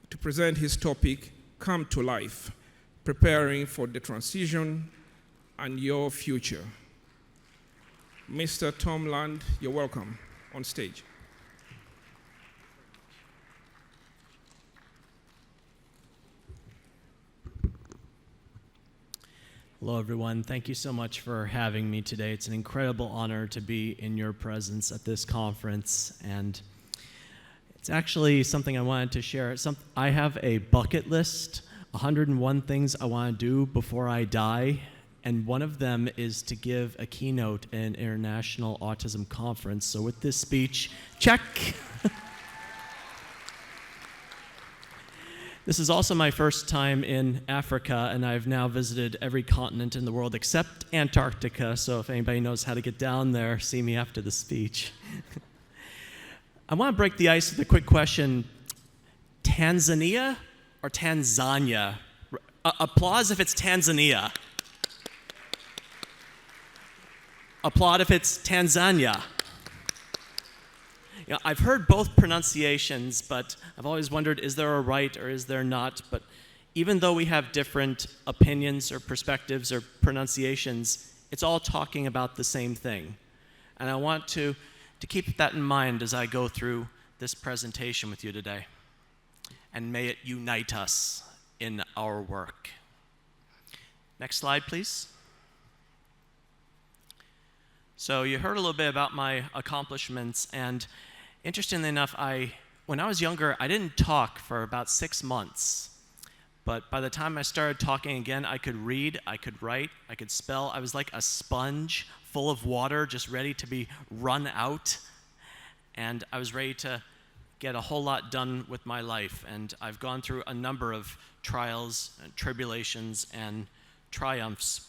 to present his topic, Come to Life, Preparing for the Transition and Your Future. Mr. Tom Land, you're welcome on stage. Hello, everyone. Thank you so much for having me today. It's an incredible honor to be in your presence at this conference, and it's actually something I wanted to share. I have a bucket list, 101 things I want to do before I die, and one of them is to give a keynote at an international autism conference. So with this speech, check. This is also my first time in Africa, and I've now visited every continent in the world except Antarctica, so if anybody knows how to get down there, see me after the speech. I want to break the ice with a quick question. Tanzania or Tanzania? Applause if it's Tanzania. Applaud if it's Tanzania. You know, I've heard both pronunciations, but I've always wondered, is there a right or is there not? But even though we have different opinions or perspectives or pronunciations, it's all talking about the same thing. And I want to keep that in mind as I go through this presentation with you today. And may it unite us in our work. Next slide, please. So you heard a little bit about my accomplishments, and interestingly enough, when I was younger, I didn't talk for about 6 months. But by the time I started talking again, I could read, I could write, I could spell. I was like a sponge full of water, just ready to be run out. And I was ready to get a whole lot done with my life. And I've gone through a number of trials, and tribulations, and triumphs.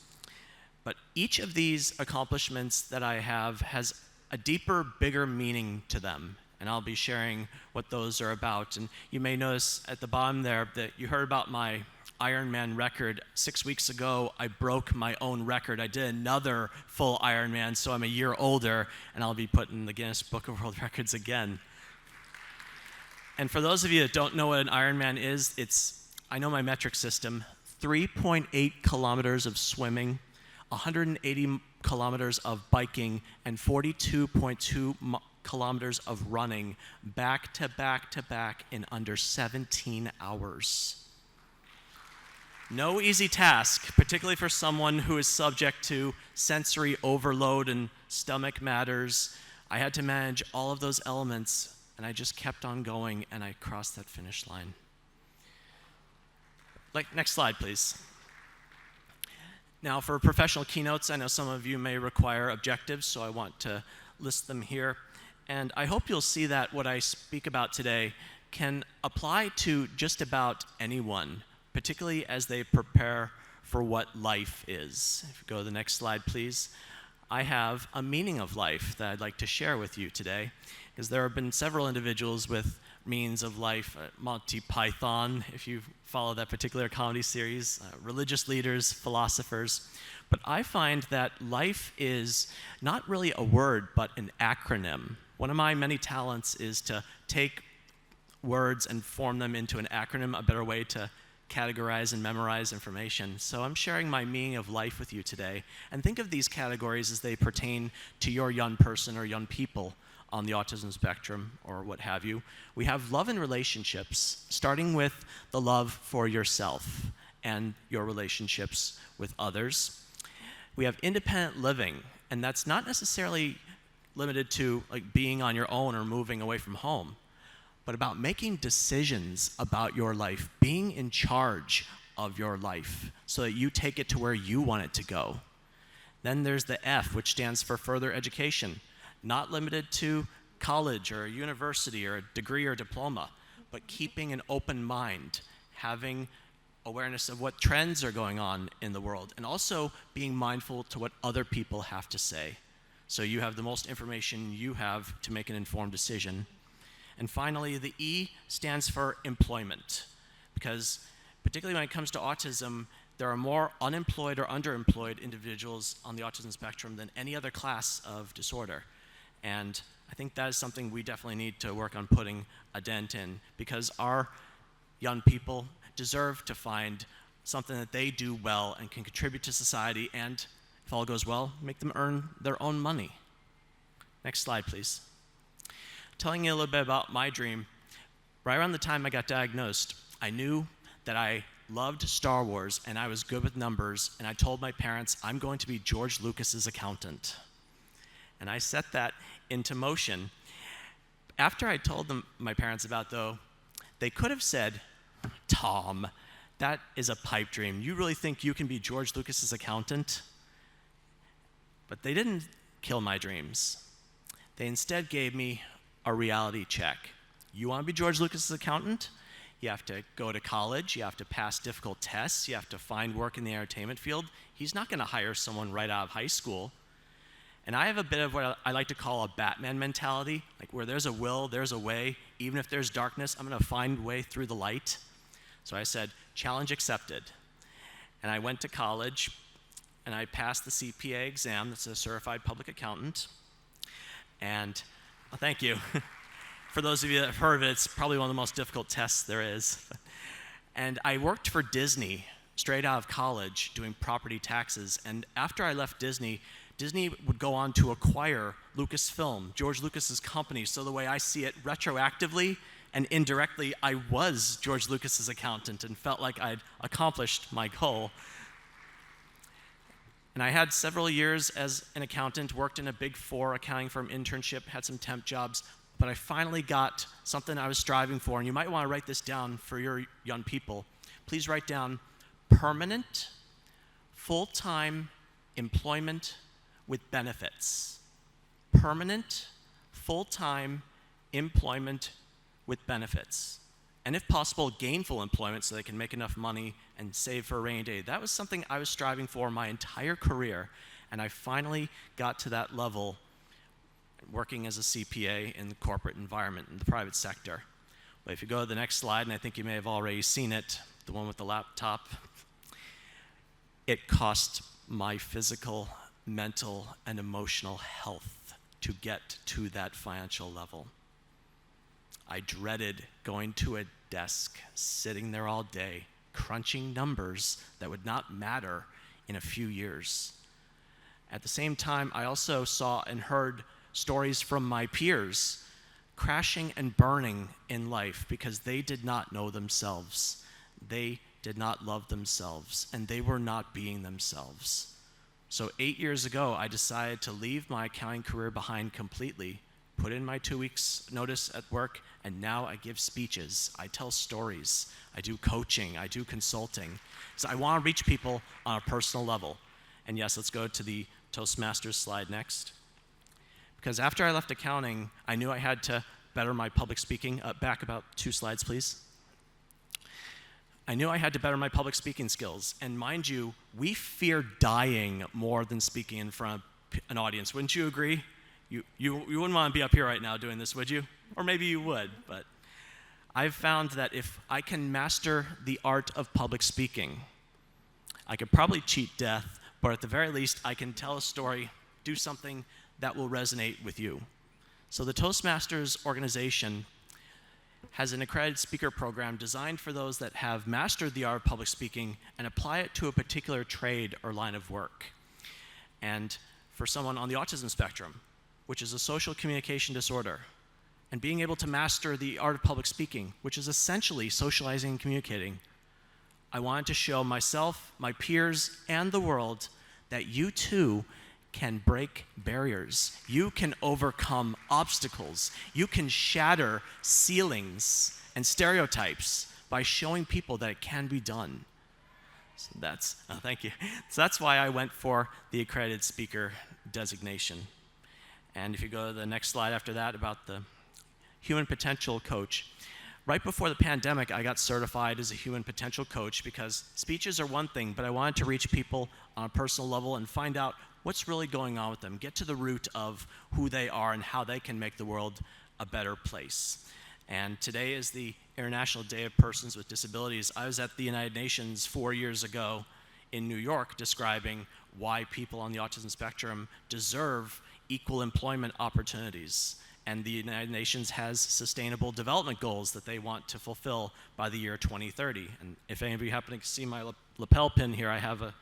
But each of these accomplishments that I have has a deeper, bigger meaning to them. And I'll be sharing what those are about. And you may notice at the bottom there that you heard about my Ironman record. 6 weeks ago, I broke my own record. I did another full Ironman, so I'm a year older, and I'll be put in the Guinness Book of World Records again. And for those of you that don't know what an Ironman is, I know my metric system, 3.8 kilometers of swimming, 180 kilometers of biking, and 42.2 kilometers of running back to back to back in under 17 hours. No easy task, particularly for someone who is subject to sensory overload and stomach matters. I had to manage all of those elements, and I just kept on going, and I crossed that finish line. Next slide, please. Now, for professional keynotes, I know some of you may require objectives, so I want to list them here. And I hope you'll see that what I speak about today can apply to just about anyone, particularly as they prepare for what life is. If you go to the next slide, please. I have a meaning of life that I'd like to share with you today, because there have been several individuals with meanings of life, Monty Python, if you follow that particular comedy series, religious leaders, philosophers. But I find that life is not really a word, but an acronym. One of my many talents is to take words and form them into an acronym, a better way to categorize and memorize information. So I'm sharing my meaning of life with you today. And think of these categories as they pertain to your young person or young people on the autism spectrum or what have you. We have love and relationships, starting with the love for yourself and your relationships with others. We have independent living, and that's not necessarily limited to being on your own or moving away from home, but about making decisions about your life, being in charge of your life so that you take it to where you want it to go. Then there's the F, which stands for further education, not limited to college or a university or a degree or diploma, but keeping an open mind, having awareness of what trends are going on in the world, and also being mindful to what other people have to say. So you have the most information you have to make an informed decision. And finally, the E stands for employment, because particularly when it comes to autism, there are more unemployed or underemployed individuals on the autism spectrum than any other class of disorder. And I think that is something we definitely need to work on putting a dent in, because our young people deserve to find something that they do well and can contribute to society, and if all goes well, make them earn their own money. Next slide, please. Telling you a little bit about my dream, right around the time I got diagnosed, I knew that I loved Star Wars and I was good with numbers, and I told my parents, I'm going to be George Lucas's accountant. And I set that into motion. After I told them, my parents about though, they could have said, Tom, that is a pipe dream. You really think you can be George Lucas's accountant? But they didn't kill my dreams. They instead gave me a reality check. You want to be George Lucas's accountant? You have to go to college, you have to pass difficult tests, you have to find work in the entertainment field. He's not going to hire someone right out of high school. And I have a bit of what I like to call a Batman mentality, like where there's a will, there's a way. Even if there's darkness, I'm going to find a way through the light. So I said, challenge accepted. And I went to college, and I passed the CPA exam, that's a certified public accountant. And, well, thank you. For those of you that have heard of it, it's probably one of the most difficult tests there is. And I worked for Disney straight out of college doing property taxes. And after I left Disney, Disney would go on to acquire Lucasfilm, George Lucas's company. So the way I see it, retroactively and indirectly, I was George Lucas's accountant and felt like I'd accomplished my goal. And I had several years as an accountant, worked in a Big Four accounting firm internship, had some temp jobs, but I finally got something I was striving for, and you might want to write this down for your young people. Please write down permanent, full-time employment with benefits. Permanent, full-time employment with benefits. And if possible, gainful employment so they can make enough money and save for a rainy day. That was something I was striving for my entire career, and I finally got to that level working as a CPA in the corporate environment, in the private sector. But if you go to the next slide, and I think you may have already seen it, the one with the laptop, it cost my physical, mental, and emotional health to get to that financial level. I dreaded going to a desk, sitting there all day, crunching numbers that would not matter in a few years. At the same time, I also saw and heard stories from my peers crashing and burning in life because they did not know themselves. They did not love themselves, and they were not being themselves. So 8 years ago, I decided to leave my accounting career behind completely, put in my 2 weeks notice at work, and now I give speeches, I tell stories, I do coaching, I do consulting. So I want to reach people on a personal level. And yes, let's go to the Toastmasters slide next. Because after I left accounting, I knew I had to better my public speaking. Back about 2 slides, please. I knew I had to better my public speaking skills. And mind you, we fear dying more than speaking in front of an audience. Wouldn't you agree? You wouldn't want to be up here right now doing this, would you? Or maybe you would, but I've found that if I can master the art of public speaking, I could probably cheat death, but at the very least, I can tell a story, do something that will resonate with you. So the Toastmasters organization has an accredited speaker program designed for those that have mastered the art of public speaking and apply it to a particular trade or line of work. And for someone on the autism spectrum, which is a social communication disorder, and being able to master the art of public speaking, which is essentially socializing and communicating, I wanted to show myself, my peers, and the world that you too can break barriers. You can overcome obstacles. You can shatter ceilings and stereotypes by showing people that it can be done. So that's, thank you. So that's why I went for the accredited speaker designation. And if you go to the next slide after that about the human potential coach. Right before the pandemic, I got certified as a human potential coach because speeches are one thing, but I wanted to reach people on a personal level and find out what's really going on with them, get to the root of who they are and how they can make the world a better place. And today is the International Day of Persons with Disabilities. I was at the United Nations 4 years ago in New York describing why people on the autism spectrum deserve equal employment opportunities. And the United Nations has sustainable development goals that they want to fulfill by the year 2030. And if any of you happen to see my lapel pin here, I have a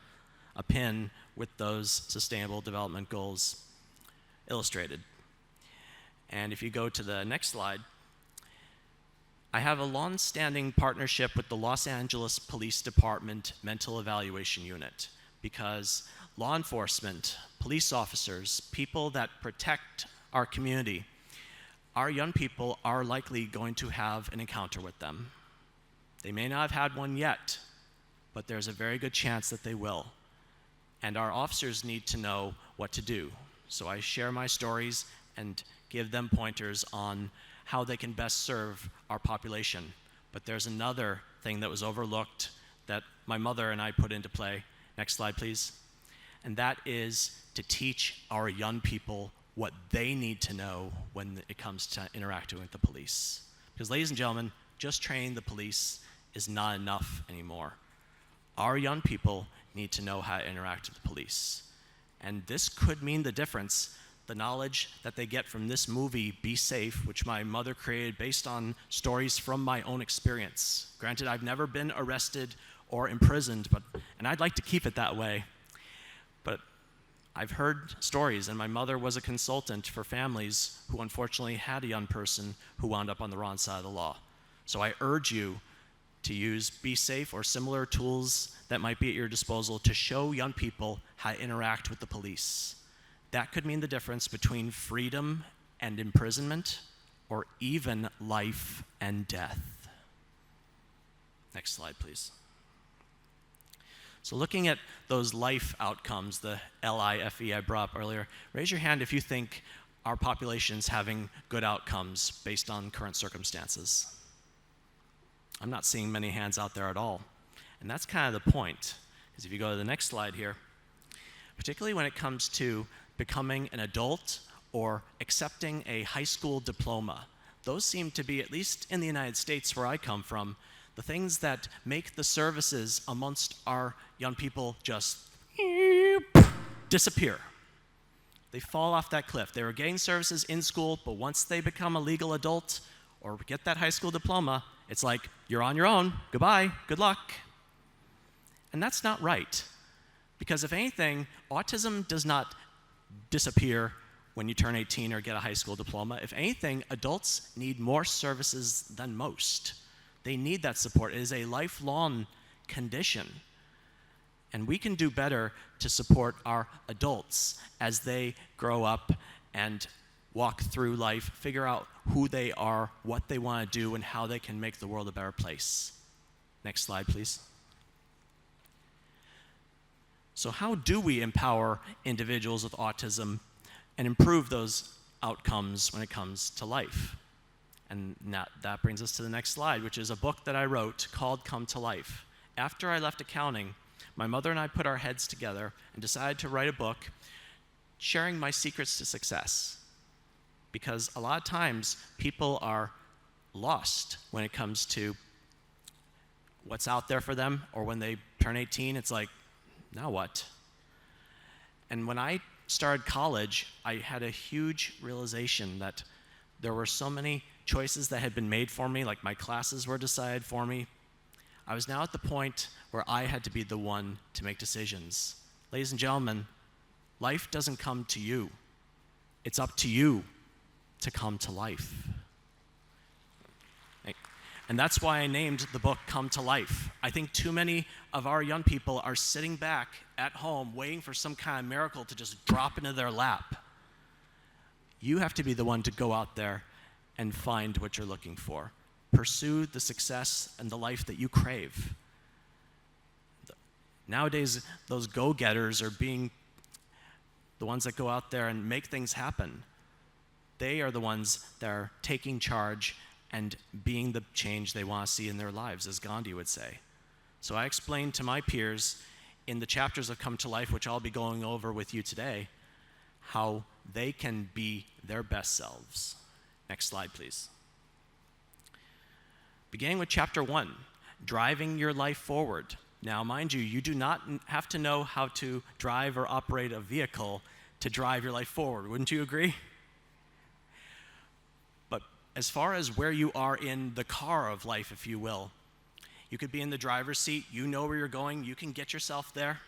pin with those sustainable development goals illustrated. And if you go to the next slide, I have a long-standing partnership with the Los Angeles Police Department Mental Evaluation Unit because law enforcement, police officers, people that protect our community, our young people are likely going to have an encounter with them. They may not have had one yet, but there's a very good chance that they will. And our officers need to know what to do. So I share my stories and give them pointers on how they can best serve our population. But there's another thing that was overlooked that my mother and I put into play. Next slide, please. And that is to teach our young people what they need to know when it comes to interacting with the police. Because ladies and gentlemen, just training the police is not enough anymore. Our young people need to know how to interact with the police. And this could mean the difference, the knowledge that they get from this movie, Be Safe, which my mother created based on stories from my own experience. Granted, I've never been arrested or imprisoned, and I'd like to keep it that way. But I've heard stories, and my mother was a consultant for families who unfortunately had a young person who wound up on the wrong side of the law. So I urge you to use Be Safe or similar tools that might be at your disposal to show young people how to interact with the police. That could mean the difference between freedom and imprisonment, or even life and death. Next slide, please. So looking at those life outcomes, the LIFE I brought up earlier, raise your hand if you think our population's having good outcomes based on current circumstances. I'm not seeing many hands out there at all. And that's kind of the point, because if you go to the next slide here, particularly when it comes to becoming an adult or accepting a high school diploma, those seem to be, at least in the United States where I come from, the things that make the services amongst our young people just disappear. They fall off that cliff. They were getting services in school, but once they become a legal adult or get that high school diploma, it's like, you're on your own, goodbye, good luck. And that's not right. Because if anything, autism does not disappear when you turn 18 or get a high school diploma. If anything, adults need more services than most. They need that support. It is a lifelong condition. And we can do better to support our adults as they grow up and walk through life, figure out who they are, what they want to do, and how they can make the world a better place. Next slide, please. So how do we empower individuals with autism and improve those outcomes when it comes to life? And that brings us to the next slide, which is a book that I wrote called Come to Life. After I left accounting, my mother and I put our heads together and decided to write a book sharing my secrets to success. Because a lot of times people are lost when it comes to what's out there for them, or when they turn 18, it's like, now what? And when I started college, I had a huge realization that there were so many choices that had been made for me, like my classes were decided for me. I was now at the point where I had to be the one to make decisions. Ladies and gentlemen, life doesn't come to you. It's up to you to come to life. And that's why I named the book Come to Life. I think too many of our young people are sitting back at home waiting for some kind of miracle to just drop into their lap. You have to be the one to go out there and find what you're looking for. Pursue the success and the life that you crave. Nowadays, those go-getters are being the ones that go out there and make things happen. They are the ones that are taking charge and being the change they want to see in their lives, as Gandhi would say. So I explained to my peers in the chapters of Come to Life, which I'll be going over with you today, how they can be their best selves. Next slide, please. Beginning with chapter 1, driving your life forward. Now, mind you, you do not have to know how to drive or operate a vehicle to drive your life forward. Wouldn't you agree? But as far as where you are in the car of life, if you will, you could be in the driver's seat, you know where you're going, you can get yourself there.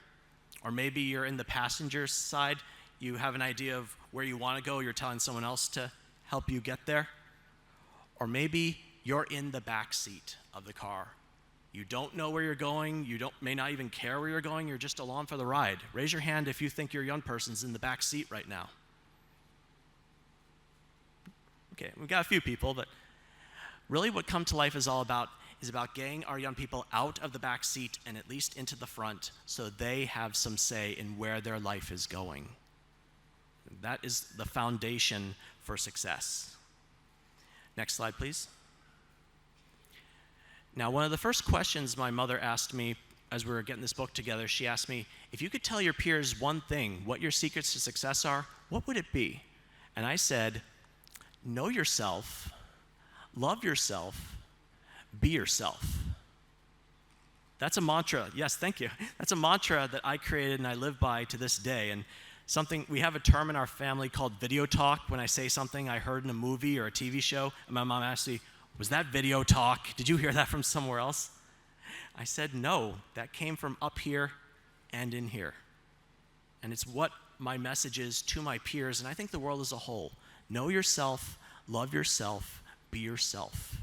Or maybe you're in the passenger side, you have an idea of where you want to go, you're telling someone else to help you get there. Or maybe you're in the back seat of the car. You don't know where you're going, you may not even care where you're going, you're just along for the ride. Raise your hand if you think your young person's in the back seat right now. Okay, we've got a few people, but really what Come to Life is all about is about getting our young people out of the back seat and at least into the front so they have some say in where their life is going. That is the foundation for success. Next slide, please. Now, one of the first questions my mother asked me as we were getting this book together, she asked me, if you could tell your peers one thing, what your secrets to success are, what would it be? And I said, know yourself, love yourself, be yourself. That's a mantra. Yes, thank you. That's a mantra that I created and I live by to this day. And we have a term in our family called video talk. When I say something I heard in a movie or a TV show, and my mom asked me, was that video talk? Did you hear that from somewhere else? I said, no, that came from up here and in here. And it's what my message is to my peers, and I think the world as a whole. Know yourself, love yourself, be yourself.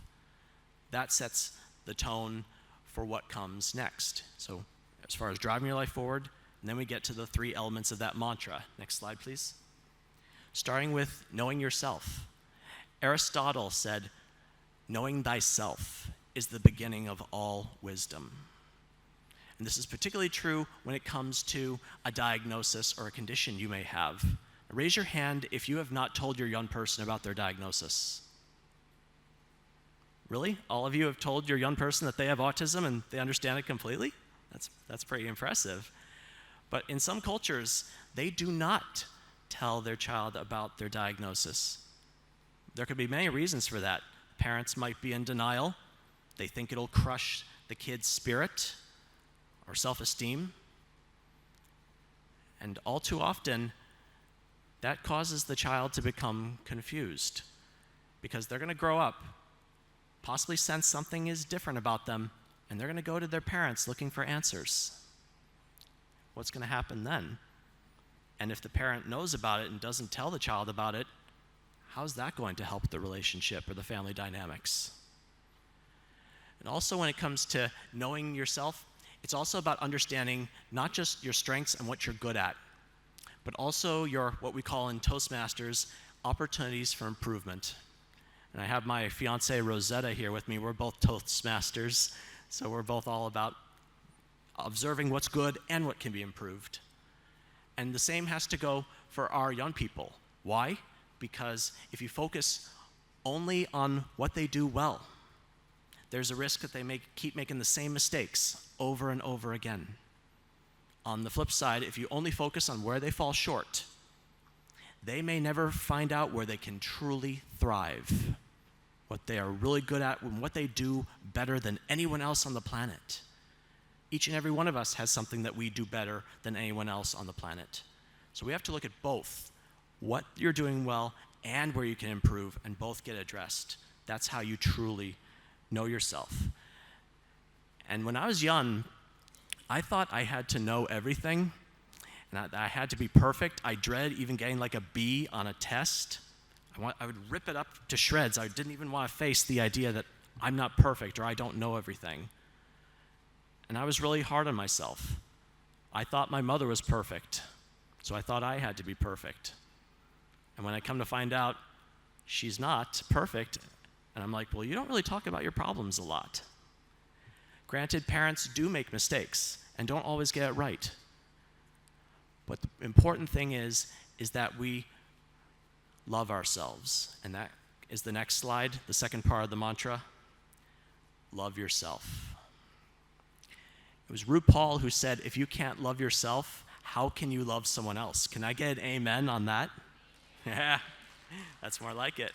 That sets the tone for what comes next. So as far as driving your life forward, and then we get to the 3 elements of that mantra. Next slide, please. Starting with knowing yourself. Aristotle said, knowing thyself is the beginning of all wisdom. And this is particularly true when it comes to a diagnosis or a condition you may have. Raise your hand if you have not told your young person about their diagnosis. Really? All of you have told your young person that they have autism and they understand it completely? That's pretty impressive. But in some cultures, they do not tell their child about their diagnosis. There could be many reasons for that. Parents might be in denial. They think it'll crush the kid's spirit or self-esteem. And all too often, that causes the child to become confused because they're going to grow up, possibly sense something is different about them, and they're going to go to their parents looking for answers. What's going to happen then? And if the parent knows about it and doesn't tell the child about it, how's that going to help the relationship or the family dynamics? And also when it comes to knowing yourself, it's also about understanding not just your strengths and what you're good at, but also your, what we call in Toastmasters, opportunities for improvement. And I have my fiancée Rosetta here with me. We're both Toastmasters, so we're both all about observing what's good and what can be improved. And the same has to go for our young people. Why? Because if you focus only on what they do well, there's a risk that they keep making the same mistakes over and over again. On the flip side, if you only focus on where they fall short, they may never find out where they can truly thrive, what they are really good at, and what they do better than anyone else on the planet. Each and every one of us has something that we do better than anyone else on the planet. So we have to look at both, what you're doing well and where you can improve, and both get addressed. That's how you truly know yourself. And when I was young, I thought I had to know everything, and I had to be perfect. I dreaded even getting like a B on a test. I would rip it up to shreds. I didn't even want to face the idea that I'm not perfect or I don't know everything. And I was really hard on myself. I thought my mother was perfect, so I thought I had to be perfect. And when I come to find out she's not perfect, and I'm like, well, you don't really talk about your problems a lot. Granted, parents do make mistakes and don't always get it right. But the important thing is that we love ourselves. And that is the next slide, the second part of the mantra. Love yourself. It was RuPaul who said, if you can't love yourself, how can you love someone else? Can I get an amen on that? Yeah, that's more like it.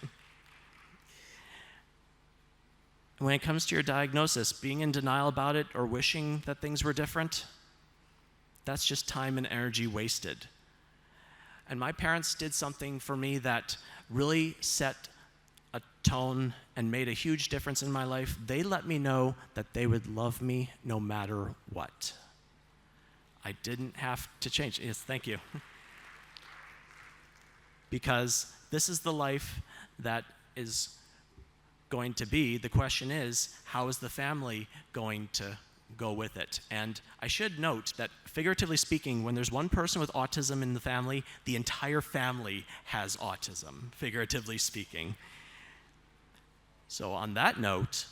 When it comes to your diagnosis, being in denial about it or wishing that things were different, that's just time and energy wasted. And my parents did something for me that really set a tone and made a huge difference in my life. They let me know that they would love me no matter what. I didn't have to change. Yes, thank you. Because this is the life that is going to be. The question is, how is the family going to go with it? And I should note that, figuratively speaking, when there's one person with autism in the family, the entire family has autism, figuratively speaking. So on that note,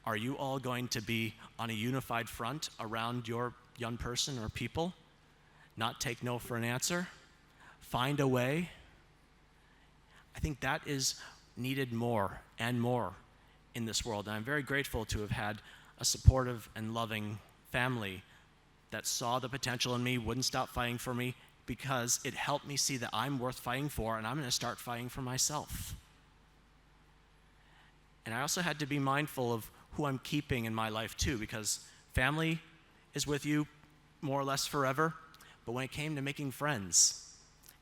are you all going to be on a unified front around your young person or people? Not take no for an answer? Find a way? I think that is needed more and more in this world. And I'm very grateful to have had a supportive and loving family that saw the potential in me, wouldn't stop fighting for me, because it helped me see that I'm worth fighting for, and I'm going to start fighting for myself. And I also had to be mindful of who I'm keeping in my life too, because family is with you more or less forever, but when it came to making friends,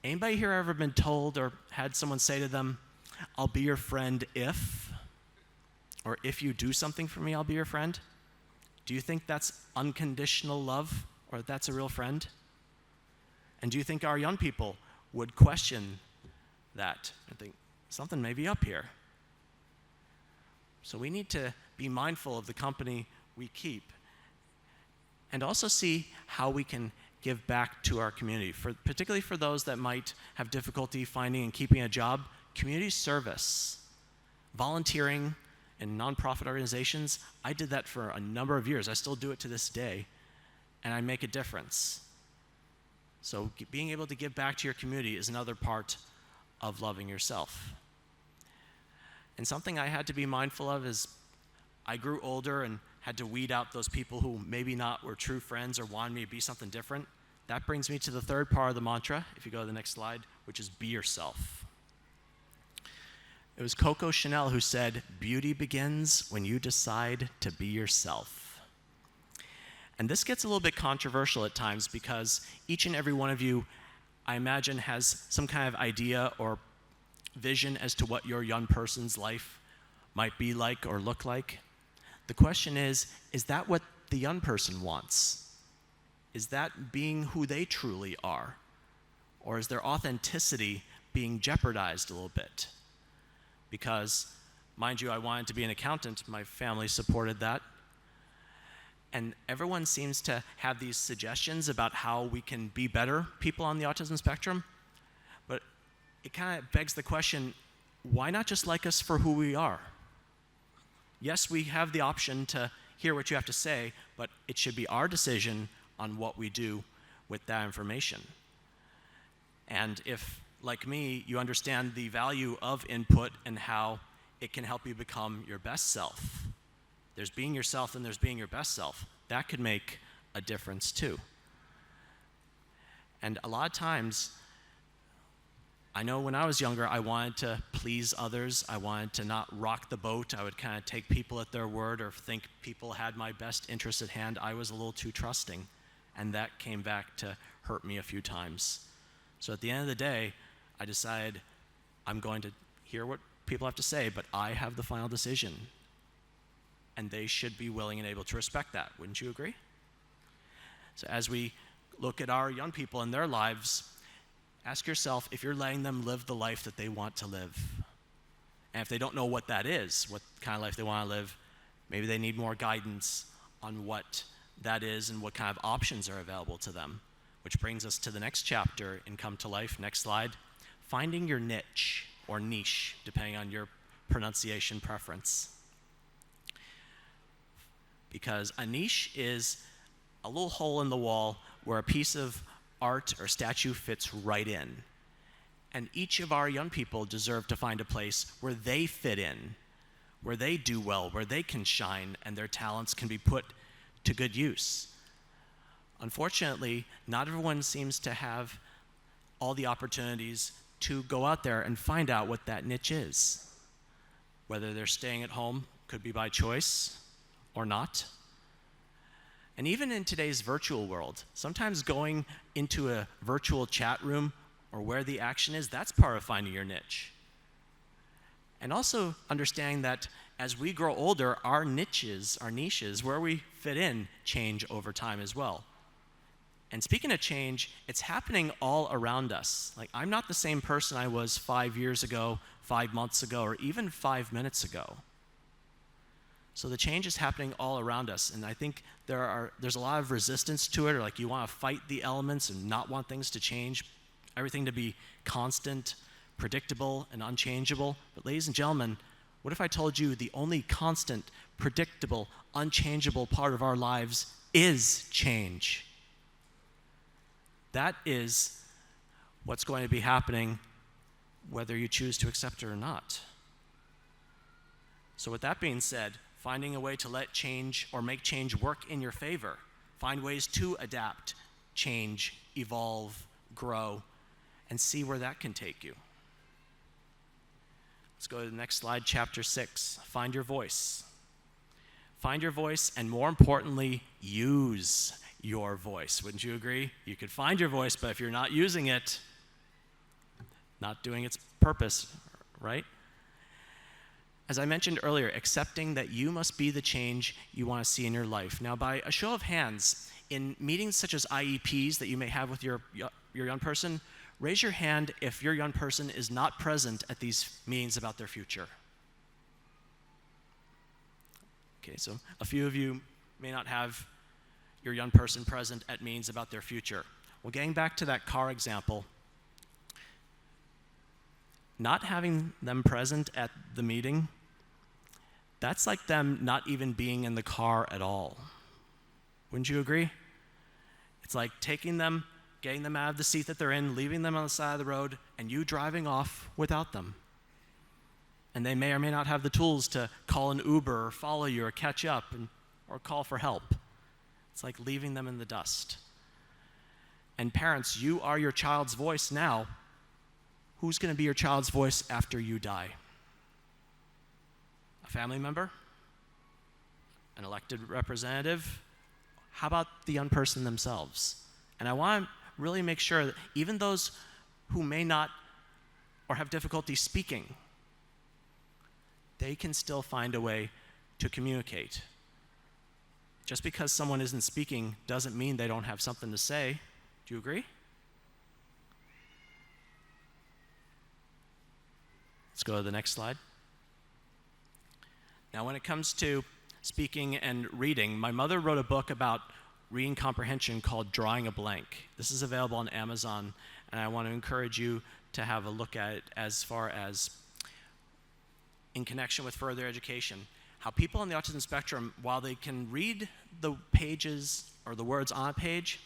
anybody here ever been told or had someone say to them, I'll be your friend if, or if you do something for me, I'll be your friend? Do you think that's unconditional love, or that's a real friend? And do you think our young people would question that and think, something may be up here? So we need to be mindful of the company we keep, and also see how we can give back to our community, particularly for those that might have difficulty finding and keeping a job. Community service, volunteering in nonprofit organizations, I did that for a number of years. I still do it to this day, and I make a difference. So being able to give back to your community is another part of loving yourself. And something I had to be mindful of is I grew older and had to weed out those people who maybe not were true friends or wanted me to be something different. That brings me to the third part of the mantra, if you go to the next slide, which is be yourself. It was Coco Chanel who said, beauty begins when you decide to be yourself. And this gets a little bit controversial at times, because each and every one of you, I imagine, has some kind of idea or vision as to what your young person's life might be like or look like. The question is that what the young person wants? Is that being who they truly are? Or is their authenticity being jeopardized a little bit? Because, mind you, I wanted to be an accountant. My family supported that. And everyone seems to have these suggestions about how we can be better people on the autism spectrum. But it kind of begs the question, why not just like us for who we are? Yes, we have the option to hear what you have to say, but it should be our decision on what we do with that information. And if, like me, you understand the value of input and how it can help you become your best self, there's being yourself and there's being your best self, that could make a difference too. And a lot of times, I know when I was younger, I wanted to please others. I wanted to not rock the boat. I would kind of take people at their word or think people had my best interest at hand. I was a little too trusting, and that came back to hurt me a few times. So at the end of the day, I decided I'm going to hear what people have to say, but I have the final decision. And they should be willing and able to respect that. Wouldn't you agree? So as we look at our young people and their lives, ask yourself if you're letting them live the life that they want to live. And if they don't know what that is, what kind of life they want to live, maybe they need more guidance on what that is and what kind of options are available to them. Which brings us to the next chapter in Come to Life. Next slide. Finding your niche, or niche, depending on your pronunciation preference. Because a niche is a little hole in the wall where a piece of art or statue fits right in. And each of our young people deserve to find a place where they fit in, where they do well, where they can shine and their talents can be put to good use. Unfortunately, not everyone seems to have all the opportunities to go out there and find out what that niche is. Whether they're staying at home, could be by choice or not. And even in today's virtual world, sometimes going into a virtual chat room or where the action is, that's part of finding your niche. And also understanding that as we grow older, our niches, where we fit in, change over time as well. And speaking of change, it's happening all around us. Like, I'm not the same person I was 5 years ago, 5 months ago, or even 5 minutes ago. So the change is happening all around us, and I think there's a lot of resistance to it, or like you want to fight the elements and not want things to change, everything to be constant, predictable, and unchangeable. But ladies and gentlemen, what if I told you the only constant, predictable, unchangeable part of our lives is change? That is what's going to be happening whether you choose to accept it or not. So with that being said, finding a way to let change or make change work in your favor. Find ways to adapt, change, evolve, grow, and see where that can take you. Let's go to the next slide, chapter 6. Find your voice. Find your voice, and more importantly, use your voice. Wouldn't you agree? You could find your voice, but if you're not using it, not doing its purpose, right? As I mentioned earlier, accepting that you must be the change you want to see in your life. Now, by a show of hands, in meetings such as IEPs that you may have with your young person, raise your hand if your young person is not present at these meetings about their future. Okay, so a few of you may not have your young person present at meetings about their future. Well, getting back to that car example, not having them present at the meeting, that's like them not even being in the car at all. Wouldn't you agree? It's like taking them, getting them out of the seat that they're in, leaving them on the side of the road, and you driving off without them. And they may or may not have the tools to call an Uber or follow you or catch up or call for help. It's like leaving them in the dust. And parents, you are your child's voice now. Who's going to be your child's voice after you die? A family member? An elected representative? How about the young person themselves? And I want to really make sure that even those who may not or have difficulty speaking, they can still find a way to communicate. Just because someone isn't speaking doesn't mean they don't have something to say. Do you agree? Let's go to the next slide. Now, when it comes to speaking and reading, my mother wrote a book about reading comprehension called Drawing a Blank. This is available on Amazon, and I want to encourage you to have a look at it as far as in connection with further education. How people on the autism spectrum, while they can read the pages or the words on a page,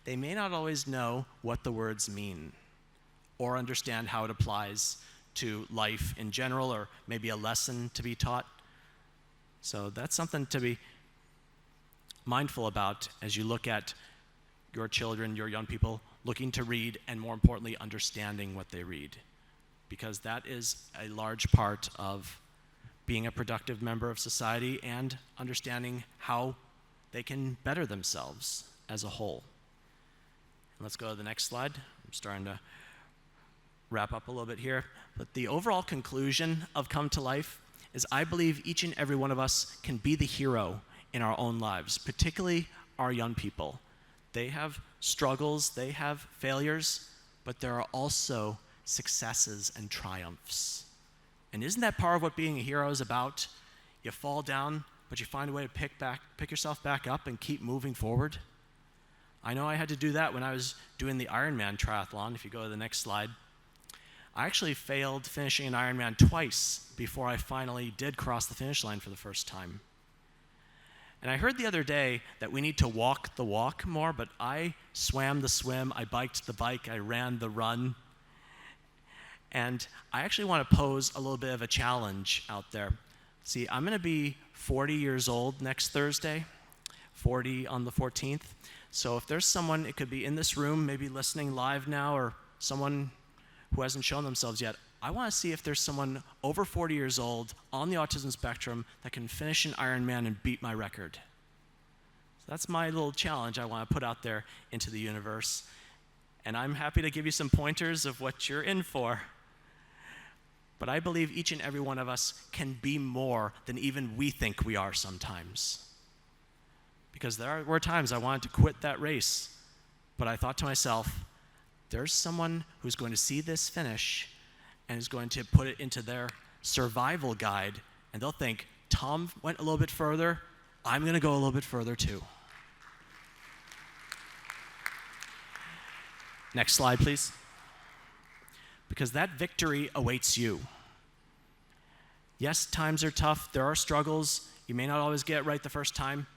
they may not always know what the words mean or understand how it applies to life in general, or maybe a lesson to be taught. So that's something to be mindful about as you look at your children, your young people, looking to read, and more importantly, understanding what they read. Because that is a large part of being a productive member of society and understanding how they can better themselves as a whole. Let's go to the next slide. I'm starting to wrap up a little bit here. But the overall conclusion of Come to Life is I believe each and every one of us can be the hero in our own lives, particularly our young people. They have struggles, they have failures, but there are also successes and triumphs. And isn't that part of what being a hero is about? You fall down, but you find a way to pick yourself back up and keep moving forward. I know I had to do that when I was doing the Ironman triathlon. If you go to the next slide. I actually failed finishing an Ironman twice before I finally did cross the finish line for the first time. And I heard the other day that we need to walk the walk more, but I swam the swim, I biked the bike, I ran the run. And I actually want to pose a little bit of a challenge out there. See, I'm going to be 40 years old next Thursday, 40 on the 14th. So if there's someone, it could be in this room, maybe listening live now, or someone who hasn't shown themselves yet, I want to see if there's someone over 40 years old on the autism spectrum that can finish an Ironman and beat my record. So that's my little challenge I want to put out there into the universe. And I'm happy to give you some pointers of what you're in for. But I believe each and every one of us can be more than even we think we are sometimes. Because there were times I wanted to quit that race, but I thought to myself, there's someone who's going to see this finish and is going to put it into their survival guide, and they'll think, Tom went a little bit further, I'm going to go a little bit further too. Next slide, please. Because that victory awaits you. Yes, times are tough, there are struggles, you may not always get it right the first time,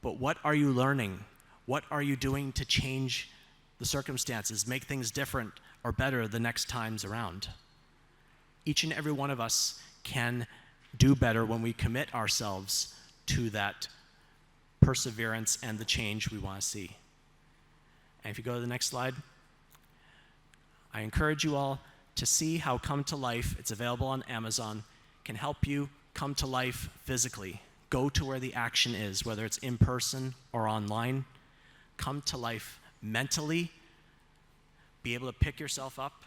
but what are you learning? What are you doing to change the circumstances, make things different or better the next times around? Each and every one of us can do better when we commit ourselves to that perseverance and the change we want to see. And if you go to the next slide, I encourage you all to see how Come to Life, it's available on Amazon, can help you come to life physically. Go to where the action is, whether it's in person or online. Come to life mentally, be able to pick yourself up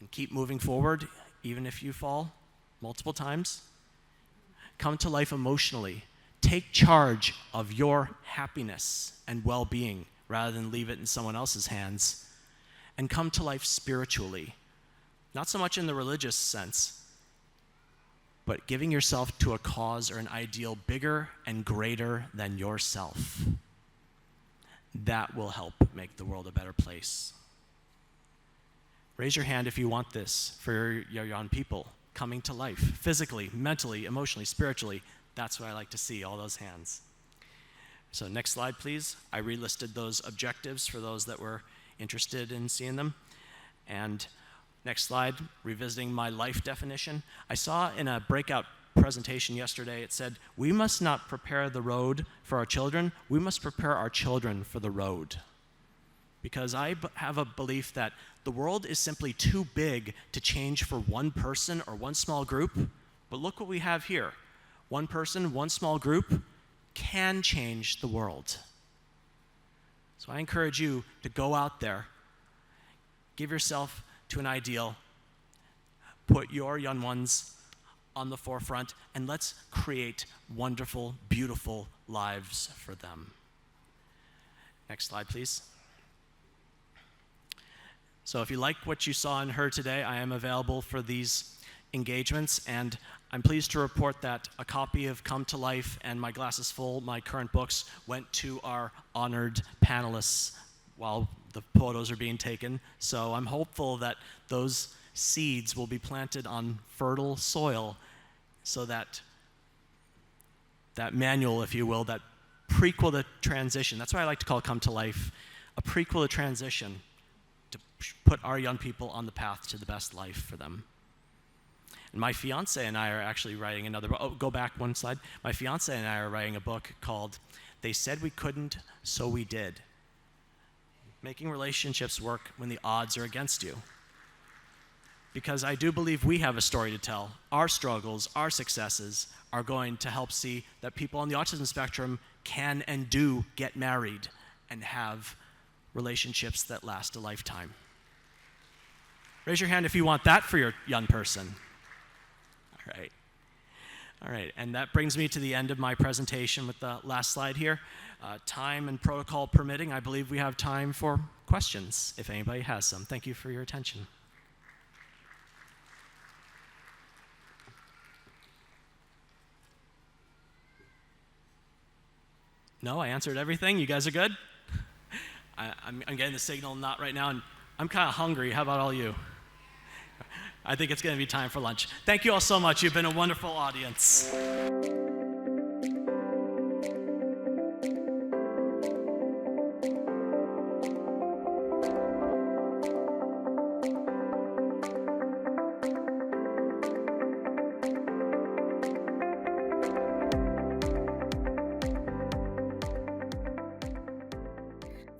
and keep moving forward, even if you fall multiple times. Come to life emotionally. Take charge of your happiness and well-being rather than leave it in someone else's hands. And come to life spiritually. Not so much in the religious sense, but giving yourself to a cause or an ideal bigger and greater than yourself. That will help make the world a better place. Raise your hand if you want this for your young people coming to life, physically, mentally, emotionally, spiritually. That's what I like to see, all those hands. So next slide, please. I relisted those objectives for those that were interested in seeing them. And next slide, revisiting my life definition. I saw in a breakout presentation yesterday, it said, we must not prepare the road for our children, we must prepare our children for the road. Because I have a belief that the world is simply too big to change for one person or one small group. But look what we have here. One person, one small group can change the world. So I encourage you to go out there, give yourself to an ideal, put your young ones on the forefront, and let's create wonderful, beautiful lives for them. Next slide, please. So if you like what you saw and heard today, I am available for these engagements, and I'm pleased to report that a copy of Come to Life and My Glass is Full, my current books, went to our honored panelists while the photos are being taken. So I'm hopeful that those seeds will be planted on fertile soil so that that manual, if you will, that prequel to transition, that's what I like to call Come to Life, a prequel to transition to put our young people on the path to the best life for them. And my fiance and I are actually writing another book. Oh, go back one slide. My fiance and I are writing a book called They Said We Couldn't, So We Did. Making relationships work when the odds are against you. Because I do believe we have a story to tell. Our struggles, our successes are going to help see that people on the autism spectrum can and do get married and have relationships that last a lifetime. Raise your hand if you want that for your young person. All right. All right, and that brings me to the end of my presentation with the last slide here. Time and protocol permitting, I believe we have time for questions, if anybody has some. Thank you for your attention. No, I answered everything. You guys are good? I'm getting the signal not right now, and I'm kind of hungry. How about all you? I think it's going to be time for lunch. Thank you all so much. You've been a wonderful audience.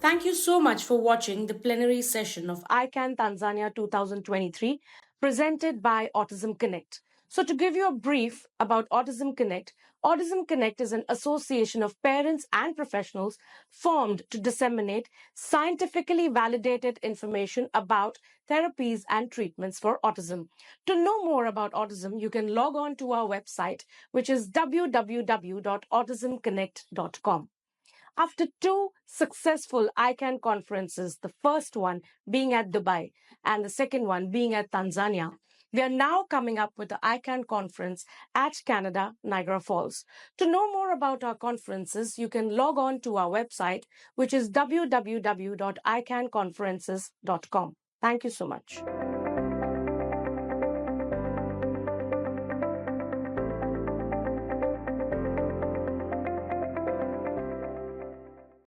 Thank you so much for watching the plenary session of ICAN Tanzania 2023 presented by AutismConnect. So to give you a brief about AutismConnect, AutismConnect is an association of parents and professionals formed to disseminate scientifically validated information about therapies and treatments for autism. To know more about autism, you can log on to our website, which is www.autismconnect.com. After 2 successful ICAN conferences, the first one being at Dubai and the second one being at Tanzania, we are now coming up with the ICAN conference at Canada, Niagara Falls. To know more about our conferences, you can log on to our website, which is www.icanconferences.com. Thank you so much.